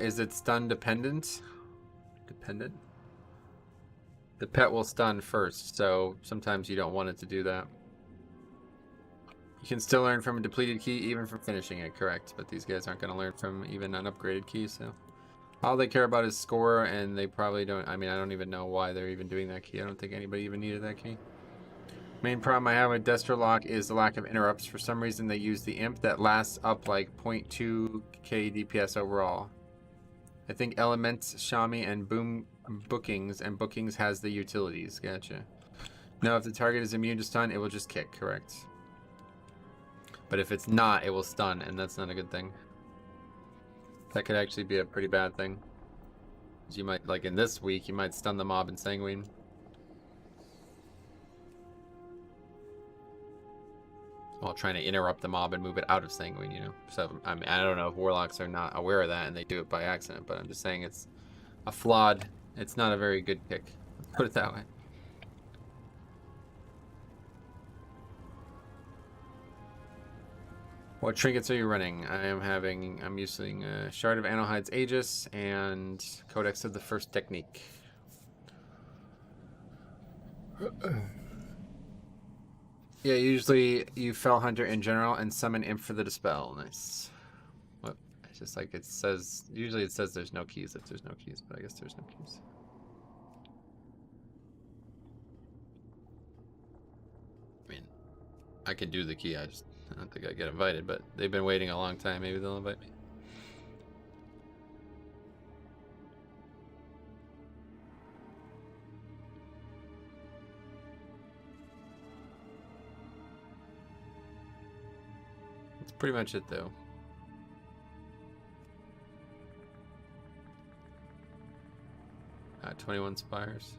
Is it stun dependent? Dependent? The pet will stun first, so sometimes you don't want it to do that. You can still learn from a depleted key even from finishing it, correct? But these guys aren't going to learn from even an upgraded key, so All they care about is score, and they probably don't. I mean, I don't even know why they're even doing that key. I don't think anybody even needed that key. Main problem I have with Destro Lock is the lack of interrupts. For some reason, they use the imp that lasts up like 0.2k DPS overall. I think Elements, Shami, and Bookings has the utilities. Gotcha. No, if the target is immune to stun, it will just kick. Correct. But if it's not, it will stun, and that's not a good thing. That could actually be a pretty bad thing. You might, like in this week, you might stun the mob in Sanguine. While trying to interrupt the mob and move it out of Sanguine, you know. So, I mean, I don't know if Warlocks are not aware of that and they do it by accident, but I'm just saying it's a flawed, it's not a very good kick. Let's put it that way. What trinkets are you running? I'm using Shard of Anohide's Aegis and Codex of the First Technique. Yeah, usually you Fell Hunter in general and summon Imp for the Dispel. Nice. What? It's just like it says, usually it says there's no keys if there's no keys, but I guess there's no keys. I mean, I could do the key, I don't think I get invited, but they've been waiting a long time. Maybe they'll invite me. That's pretty much it, though. At 21 Spires.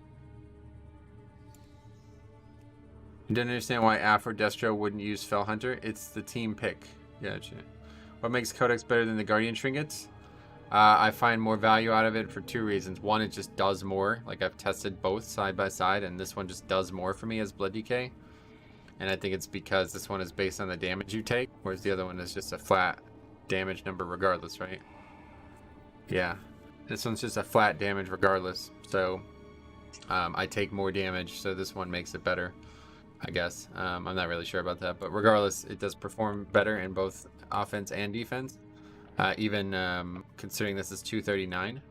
You don't understand why Afro Destro wouldn't use Fell Hunter? It's the team pick. Gotcha. What makes Codex better than the Guardian Trinkets? I find more value out of it for two reasons. One, it just does more. Like, I've tested both side by side, and this one just does more for me as Blood Decay. And I think it's because this one is based on the damage you take, whereas the other one is just a flat damage number regardless, right? Yeah. This one's just a flat damage regardless. So, I take more damage, so this one makes it better, I guess. I'm not really sure about that, but regardless, it does perform better in both offense and defense, even considering this is 239.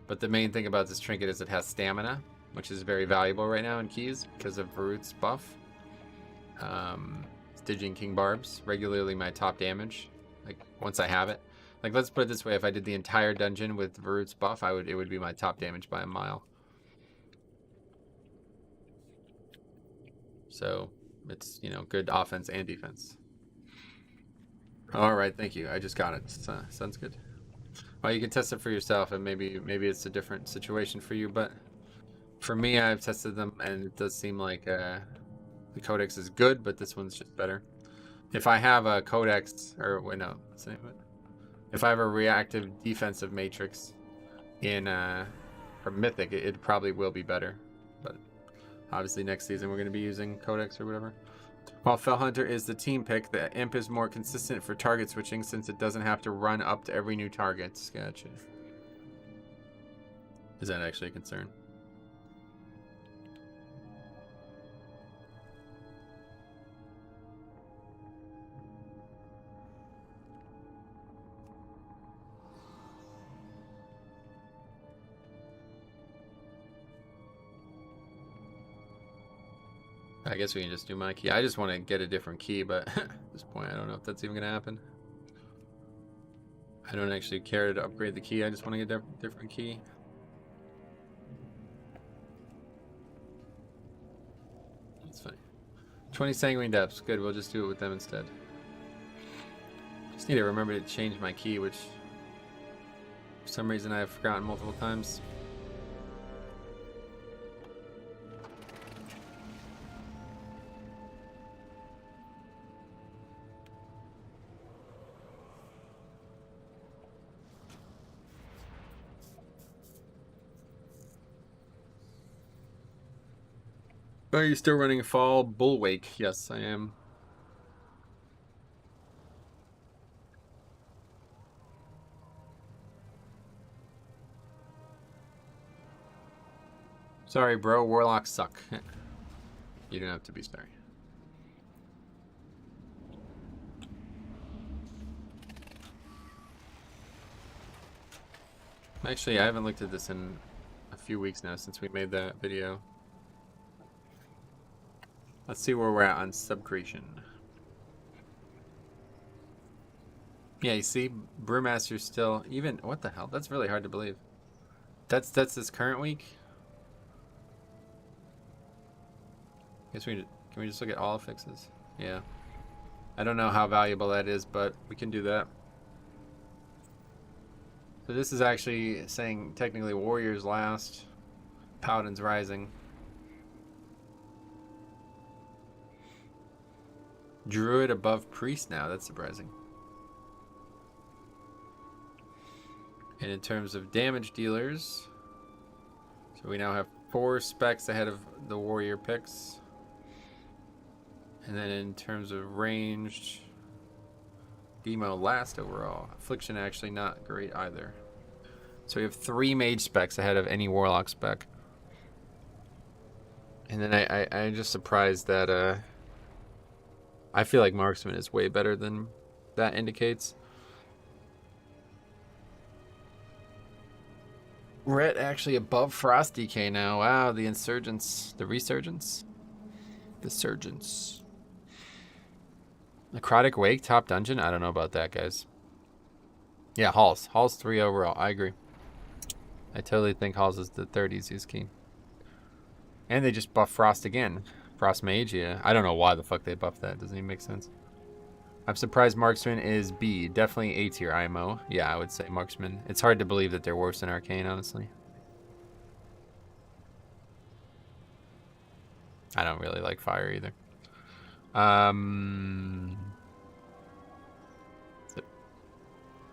But the main thing about this trinket is it has stamina, which is very valuable right now in keys because of Varut's buff. Stygian King Barbs, regularly my top damage, like once I have it. Like, let's put it this way, if I did the entire dungeon with Varut's buff, it would be my top damage by a mile. So it's, you know, good offense and defense. All right, thank you. I just got it. Sounds good. Well, you can test it for yourself, and maybe it's a different situation for you. But for me, I've tested them, and it does seem like the Codex is good, but this one's just better. If I have a Codex, or wait, no, what's the name of it? If I have a reactive defensive matrix in from Mythic, it probably will be better. But obviously next season we're going to be using Codex or whatever. While Fell Hunter is the team pick, the Imp is more consistent for target switching since it doesn't have to run up to every new target. Gotcha. Is that actually a concern? I guess we can just do my key. I just want to get a different key, but at this point, I don't know if that's even going to happen. I don't actually care to upgrade the key. I just want to get a different key. That's fine. 20 Sanguine Depths. Good, we'll just do it with them instead. Just need to remember to change my key, which for some reason I have forgotten multiple times. Are you still running Fall Bull Wake? Yes, I am. Sorry, bro. Warlocks suck. You don't have to be sorry. Actually, I haven't looked at this in a few weeks now since we made that video. Let's see where we're at on subcreation. Yeah, you see, Brewmaster's still even. What the hell? That's really hard to believe. That's this current week. Guess can we just look at all fixes? Yeah. I don't know how valuable that is, but we can do that. So this is actually saying technically Warriors last, Paladins rising. Druid above Priest now, that's surprising. And in terms of damage dealers, so we now have 4 specs ahead of the Warrior picks. And then in terms of ranged, Demo last overall. Affliction actually not great either. So we have 3 mage specs ahead of any warlock spec. And then I'm just surprised that I feel like marksman is way better than that indicates. Ret actually above Frost DK now. Wow, the insurgents, the resurgence, the surgents. Necrotic Wake top dungeon. I don't know about that, guys. Yeah, Halls 3 overall. I agree. I totally think Halls is the 3rd easiest key. And they just buff Frost again. Frost Mage, yeah. I don't know why the fuck they buffed that. Doesn't even make sense. I'm surprised Marksman is B. Definitely A tier IMO. Yeah, I would say Marksman. It's hard to believe that they're worse than Arcane, honestly. I don't really like Fire either.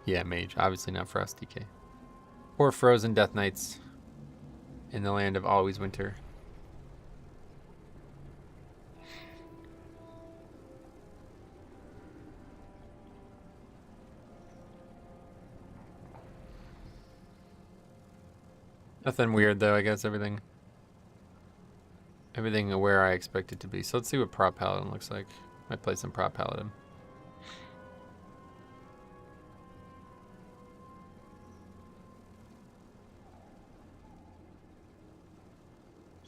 Yeah, Mage. Obviously not Frost DK. Or Frozen Death Knights in the land of always winter. Nothing weird though, I guess everything where I expect it to be. So let's see what Prop Paladin looks like. Might play some Prop Paladin.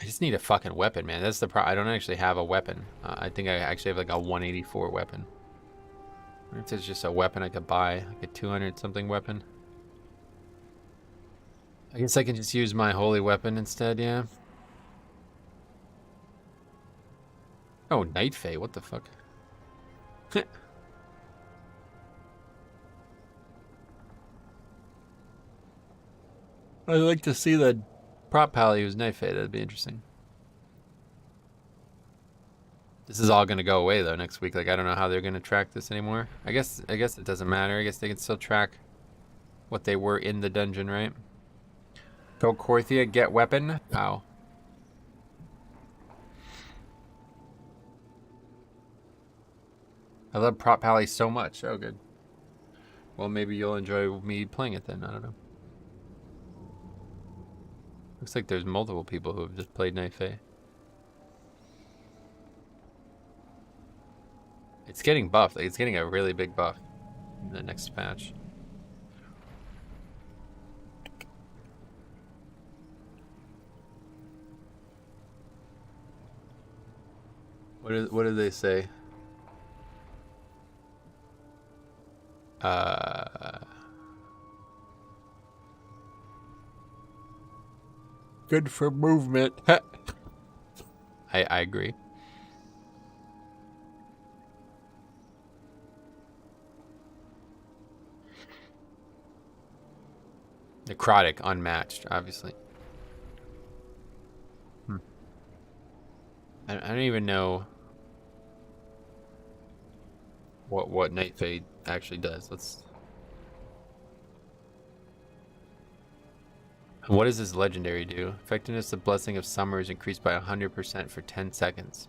I just need a fucking weapon, man. That's the problem. I don't actually have a weapon. I think I actually have like a 184 weapon. If it's just a weapon I could buy, like a 200 something weapon. I guess I can just use my holy weapon instead, yeah. Oh, Night Fae, what the fuck? I'd like to see the prop pally who's Night Fae, that'd be interesting. This is all gonna go away though next week. Like I don't know how they're gonna track this anymore. I guess it doesn't matter. I guess they can still track what they were in the dungeon, right? Go Korthia, get weapon. Wow. I love Prop Pally so much. Oh, good. Well, maybe you'll enjoy me playing it then. I don't know. Looks like there's multiple people who have just played Night Fae. It's getting buffed. Like, it's getting a really big buff in the next patch. What did they say? Good for movement. I agree. Necrotic, unmatched, obviously. I don't even know what Night Fae actually does. What does this legendary do? Effectiveness of Blessing of Summer is increased by 100% for 10 seconds.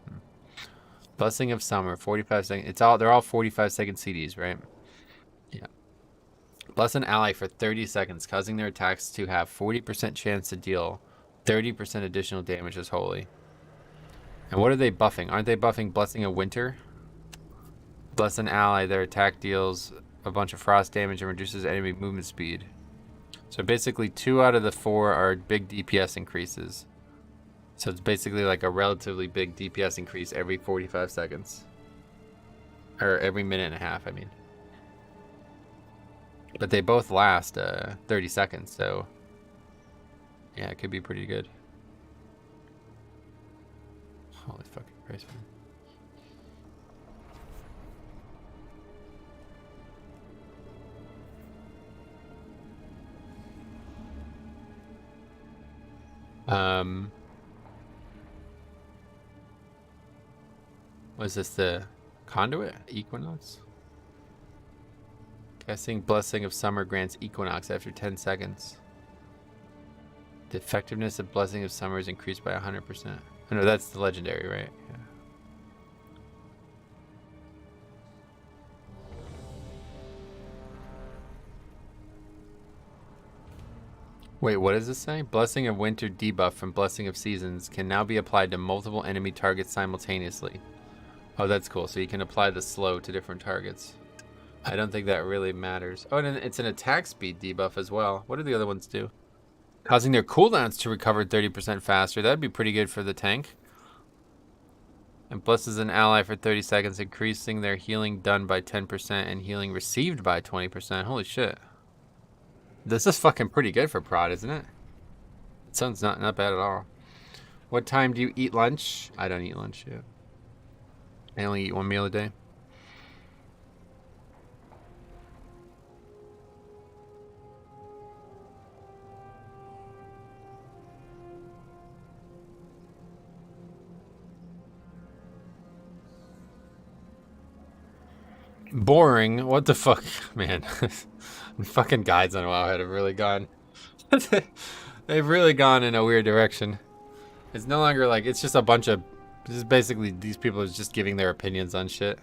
Blessing of Summer, 45 seconds. They're all 45-second CDs, right? Yeah. Bless an ally for 30 seconds, causing their attacks to have 40% chance to deal 30% additional damage as holy. And what are they buffing? Aren't they buffing Blessing of Winter? Bless an ally, their attack deals a bunch of frost damage and reduces enemy movement speed. So basically 2 out of the 4 are big DPS increases. So it's basically like a relatively big DPS increase every 45 seconds. Or every minute and a half, I mean. But they both last 30 seconds, so yeah, it could be pretty good. Holy fucking Christ, man. Was this the conduit? Equinox? Casting Blessing of Summer grants Equinox after 10 seconds. The effectiveness of Blessing of Summer is increased by 100%. Oh, no, that's the legendary, right? Yeah. Wait, what does this say? Blessing of Winter debuff from Blessing of Seasons can now be applied to multiple enemy targets simultaneously. Oh, that's cool. So you can apply the slow to different targets. I don't think that really matters. Oh, and it's an attack speed debuff as well. What do the other ones do? Causing their cooldowns to recover 30% faster. That'd be pretty good for the tank. And blesses an ally for 30 seconds, increasing their healing done by 10% and healing received by 20%. Holy shit. This is fucking pretty good for prod, isn't it? It sounds not bad at all. What time do you eat lunch? I don't eat lunch yet. I only eat 1 meal a day. Boring. What the fuck, man? Fucking guides on WoW have really gone. They've really gone in a weird direction. It's no longer like it's just a bunch of. This is basically these people are just giving their opinions on shit.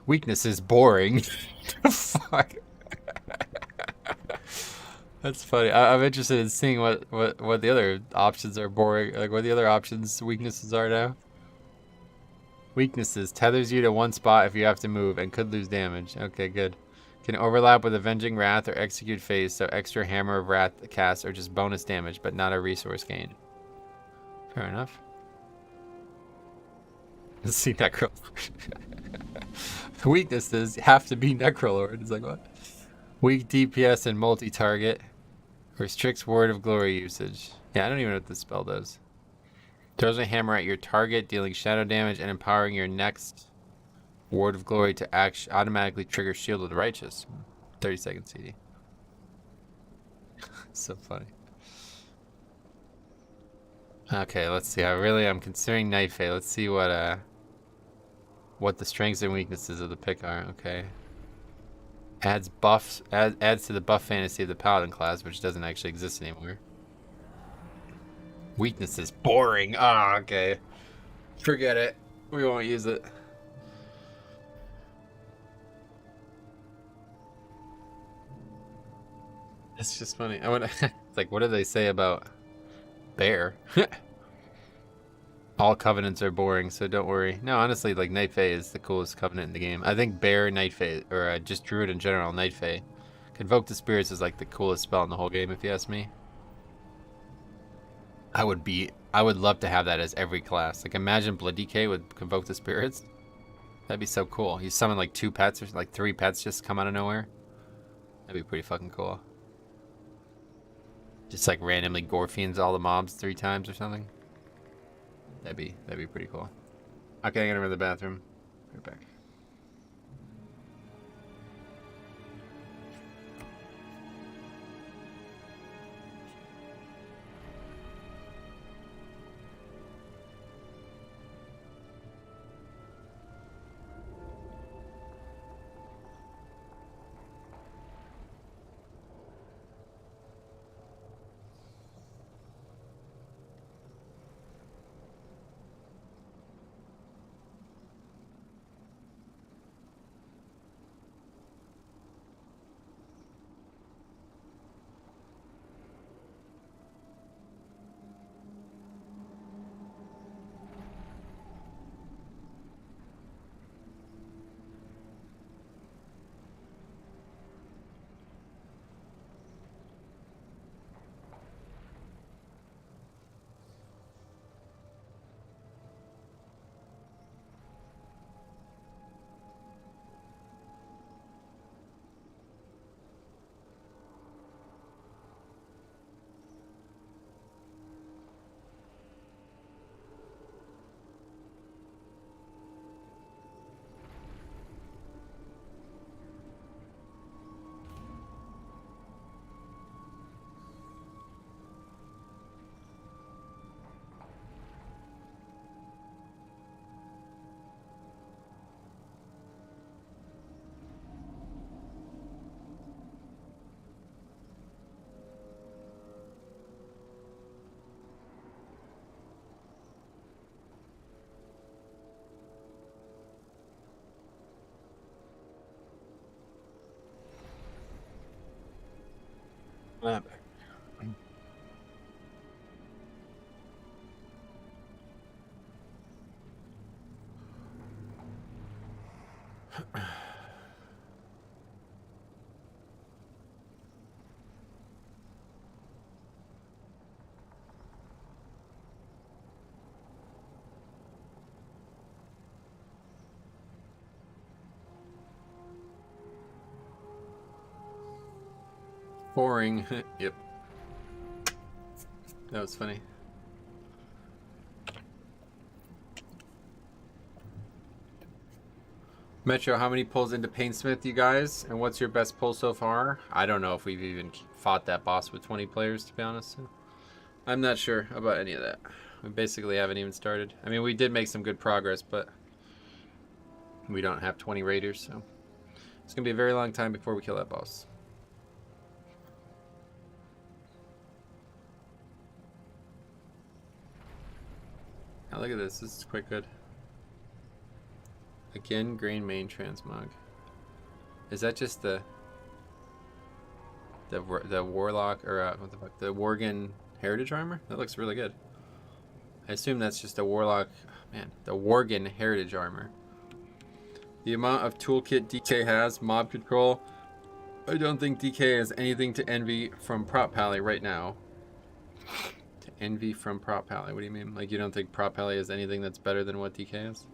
Weakness is boring. Fuck. That's funny. I'm interested in seeing what the other options are boring. Like what the other options weaknesses are now. Weaknesses. Tethers you to one spot if you have to move and could lose damage. Okay, good. Can overlap with Avenging Wrath or Execute Phase, so extra Hammer of Wrath cast or just bonus damage, but not a resource gain. Fair enough. Let's see Necrolord. Weaknesses have to be Necrolord. It's like, what? Weak DPS and multi-target. Restricts Word of Glory usage. Yeah, I don't even know what this spell does. Throws a hammer at your target, dealing shadow damage and empowering your next Word of Glory to automatically trigger Shield of the Righteous. 30 second CD. So funny. Okay, let's see. I'm considering Night Fae. Let's see what the strengths and weaknesses of the pick are. Okay. Adds to the buff fantasy of the Paladin class, which doesn't actually exist anymore. Weaknesses. Boring. Ah, okay. Forget it. We won't use it. It's just funny. It's like, what do they say about Bear? All covenants are boring, so don't worry. No, honestly, like Night Fae is the coolest covenant in the game. I think Bear, Night Fae, or just Druid in general, Night Fae. Convoke the Spirits is like the coolest spell in the whole game, if you ask me. I would love to have that as every class. Like imagine Blood DK would Convoke the Spirits. That'd be so cool. You summon like 2 pets or like 3 pets just come out of nowhere. That'd be pretty fucking cool. Just like randomly Gorfians all the mobs 3 times or something. That'd be pretty cool. Okay, I'm gonna run to the bathroom. Right back. That. Boring. Yep. That was funny. Metro, how many pulls into Painsmith, you guys? And what's your best pull so far? I don't know if we've even fought that boss with 20 players, to be honest. I'm not sure about any of that. We basically haven't even started. I mean, we did make some good progress, but we don't have 20 raiders, so it's going to be a very long time before we kill that boss. Now look at this. This is quite good. Again, grain main transmog. Is that just the warlock or what the fuck? The Worgen heritage armor? That looks really good. I assume that's just a warlock. Man, the Worgen heritage armor. The amount of toolkit DK has, mob control. I don't think DK has anything to envy from Prop Pally right now. To envy from Prop Pally? What do you mean? Like, you don't think Prop Pally has anything that's better than what DK has?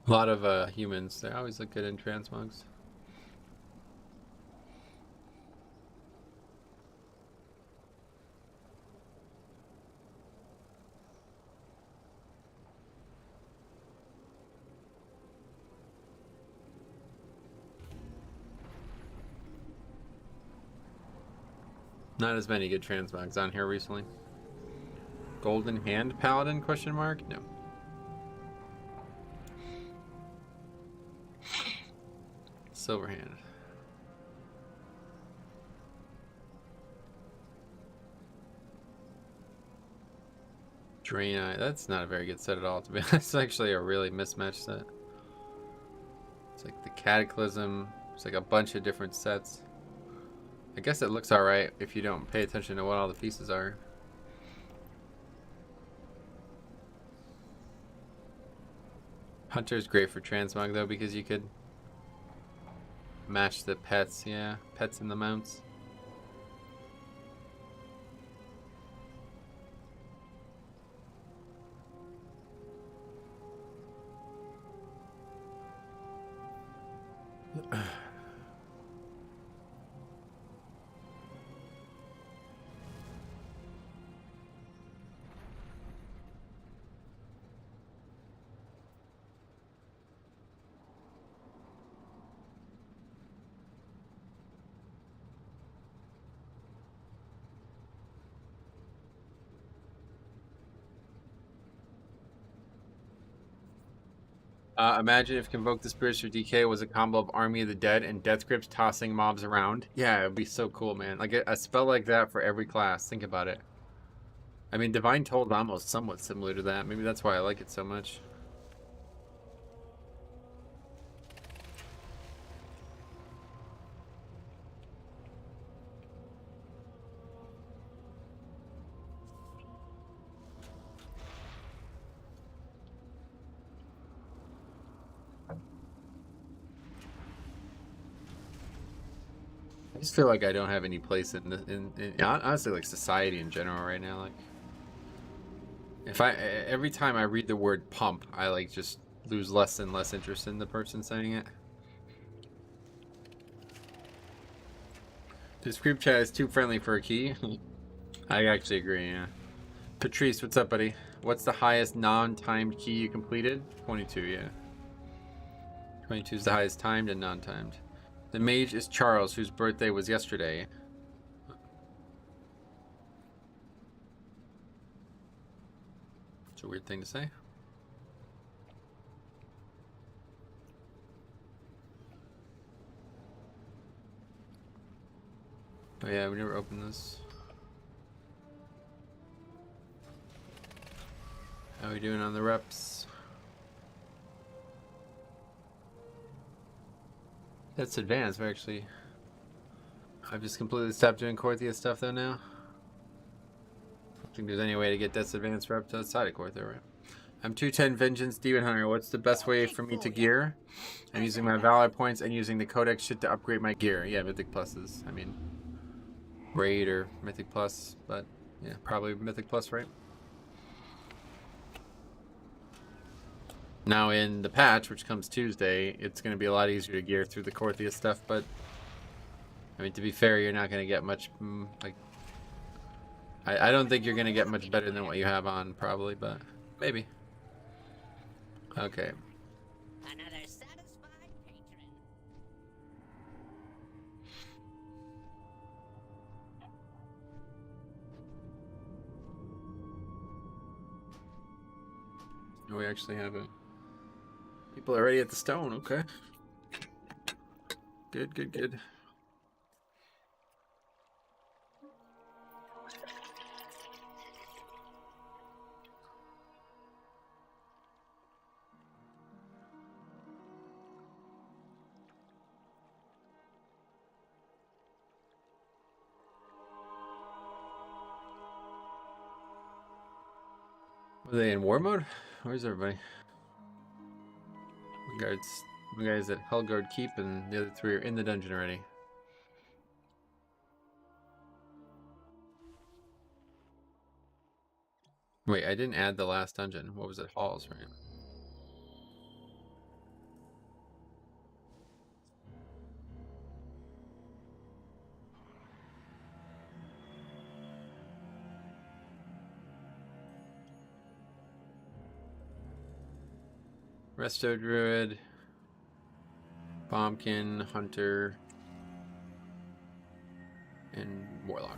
A lot of humans, they always look good in transmogs. Not as many good transmogs on here recently. Golden Hand Paladin, question mark? No. Silverhand. Drain Eye. That's not a very good set at all, to be honest. It's actually a really mismatched set. It's like the Cataclysm. It's like a bunch of different sets. I guess it looks alright if you don't pay attention to what all the pieces are. Hunter's great for transmog though, because you could match the pets, yeah. Pets and the mounts. Imagine if Convoke the Spirits for DK was a combo of Army of the Dead and Death Grips tossing mobs around. Yeah, it would be so cool, man. Like a spell like that for every class. Think about it. I mean, Divine Toll is almost somewhat similar to that. Maybe that's why I like it so much. I just feel like I don't have any place in honestly, like, society in general right now. Like, if every time I read the word pump, I like just lose less and less interest in the person saying it. This group chat is too friendly for a key. I actually agree, yeah. Patrice, what's up, buddy? What's the highest non-timed key you completed? 22, yeah. 22 is the highest timed and non-timed. The mage is Charles, whose birthday was yesterday. It's a weird thing to say. Oh yeah, we never opened this. How are we doing on the reps? That's advanced. We're actually... I've just completely stopped doing Korthia stuff though now. I don't think there's any way to get Death's Advanced reps outside of Korthia, right? I'm 210 Vengeance Demon Hunter. What's the best way for me to gear? I'm using my Valor points and using the Codex shit to upgrade my gear. Yeah, Mythic Pluses. I mean, Raid or Mythic Plus, but yeah, probably Mythic Plus, right? Now in the patch, which comes Tuesday, it's going to be a lot easier to gear through the Korthia stuff, but I mean, to be fair, you're not going to get much, like, I don't think you're going to get much better than what you have on, probably, but maybe. Okay. Another satisfied patron. We actually have it. People are already at the stone, okay. Good, good, good. Are they in war mode? Where's everybody? One guy's at Helgard Keep, and the other three are in the dungeon already. Wait, I didn't add the last dungeon. What was it? Halls, right? Resto Druid, Bombkin, Hunter, and Warlock.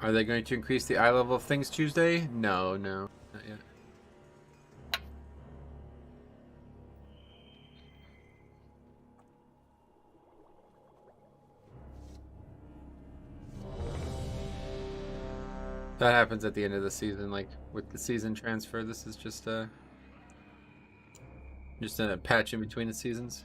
Are they going to increase the eye level of things Tuesday? No, no, not yet. That happens at the end of the season, like with the season transfer. This is just a patch in between the seasons.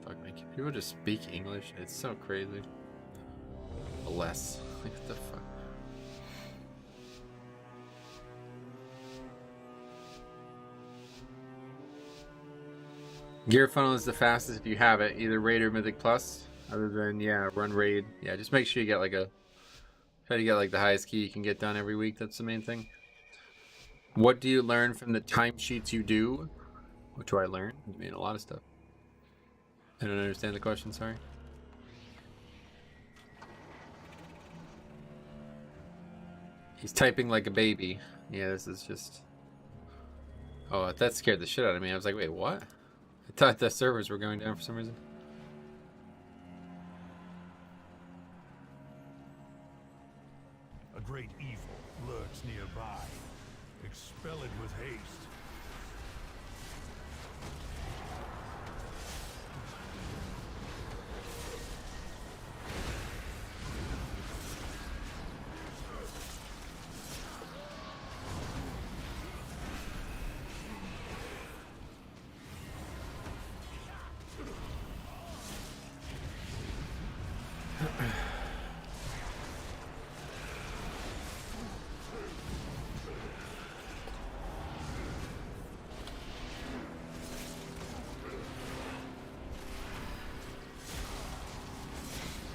Fuck, man, can people just speak English? It's so crazy. Less. Like, what the fuck? Gear funnel is the fastest if you have it, either Raid or Mythic Plus. Other than, yeah, run Raid. Yeah, just make sure you get like try to get like the highest key you can get done every week. That's the main thing. What do you learn from the timesheets you do? What do I learn? I mean, a lot of stuff. I don't understand the question, sorry. He's typing like a baby. Yeah, this is just... Oh, that scared the shit out of me. I was like, wait, what? I thought the servers were going down for some reason. A great evil lurks nearby. Expel it with haste.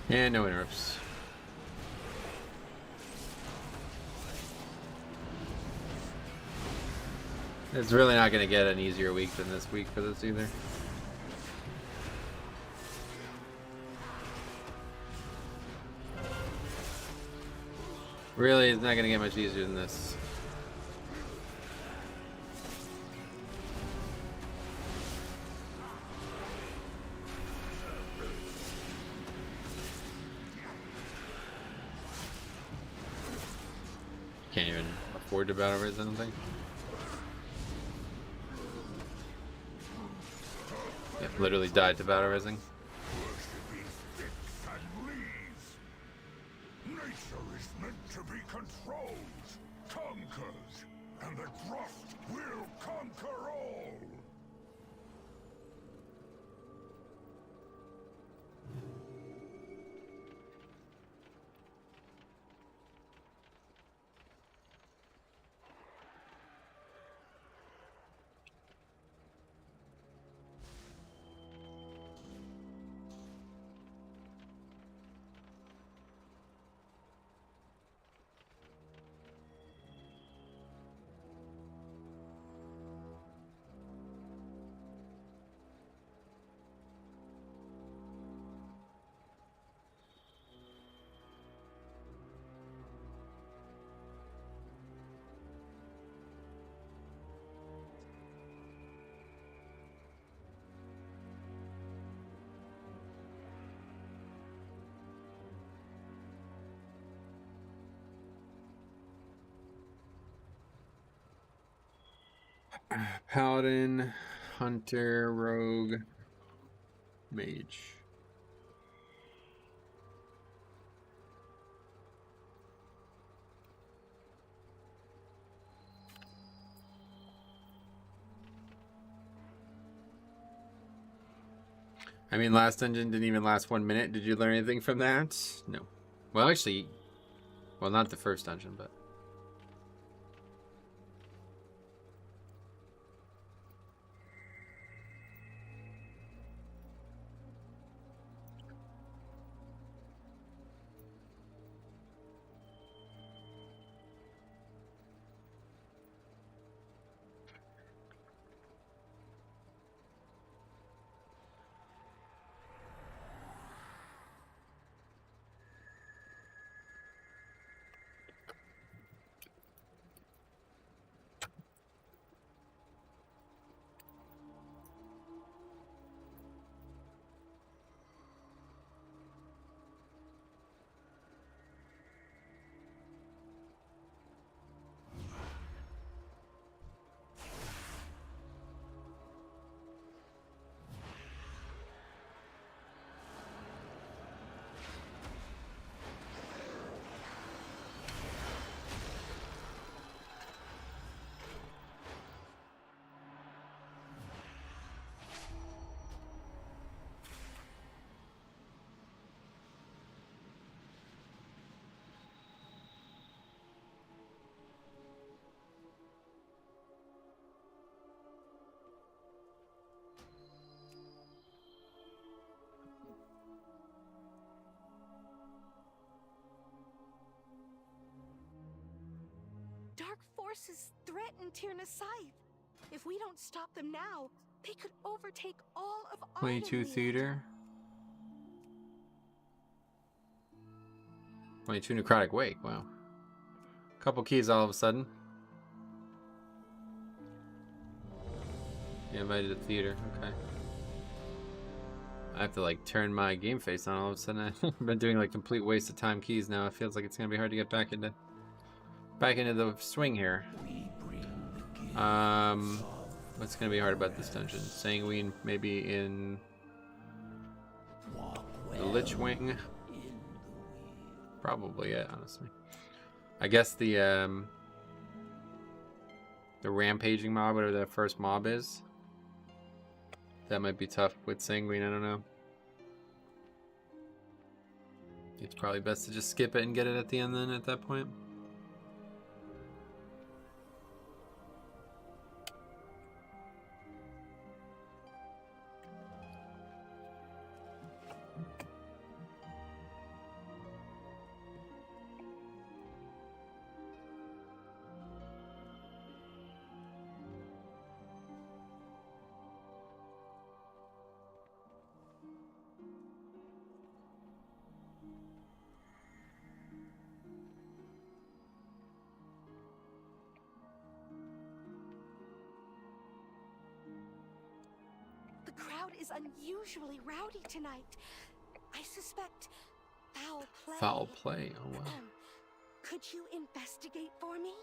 Yeah, no interrupts. It's really not going to get an easier week than this week for this either. Really, it's not going to get much easier than this. Can't even afford to battle res, I don't think. Yeah, literally died to battle resing. Worshipping sticks and leaves. Nature is meant to be controlled, conquered, and the Gruft will conquer all. Paladin, Hunter, Rogue, Mage. I mean, last dungeon didn't even last 1 minute. Did you learn anything from that? No. Well, actually, well, not the first dungeon, but... Dark forces threaten Tyrna's scythe. If we don't stop them now, they could overtake all of 22 Ardenweald. Theater. 22 Necrotic Wake, wow. Couple keys all of a sudden. Yeah, invited to theater, okay. I have to like turn my game face on all of a sudden. I've been doing like complete waste of time keys now. It feels like it's gonna be hard to get back into the swing here. What's gonna be hard about this dungeon? Sanguine maybe in the Lich Wing. Probably it, honestly. I guess the rampaging mob, whatever that first mob is. That might be tough with Sanguine, I don't know. It's probably best to just skip it and get it at the end then at that point. The crowd is unusually rowdy tonight. I suspect foul play. Foul play, oh wow. Could you investigate for me?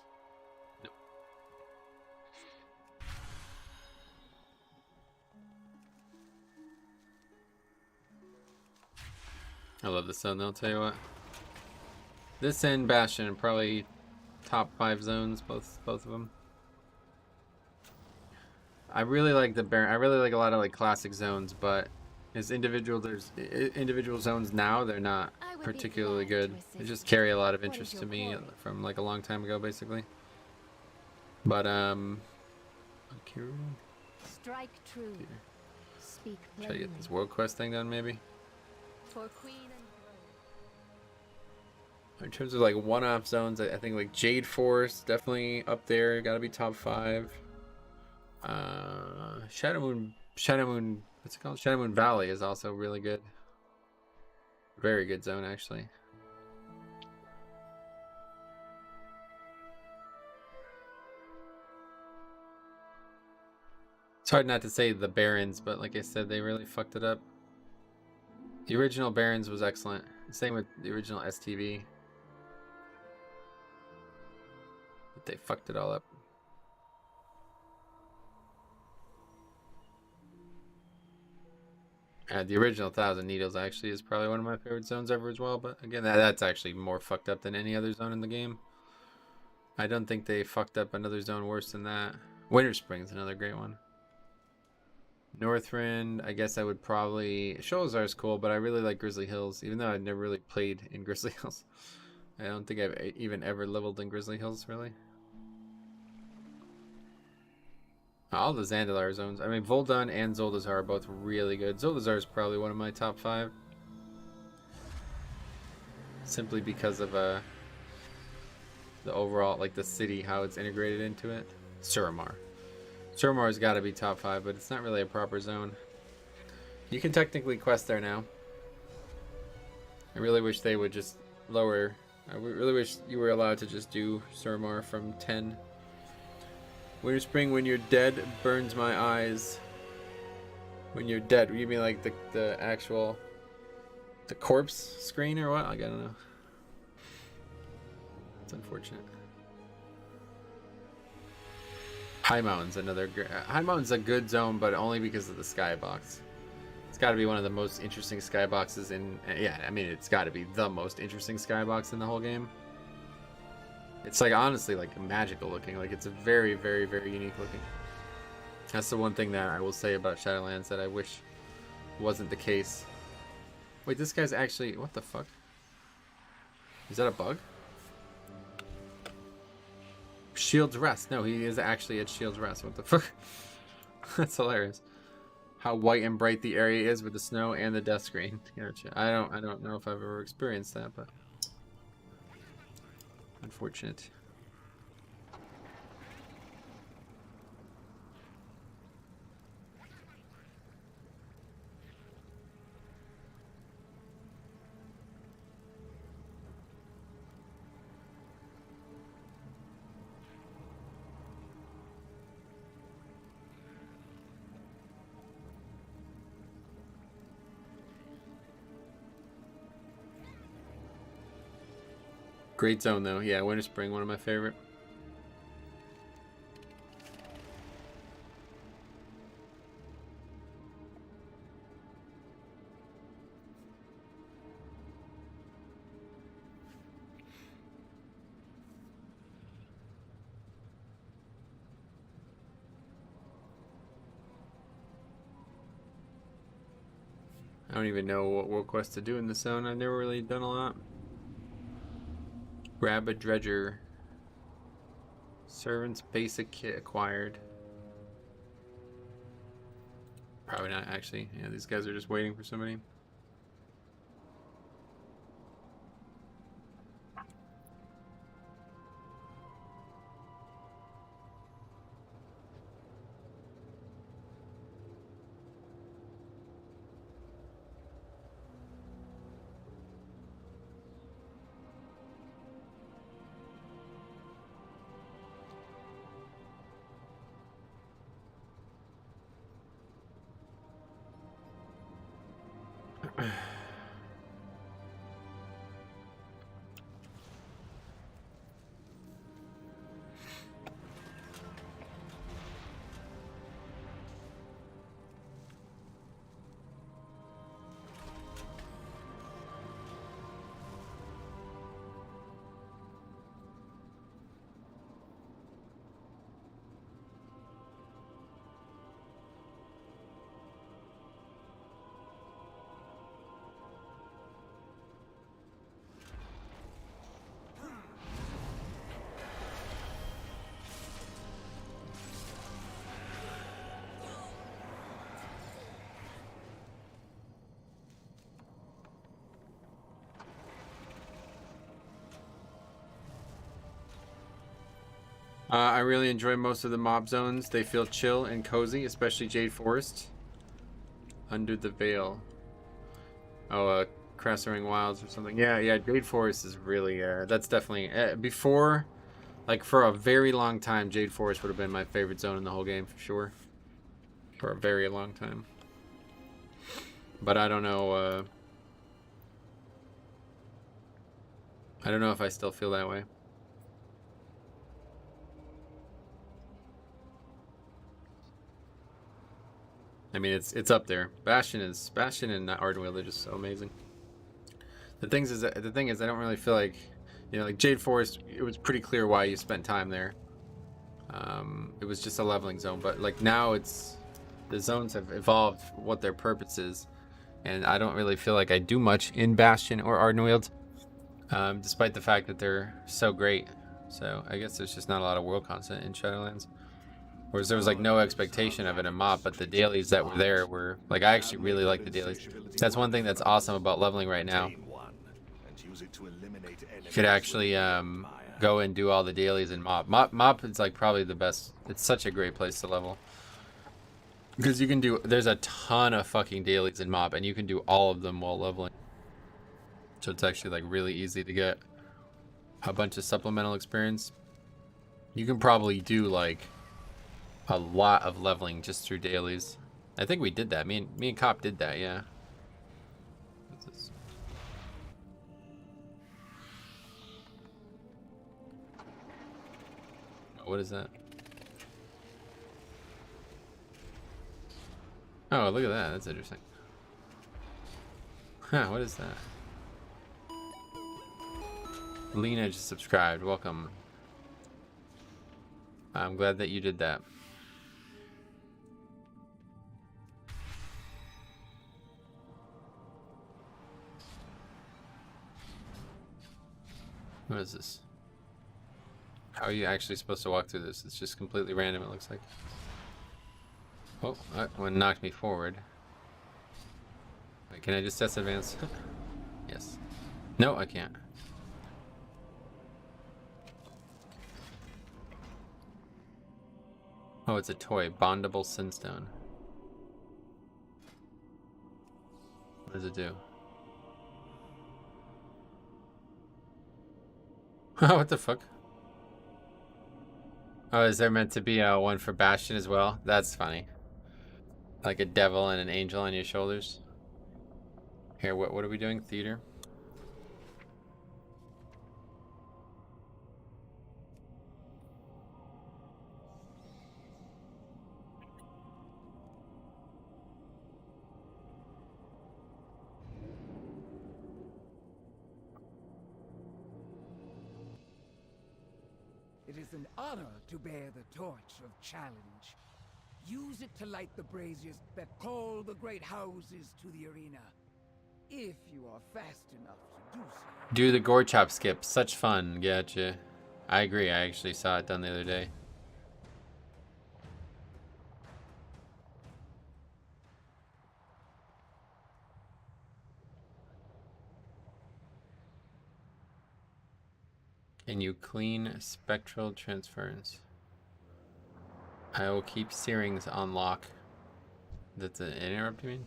I love this zone, though, I'll tell you what. This and Bastion, probably top 5 zones, both of them. I really like the Baron. I really like a lot of like classic zones, but there's individual zones now, they're not particularly good. They just carry a lot of interest to me from like a long time ago, basically. But Strike true. Speak try to get this world quest thing done, maybe. For Queen and In terms of like one-off zones, I think like Jade Force definitely up there. Got to be top 5. Shadow Moon, what's it called? Shadow Moon Valley is also really good. Very good zone, actually. It's hard not to say the Barons, but like I said, they really fucked it up. The original Barons was excellent. Same with the original STV. But they fucked it all up. The original 1,000 Needles actually is probably one of my favorite zones ever as well. But again, that's actually more fucked up than any other zone in the game. I don't think they fucked up another zone worse than that. Winter Spring's another great one. Northrend, I guess I would probably... Sholazar is cool, but I really like Grizzly Hills, even though I've never really played in Grizzly Hills. I don't think I've even ever leveled in Grizzly Hills, really. All the Zandalar zones. I mean, Voldun and Zoldazar are both really good. Zoldazar is probably one of my top 5. Simply because of the overall, like the city, how it's integrated into it. Suramar. Suramar's got to be top 5, but it's not really a proper zone. You can technically quest there now. I really wish they would just lower... I really wish you were allowed to just do Suramar from 10. Winter Spring, when you're dead, burns my eyes. When you're dead, you mean like the actual... the corpse screen or what? Like, I don't know. It's unfortunate. High Mountain's another... High Mountain's a good zone, but only because of the skybox. It's got to be one of the most interesting skyboxes in... Yeah, I mean, it's got to be the most interesting skybox in the whole game. It's like, honestly, like magical looking. Like, it's a very, very, very unique looking. That's the one thing that I will say about Shadowlands that I wish wasn't the case. Wait, this guy's actually... What the fuck? Is that a bug? Shield's Rest. No, he is actually at Shield's Rest. What the fuck? That's hilarious. How white and bright the area is with the snow and the death screen. I don't know if I've ever experienced that, but unfortunate. Great zone though. Yeah, Winter Spring, one of my favorite. I don't even know what world quest to do in this zone. I've never really done a lot. Grab a Dredger. Servant's basic kit acquired. Probably not, actually. Yeah, these guys are just waiting for somebody. I really enjoy most of the mob zones. They feel chill and cozy, especially Jade Forest. Under the Veil. Oh, Crassuring Wilds or something. Yeah, Jade Forest is really, that's definitely, before, like for a very long time, Jade Forest would have been my favorite zone in the whole game for sure. For a very long time. But I don't know, I don't know if I still feel that way. I mean, it's up there. Bastion and Ardenweald are just so amazing. The thing is, I don't really feel like, you know, like Jade Forest. It was pretty clear why you spent time there. It was just a leveling zone, but like now the zones have evolved what their purpose is, and I don't really feel like I do much in Bastion or Ardenweald, despite the fact that they're so great. So I guess there's just not a lot of world content in Shadowlands. Whereas there was like no expectation of it in MoP, but the dailies that were there were like, I actually really like the dailies. That's one thing that's awesome about leveling right now. You could actually go and do all the dailies in MoP. MoP is like probably the best. It's such a great place to level. Because you can do, there's a ton of fucking dailies in MoP, and you can do all of them while leveling. So it's actually like really easy to get a bunch of supplemental experience. You can probably do like a lot of leveling just through dailies. I think we did that. Me and Cop did that, yeah. What's this? What is that? Oh, look at that. That's interesting. Huh, what is that? Lena just subscribed. Welcome. I'm glad that you did that. What is this? How are you actually supposed to walk through this? It's just completely random, it looks like. Oh, that one knocked me forward. Wait, can I just test advance? Yes. No, I can't. Oh, it's a toy. Bondable Sinstone. What does it do? What the fuck? Oh, is there meant to be one for Bastion as well? That's funny. Like a devil and an angel on your shoulders. Here, what are we doing? Theater? It is an honor to bear the torch of challenge. Use it to light the braziers that call the great houses to the arena. If you are fast enough to do so. Do the gore chop skip. Such fun. Gotcha. I agree. I actually saw it done the other day. Can you clean spectral transference? I will keep Searings on lock. That's an interrupt, you mean?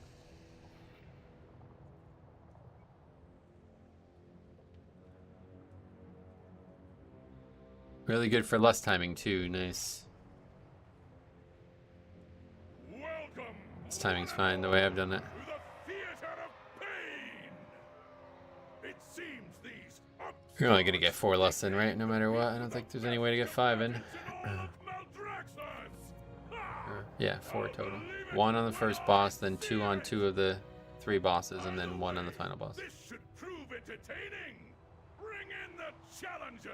Really good for lust timing too. Nice. Welcome. This timing's fine the way I've done it. To the theater of pain. It seems these You're only gonna get 4 lust in, right? No matter what. I don't think there's any way to get 5 in. Yeah, 4 total. 1 on the first boss, then 2 on 2 of the 3 bosses, and then 1 on the final boss. This should prove entertaining. Bring in the challengers.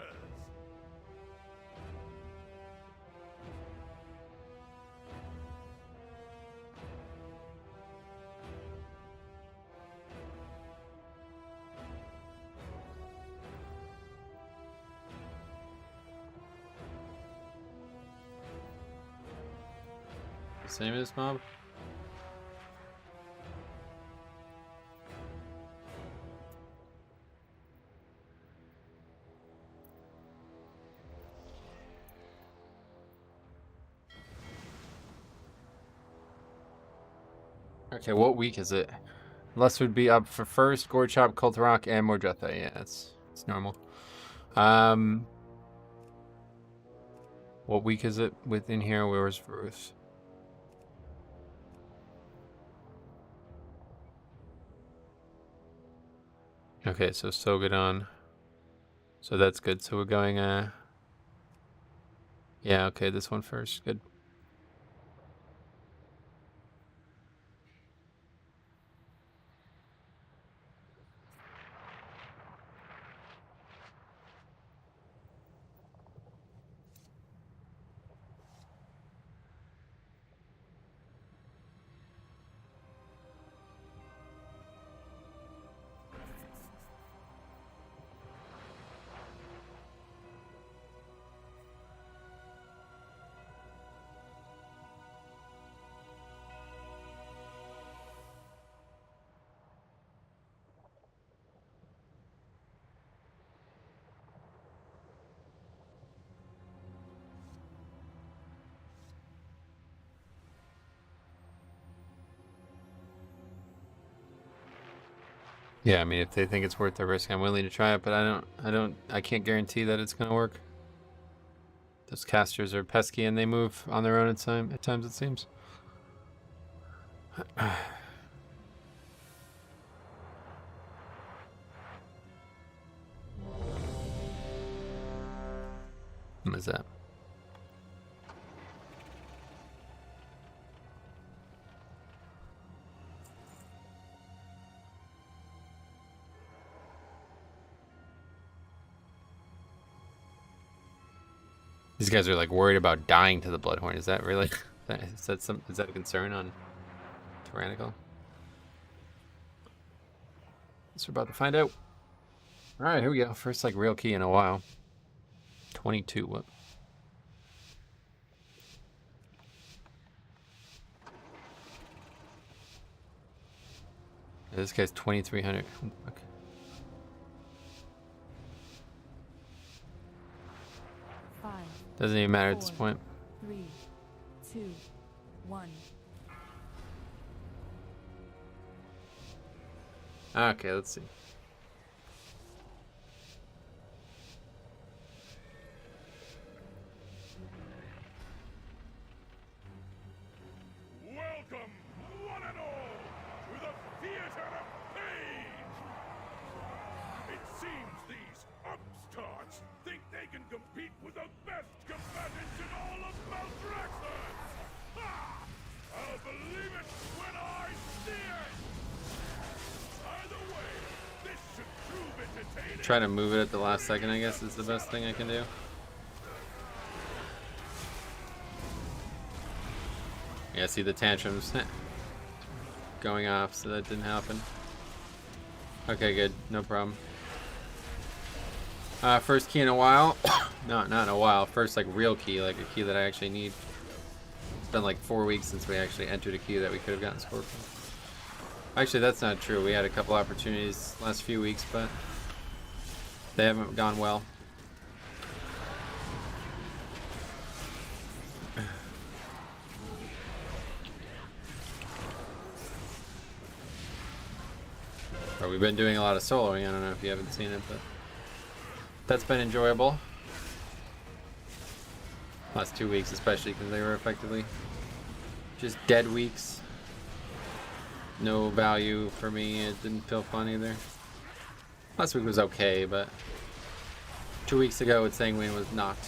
Same as mob? Okay, what week is it? Lust would be up for first, Gore Chop, Cult Rock, and Mordretha. Yeah, it's normal. What week is it within here? Where's Ruth? Okay, so Sogadon. So that's good. So we're going, yeah, okay, this one first. Good. Yeah, I mean, if they think it's worth the risk, I'm willing to try it, but I can't guarantee that it's gonna work. Those casters are pesky and they move on their own at times, it seems. What is that? These guys are like worried about dying to the Bloodhorn. Is that really? Is that a concern on Tyrannical? Guess we're about to find out. All right, here we go. First, like, real key in a while. 22. What? This guy's 2,300. Okay. Doesn't even matter at this point. 3, 2, 1. Okay, let's see. Welcome, one and all, to the theater of pain! It seems these upstarts think they can compete with the best combatants in all of Maldraxxus! Ha! I'll believe it when I see it! Either way, this should prove entertaining. Try to move it at the last second, I guess, is the best thing I can do. Yeah, see the tantrums going off, so that didn't happen. Okay, good. No problem. First key in a while. No, not in a while. First, like, real key, like a key that I actually need. It's been like 4 weeks since we actually entered a key that we could have gotten scored from. Actually, that's not true. We had a couple opportunities last few weeks, but they haven't gone well. But we've been doing a lot of soloing. I don't know if you haven't seen it, but that's been enjoyable. Last 2 weeks especially, because they were effectively just dead weeks. No value for me. It didn't feel fun either. Last week was okay, but 2 weeks ago with Sanguine was knocked.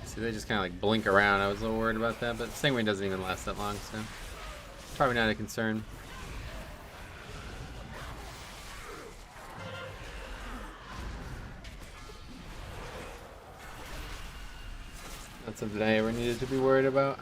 See, they just kind of like blink around. I was a little worried about that, but Sanguine doesn't even last that long, so probably not a concern. Not something I ever needed to be worried about.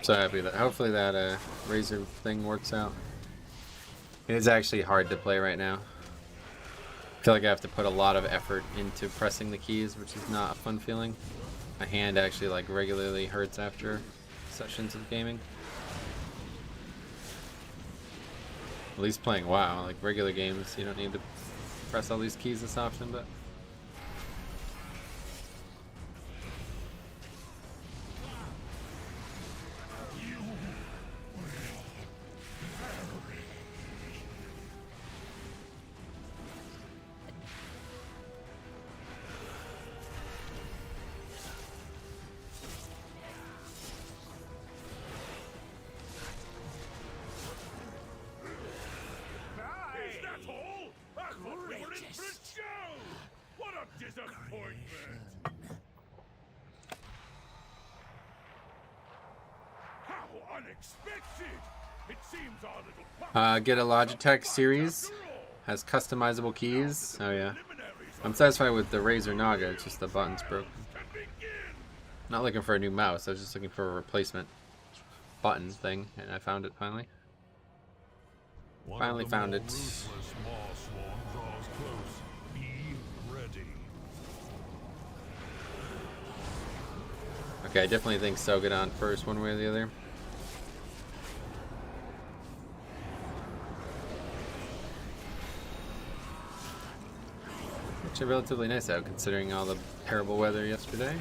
So happy that hopefully that razor thing works out. It is actually hard to play right now. I feel like I have to put a lot of effort into pressing the keys, which is not a fun feeling. My hand actually like regularly hurts after sessions of gaming. At least playing WoW, like regular games, you don't need to press all these keys this often, but get a Logitech series. Has customizable keys. Oh yeah. I'm satisfied with the Razer Naga, it's just the button's broken. Not looking for a new mouse, I was just looking for a replacement button thing, and I found it finally. Finally found it. Okay, I definitely think Sogadon first, one way or the other. Actually relatively nice out considering all the terrible weather yesterday.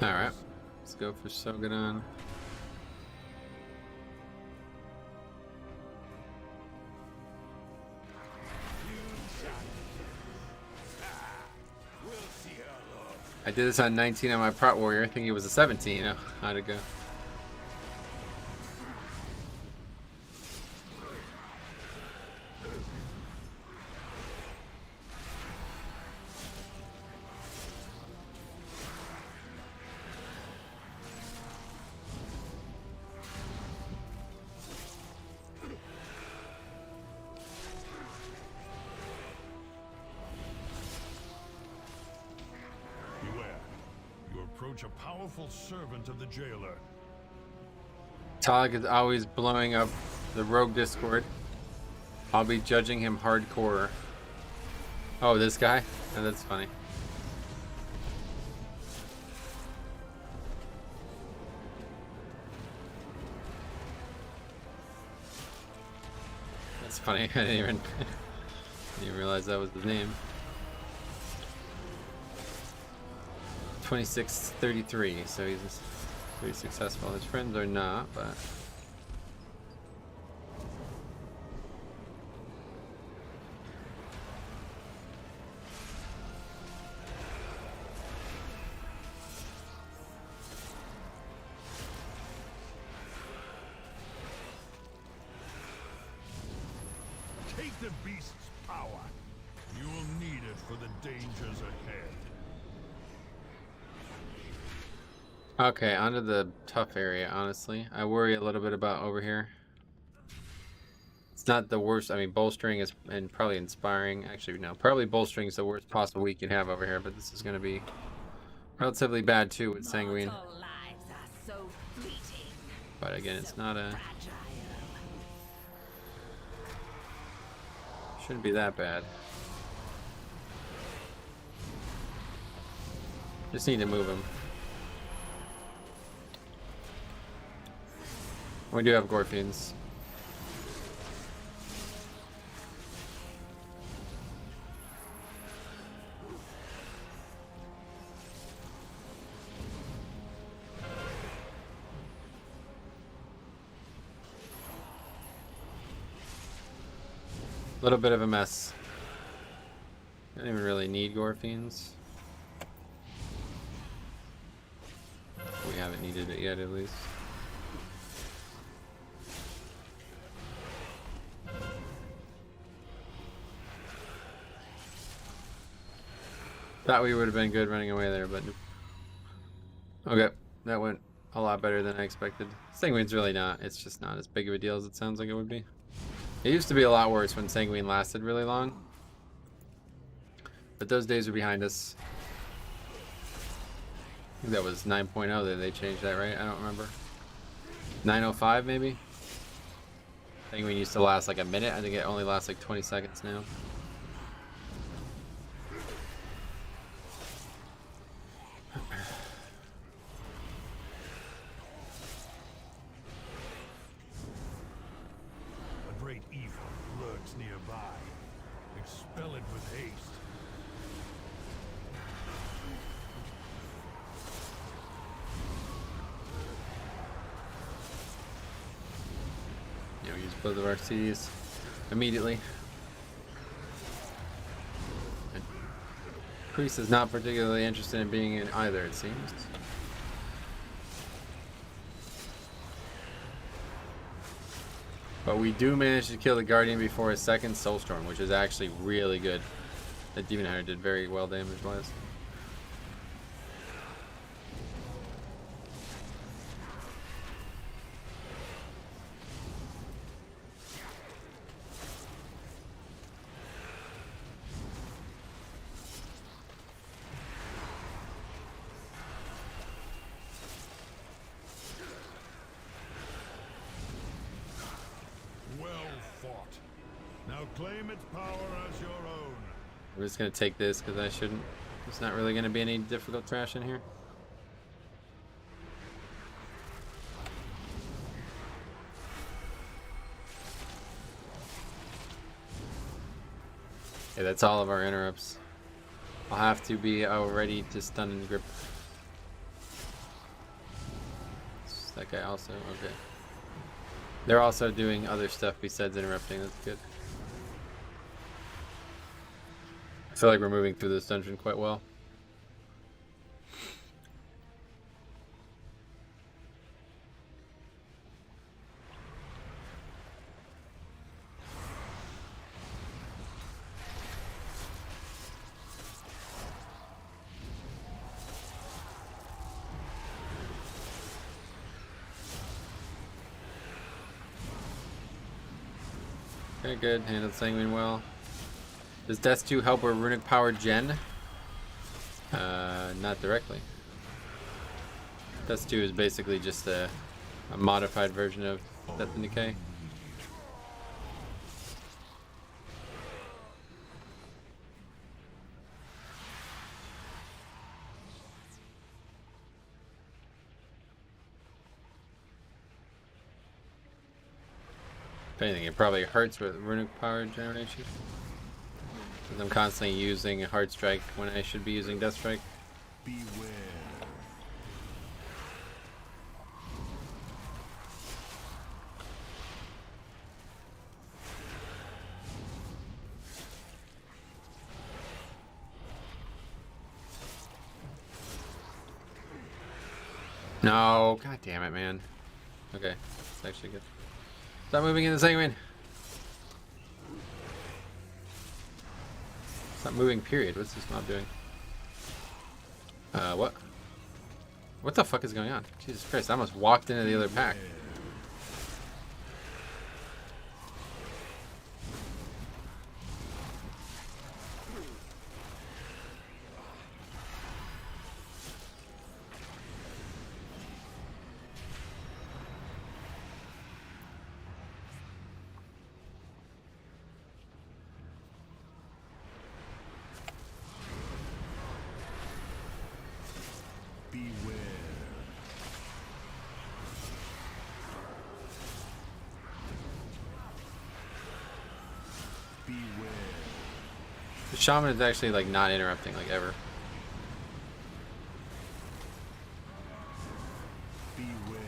Alright, let's go for Sogadon. I did this on 19 on my Prot Warrior. I think it was a 17. Oh, how'd it go? A powerful servant of the jailer. Tog is always blowing up the rogue Discord. I'll be judging him hardcore. Oh, this guy? Oh, that's funny. That's funny. I didn't even realize that was the name. 26-33, so he's pretty successful. His friends are not, but take the beast's power. You will need it for the dangers ahead. okay, onto the tough area, honestly. I worry a little bit about over here. It's not the worst. I mean, bolstering is and probably inspiring. Actually, no, probably bolstering is the worst possible we can have over here, but this is going to be relatively bad too with Sanguine. But again, it's not a... shouldn't be that bad. Just need to move him. We do have Gorfians. A little bit of a mess. Don't even really need Gore Fiends. We haven't needed it yet, at least. Thought we would have been good running away there, but nope. Okay, that went a lot better than I expected. Sanguine's really not. It's just not as big of a deal as it sounds like it would be. It used to be a lot worse when Sanguine lasted really long. But those days are behind us. I think that was 9.0 that they changed that, right? I don't remember. 9.05 maybe? Sanguine used to last like a minute. I think it only lasts like 20 seconds now. A great evil lurks nearby. Expel it with haste. Yeah, we use both of our C's immediately. And Priest is not particularly interested in being in either, it seems. But we do manage to kill the Guardian before a second Soulstorm, which is actually really good. That Demon Hunter did very well damage-wise. Now claim its power as your own. We're just gonna take this because I shouldn't. There's not really gonna be any difficult trash in here. Yeah, that's all of our interrupts. I'll have to be ready to stun and grip. Is that guy also? Okay. They're also doing other stuff besides interrupting. That's good. I feel like we're moving through this dungeon quite well. Okay, good. Handled Sanguine well. Does Death 2 help with runic power gen? Not directly. Death 2 is basically just a modified version of Death and Decay. If anything, it probably hurts with runic power generation. Because I'm constantly using a Heart Strike when I should be using Death Strike. Beware. No, god damn it, man. Okay, it's actually good. Stop moving in the Sanguine. Stop moving, period. What's this mob doing? What? What the fuck is going on? Jesus Christ, I almost walked into the other pack. The Shaman is actually like not interrupting like ever. Beware.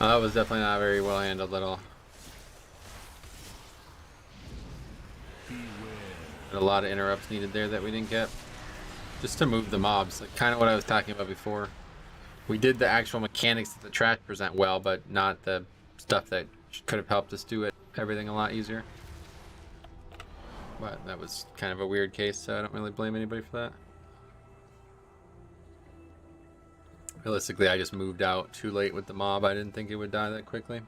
That was definitely not very well handled at all. A lot of interrupts needed there that we didn't get. Just to move the mobs, like kind of what I was talking about before. We did the actual mechanics that the trash present well, but not the stuff that could have helped us do everything a lot easier. But that was kind of a weird case, so I don't really blame anybody for that. Realistically, I just moved out too late with the mob. I didn't think it would die that quickly.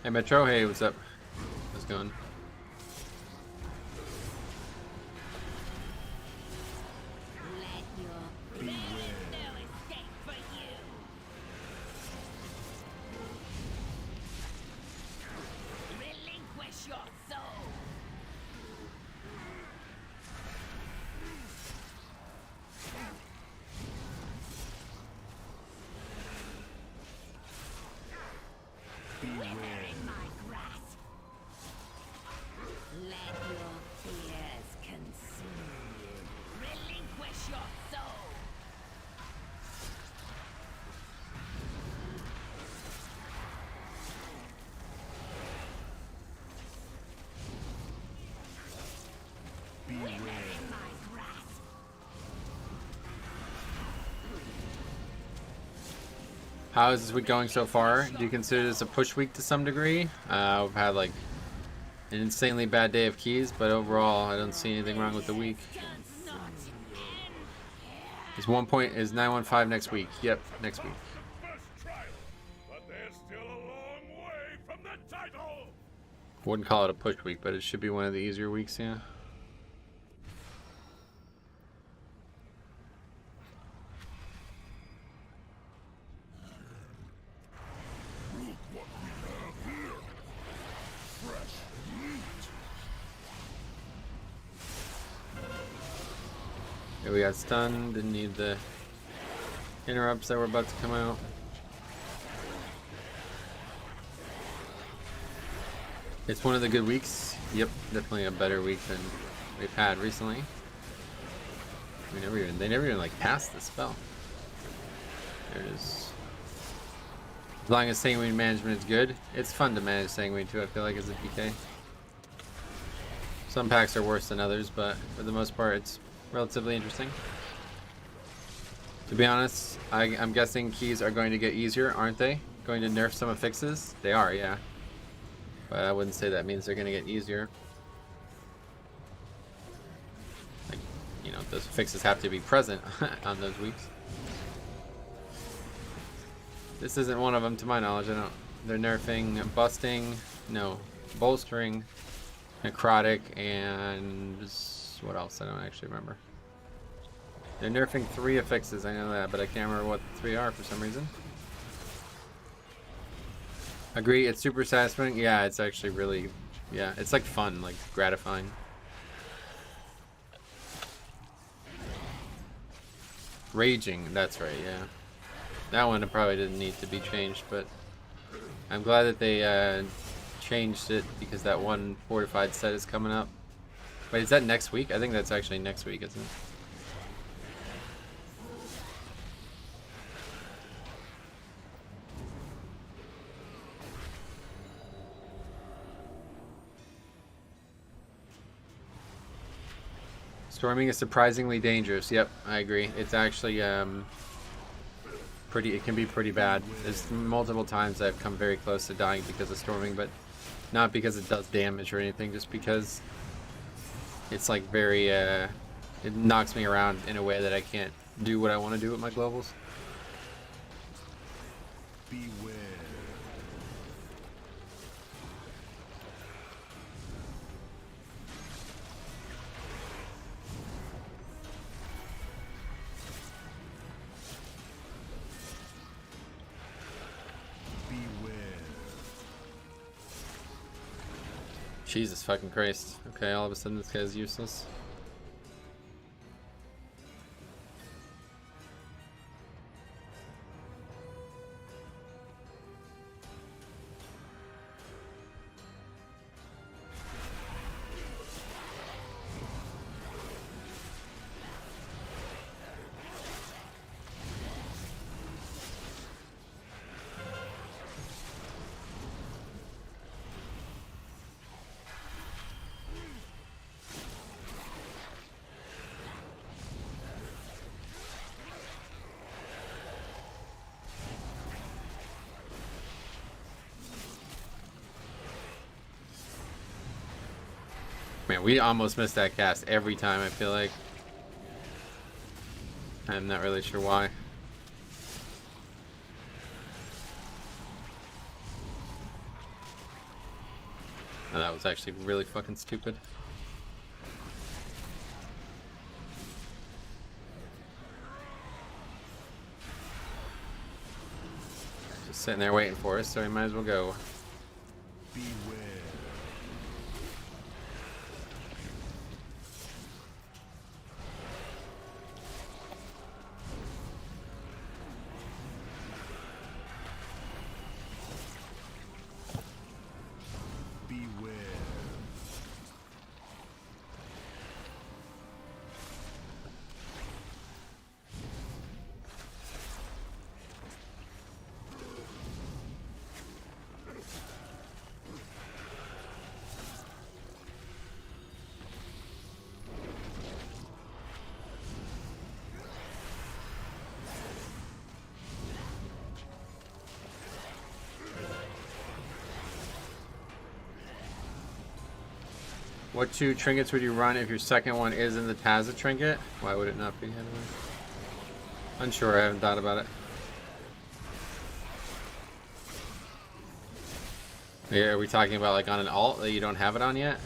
Hey Metro, hey, what's up? How's it going? How is this week going so far? Do you consider this a push week to some degree? We've had like an insanely bad day of keys, but overall I don't see anything wrong with the week. Is 915 next week? Yep, next week. Wouldn't call it a push week, but it should be one of the easier weeks, yeah. We got stunned, didn't need the interrupts that were about to come out. It's one of the good weeks. Yep, definitely a better week than we've had recently. They never even like passed the spell. There it is. As long as Sanguine management is good, it's fun to manage Sanguine too, I feel like, as a PK. Some packs are worse than others, but for the most part it's relatively interesting. To be honest, I'm guessing keys are going to get easier, aren't they? Going to nerf some affixes? They are, yeah. But I wouldn't say that means they're going to get easier. Like, you know, those affixes have to be present on those weeks. This isn't one of them to my knowledge. They're nerfing busting, no, bolstering, necrotic, and what else? I don't actually remember. They're nerfing 3 affixes, I know that, but I can't remember what the 3 are for some reason. Agree, it's super satisfying. Yeah, it's actually really, yeah, it's like fun, like gratifying. Raging, that's right, yeah. That one probably didn't need to be changed, but I'm glad that they changed it because that one fortified set is coming up. Wait, is that next week? I think that's actually next week, isn't it? Storming is surprisingly dangerous. Yep, I agree. It's actually pretty. It can be pretty bad. There's multiple times I've come very close to dying because of storming, but not because it does damage or anything. Just because it's like very. It knocks me around in a way that I can't do what I want to do with my globals. Beware. Jesus fucking Christ. Okay, all of a sudden this guy's useless. Man, we almost missed that cast every time, I feel like. I'm not really sure why. Oh, that was actually really fucking stupid. Just sitting there waiting for us, so we might as well go. Beware. What two trinkets would you run if your second one is in the Tazza trinket? Why would it not be anyway? Unsure, I haven't thought about it. Yeah, are we talking about like on an alt that you don't have it on yet?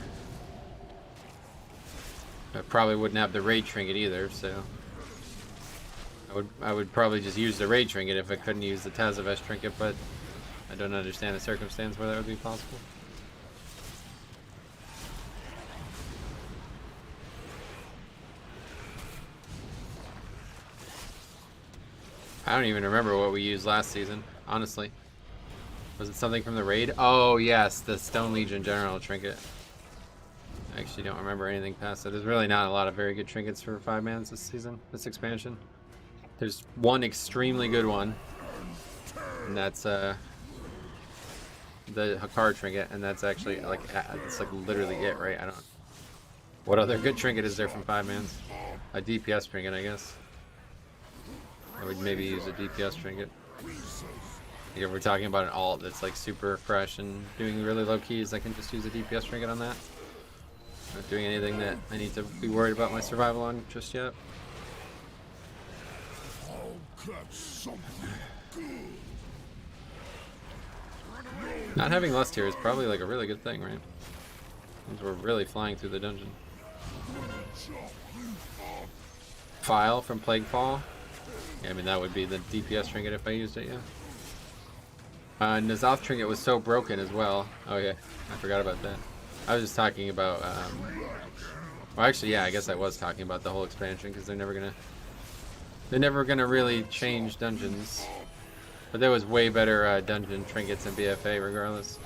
I probably wouldn't have the raid trinket either, so I would probably just use the raid trinket if I couldn't use the Tazza vest trinket, but I don't understand the circumstance where that would be possible. I don't even remember what we used last season, honestly. Was it something from the raid? Oh yes, the Stone Legion General trinket. I actually don't remember anything past that. There's really not a lot of very good trinkets for 5-mans this season, this expansion. There's one extremely good one, and that's the Hakar trinket, and that's actually like it's like literally it, right? I don't. What other good trinket is there from 5-mans? A DPS trinket, I guess. I would maybe use a DPS trinket. If we're talking about an alt that's like super fresh and doing really low keys, I can just use a DPS trinket on that. Not doing anything that I need to be worried about my survival on just yet. Not having lust here is probably like a really good thing, right? Means we're really flying through the dungeon. File from Plague Fall. Yeah, I mean that would be the DPS trinket if I used it, yeah. N'Zoth trinket was so broken as well. Oh yeah, I forgot about that. I was just talking about, well actually yeah, I guess I was talking about the whole expansion because they're never gonna really change dungeons. But there was way better dungeon trinkets in BFA regardless.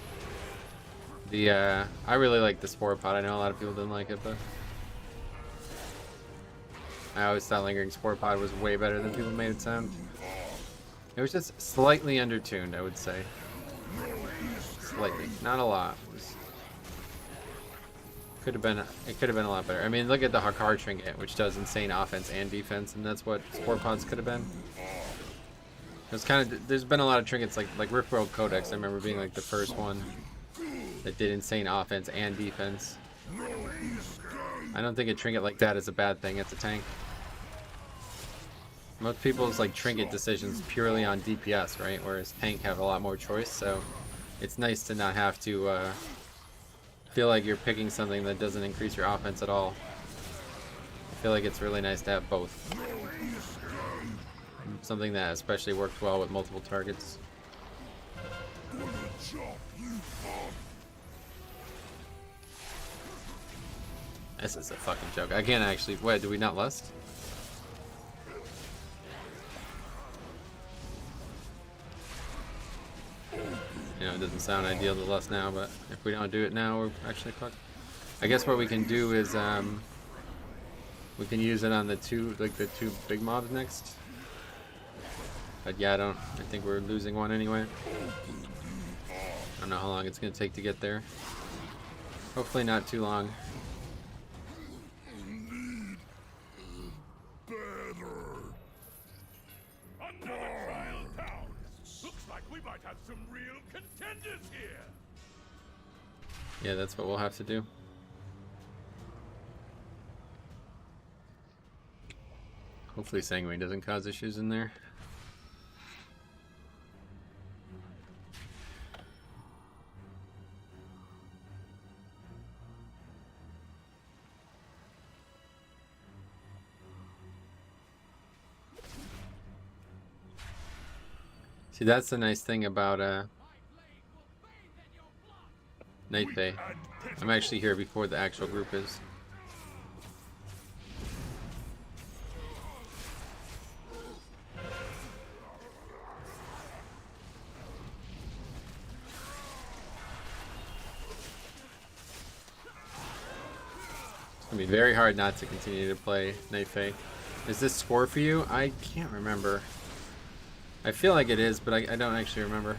I really like the Spore Pod. I know a lot of people didn't like it, but I always thought Lingering Spore Pod was way better than people made it sound. It was just slightly undertuned, I would say. Slightly, not a lot. It could have been a lot better. I mean, look at the Hakar trinket, which does insane offense and defense, and that's what Spore Pods could have been. It was kind of, there's been a lot of trinkets like Riftworld Codex. I remember being like the first one that did insane offense and defense. I don't think a trinket like that is a bad thing. It's a tank. Most people's like trinket decisions purely on DPS, right? Whereas tank have a lot more choice, so it's nice to not have to feel like you're picking something that doesn't increase your offense at all. I feel like it's really nice to have both. Something that especially works well with multiple targets. This is a fucking joke. I can't actually. Wait, did we not lust? You know, it doesn't sound ideal to lust now, but if we don't do it now, we're actually fucked. I guess what we can do is we can use it on the two big mobs next. But yeah, I think we're losing one anyway. I don't know how long it's gonna take to get there. Hopefully not too long. Another trial down. Looks like we might have some real contenders here. Yeah, that's what we'll have to do. Hopefully Sanguine doesn't cause issues in there. See, that's the nice thing about Night Bay. I'm actually here before the actual group is. It's gonna be very hard not to continue to play Night Fae. Is this score for you? I can't remember. I feel like it is, but I don't actually remember.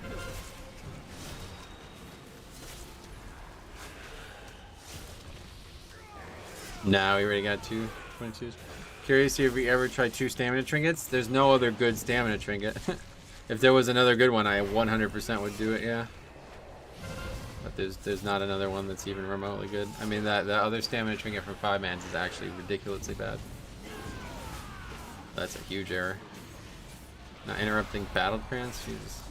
No, we already got 22s. Curious if we ever tried 2 stamina trinkets? There's no other good stamina trinket. If there was another good one, I 100% would do it, yeah. But there's not another one that's even remotely good. I mean, the other stamina trinket from 5-mans is actually ridiculously bad. That's a huge error. Not interrupting battle trance? Jesus.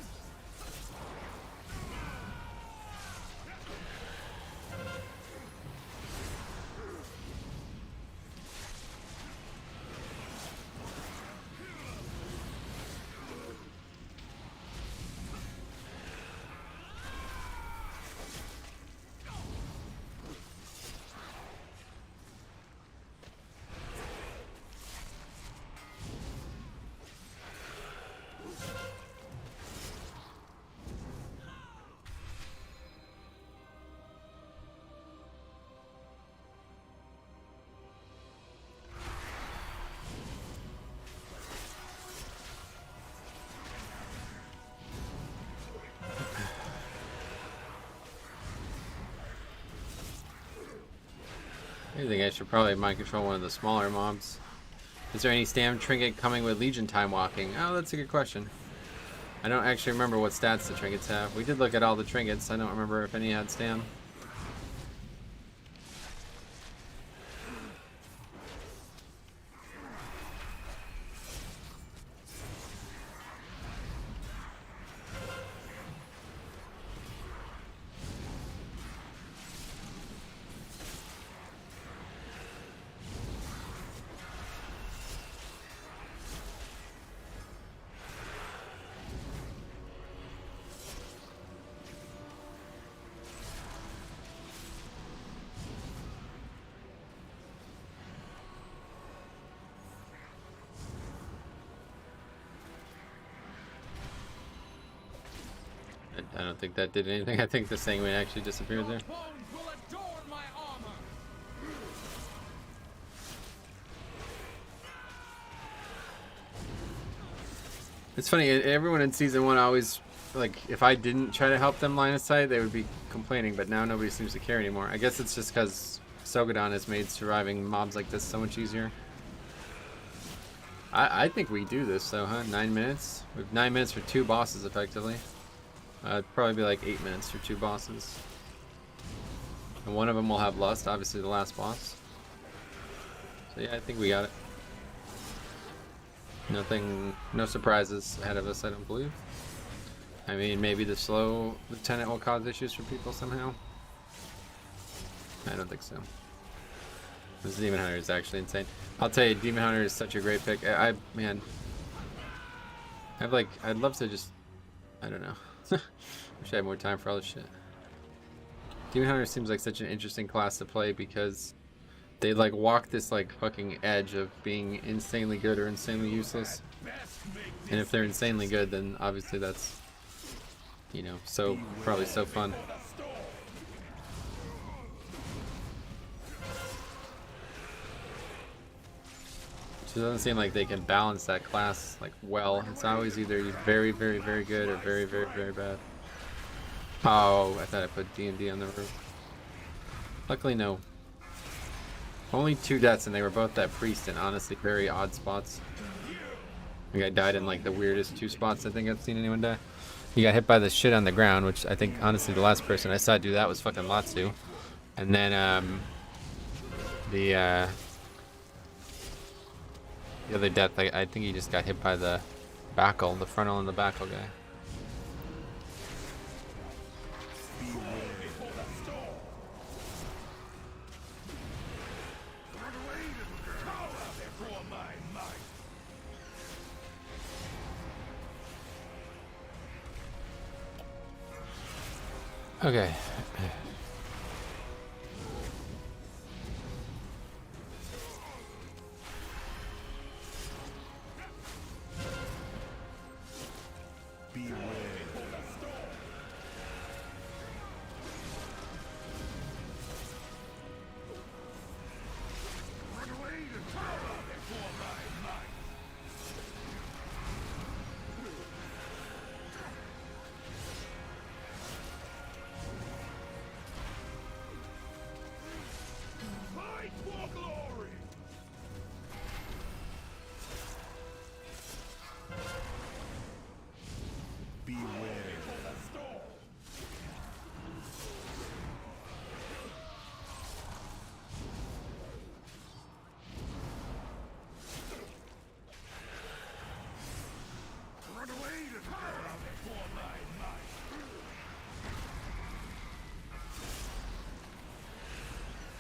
I think I should probably mind control one of the smaller mobs. Is there any stam trinket coming with Legion time walking? Oh, that's a good question. I don't actually remember what stats the trinkets have. We did look at all the trinkets. I don't remember if any had stam. I don't think that did anything. I think the Sanguine actually disappeared there. It's funny, everyone in Season 1 always, like, if I didn't try to help them line of sight, they would be complaining, but now nobody seems to care anymore. I guess it's just because Sogadon has made surviving mobs like this so much easier. I think we do this, though, huh? 9 minutes? We have 9 minutes for 2 bosses, effectively. It'd probably be like 8 minutes for 2 bosses. And one of them will have Lust, obviously the last boss. So yeah, I think we got it. No surprises ahead of us, I don't believe. I mean, maybe the slow lieutenant will cause issues for people somehow. I don't think so. This Demon Hunter is actually insane. I'll tell you, Demon Hunter is such a great pick. Man, I'd love to just, I don't know. Wish I had more time for all this shit. Demon Hunter seems like such an interesting class to play because they like walk this like fucking edge of being insanely good or insanely useless. And if they're insanely good, then obviously that's, you know, probably so fun. So it doesn't seem like they can balance that class like well. It's always either very, very, very good or very, very, very bad. Oh, I thought I put D&D on the roof. Luckily, no. Only 2 deaths, and they were both that priest in honestly very odd spots. The guy died in like the weirdest 2 spots I think I've seen anyone die. He got hit by the shit on the ground, which I think honestly the last person I saw do that was fucking Latsu. And then the other death, I think he just got hit by the backle, the frontal and the backle guy. Okay.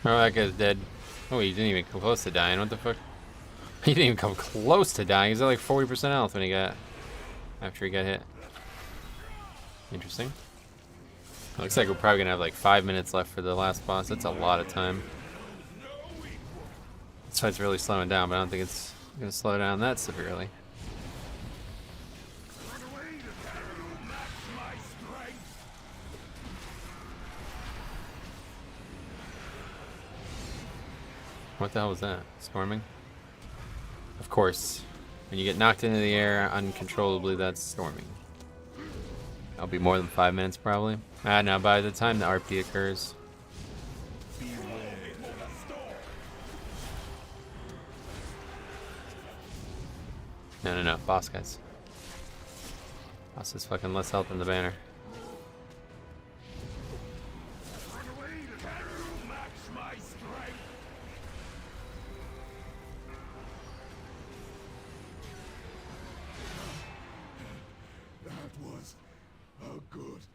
Oh, that guy's dead. Oh, he didn't even come close to dying. What the fuck? He didn't even come close to dying. He's at like 40% health when he got... after he got hit. Interesting. Looks like we're probably gonna have like 5 minutes left for the last boss. That's a lot of time. This fight's really slowing down, but I don't think it's gonna slow down that severely. What the hell was that? Storming? Of course. When you get knocked into the air uncontrollably, that's storming. That'll be more than 5 minutes probably. No, by the time the RP occurs. No. Boss guys. Boss is fucking less health than the banner.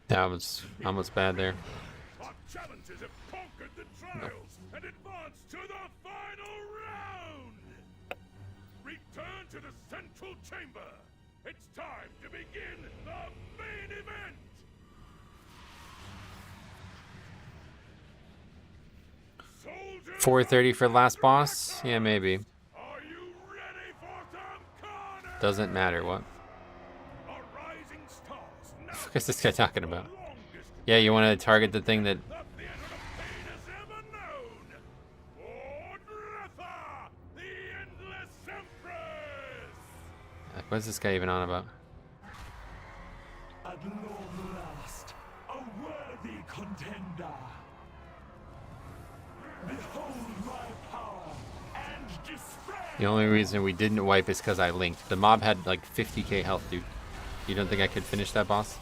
That was almost bad there. Our challengers have conquered the trials and advanced to the final round! Return to the central chamber. It's time to begin the main event! 4:30 for last boss? Yeah, maybe. Are you ready for some carnage? Doesn't matter what. A rising star's now fuck is this guy talking about? Yeah, you want to target the thing that... Like, what's this guy even on about? At long last, a worthy contender. Behold my power and display. The only reason we didn't wipe is because I linked. The mob had like 50k health, dude. You don't think I could finish that boss?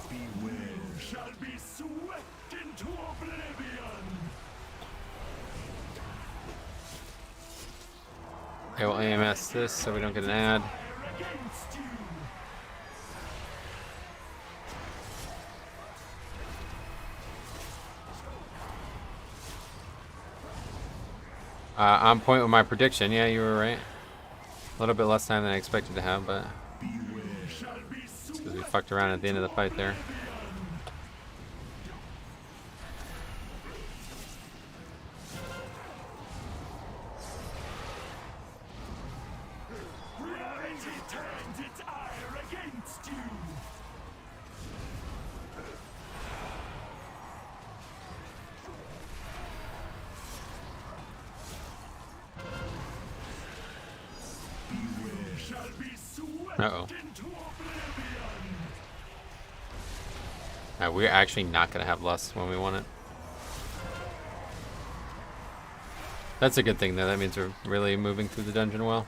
Beware, shall be swept into oblivion. Okay, we'll AMS this so we don't get an ad. Against you. On point with my prediction. Yeah, you were right. A little bit less time than I expected to have, but it's because we fucked around at the end of the fight there. Reality turns its ire against you. Beware, shall be swept Uh-oh. into oblivion. We're actually not going to have lust when we want it. That's a good thing, though. That means we're really moving through the dungeon well.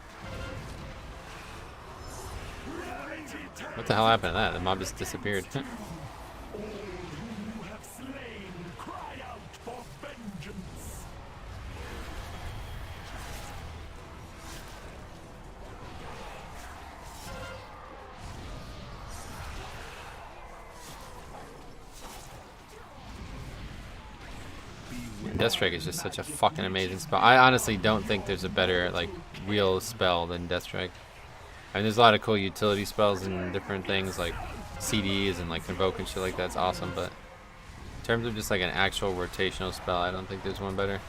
What the hell happened to that? The mob just disappeared. All whom you have slain, cry out for vengeance. Deathstrike is just such a fucking amazing spell. I honestly don't think there's a better, like, real spell than Deathstrike. I mean, there's a lot of cool utility spells and different things, like CDs and, like, Convoke and shit like that's awesome, but in terms of just, like, an actual rotational spell, I don't think there's one better.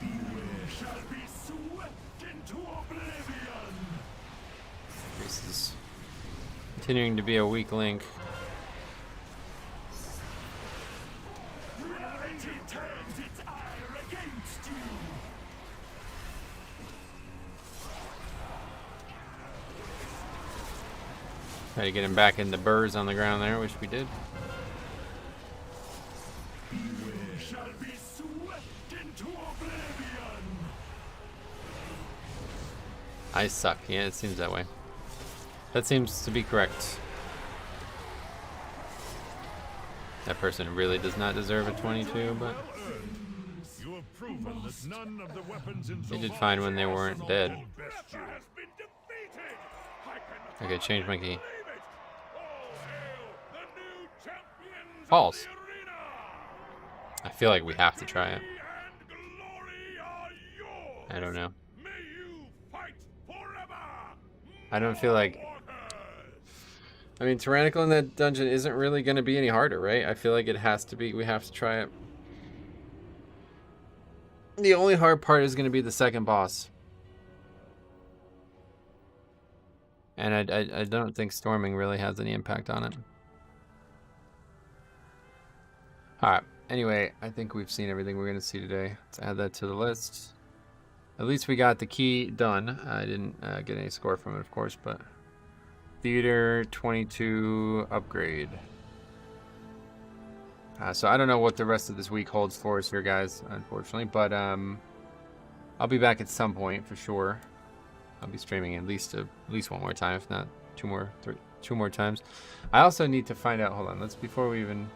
Beware, shall be swept into oblivion. This is continuing to be a weak link. Reality turns its ire against you. Try to get him back into burrs on the ground there, which we did. Beware, shall be swept into oblivion. I suck. Yeah, it seems that way. That seems to be correct. That person really does not deserve a 22, but You have proven that none of the weapons in they did fine when they weren't dead. Has been defeated. I cannot Okay, change my key. believe it. All hail the new champions Balls. of the arena. I feel like we have to try it. And glory are yours. I don't know. May you fight forever. I don't feel like... I mean, Tyrannical in that dungeon isn't really going to be any harder, right? I feel like it has to be. We have to try it. The only hard part is going to be the second boss. And I don't think storming really has any impact on it. Alright, anyway, I think we've seen everything we're going to see today. Let's add that to the list. At least we got the key done. I didn't get any score from it, of course, but... Theater 22 upgrade. So I don't know what the rest of this week holds for us here, guys, unfortunately, but I'll be back at some point for sure. I'll be streaming at least one more time, if not two more times. I also need to find out. Hold on, before we even.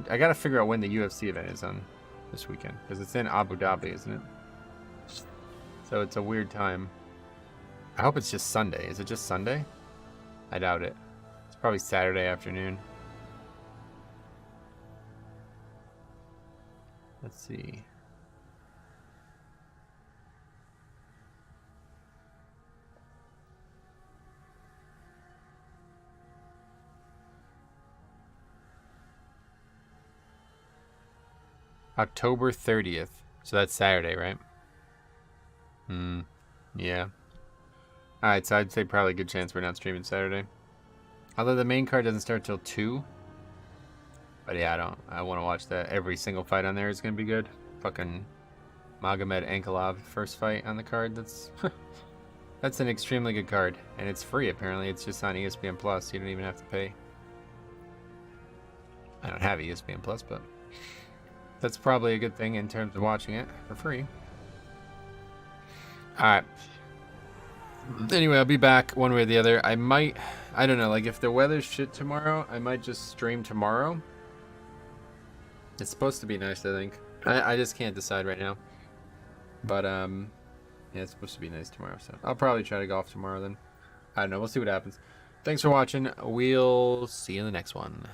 I gotta figure out when the UFC event is on this weekend because it's in Abu Dhabi, isn't it? So it's a weird time. I hope it's just Sunday. Is it just Sunday? I doubt it. It's probably Saturday afternoon. Let's see. October 30th. So that's Saturday, right? Yeah. Alright, so I'd say probably a good chance we're not streaming Saturday. Although the main card doesn't start till 2. But yeah, I want to watch that. Every single fight on there is going to be good. Fucking Magomed Ankalov first fight on the card. That's an extremely good card. And it's free, apparently. It's just on ESPN Plus. You don't even have to pay. I don't have ESPN Plus, but that's probably a good thing in terms of watching it for free. Alright. Anyway, I'll be back one way or the other. I don't know, like if the weather's shit tomorrow, I might just stream tomorrow. It's supposed to be nice, I think. I just can't decide right now. But, yeah, it's supposed to be nice tomorrow, so I'll probably try to golf tomorrow then. I don't know, we'll see what happens. Thanks for watching. We'll see you in the next one.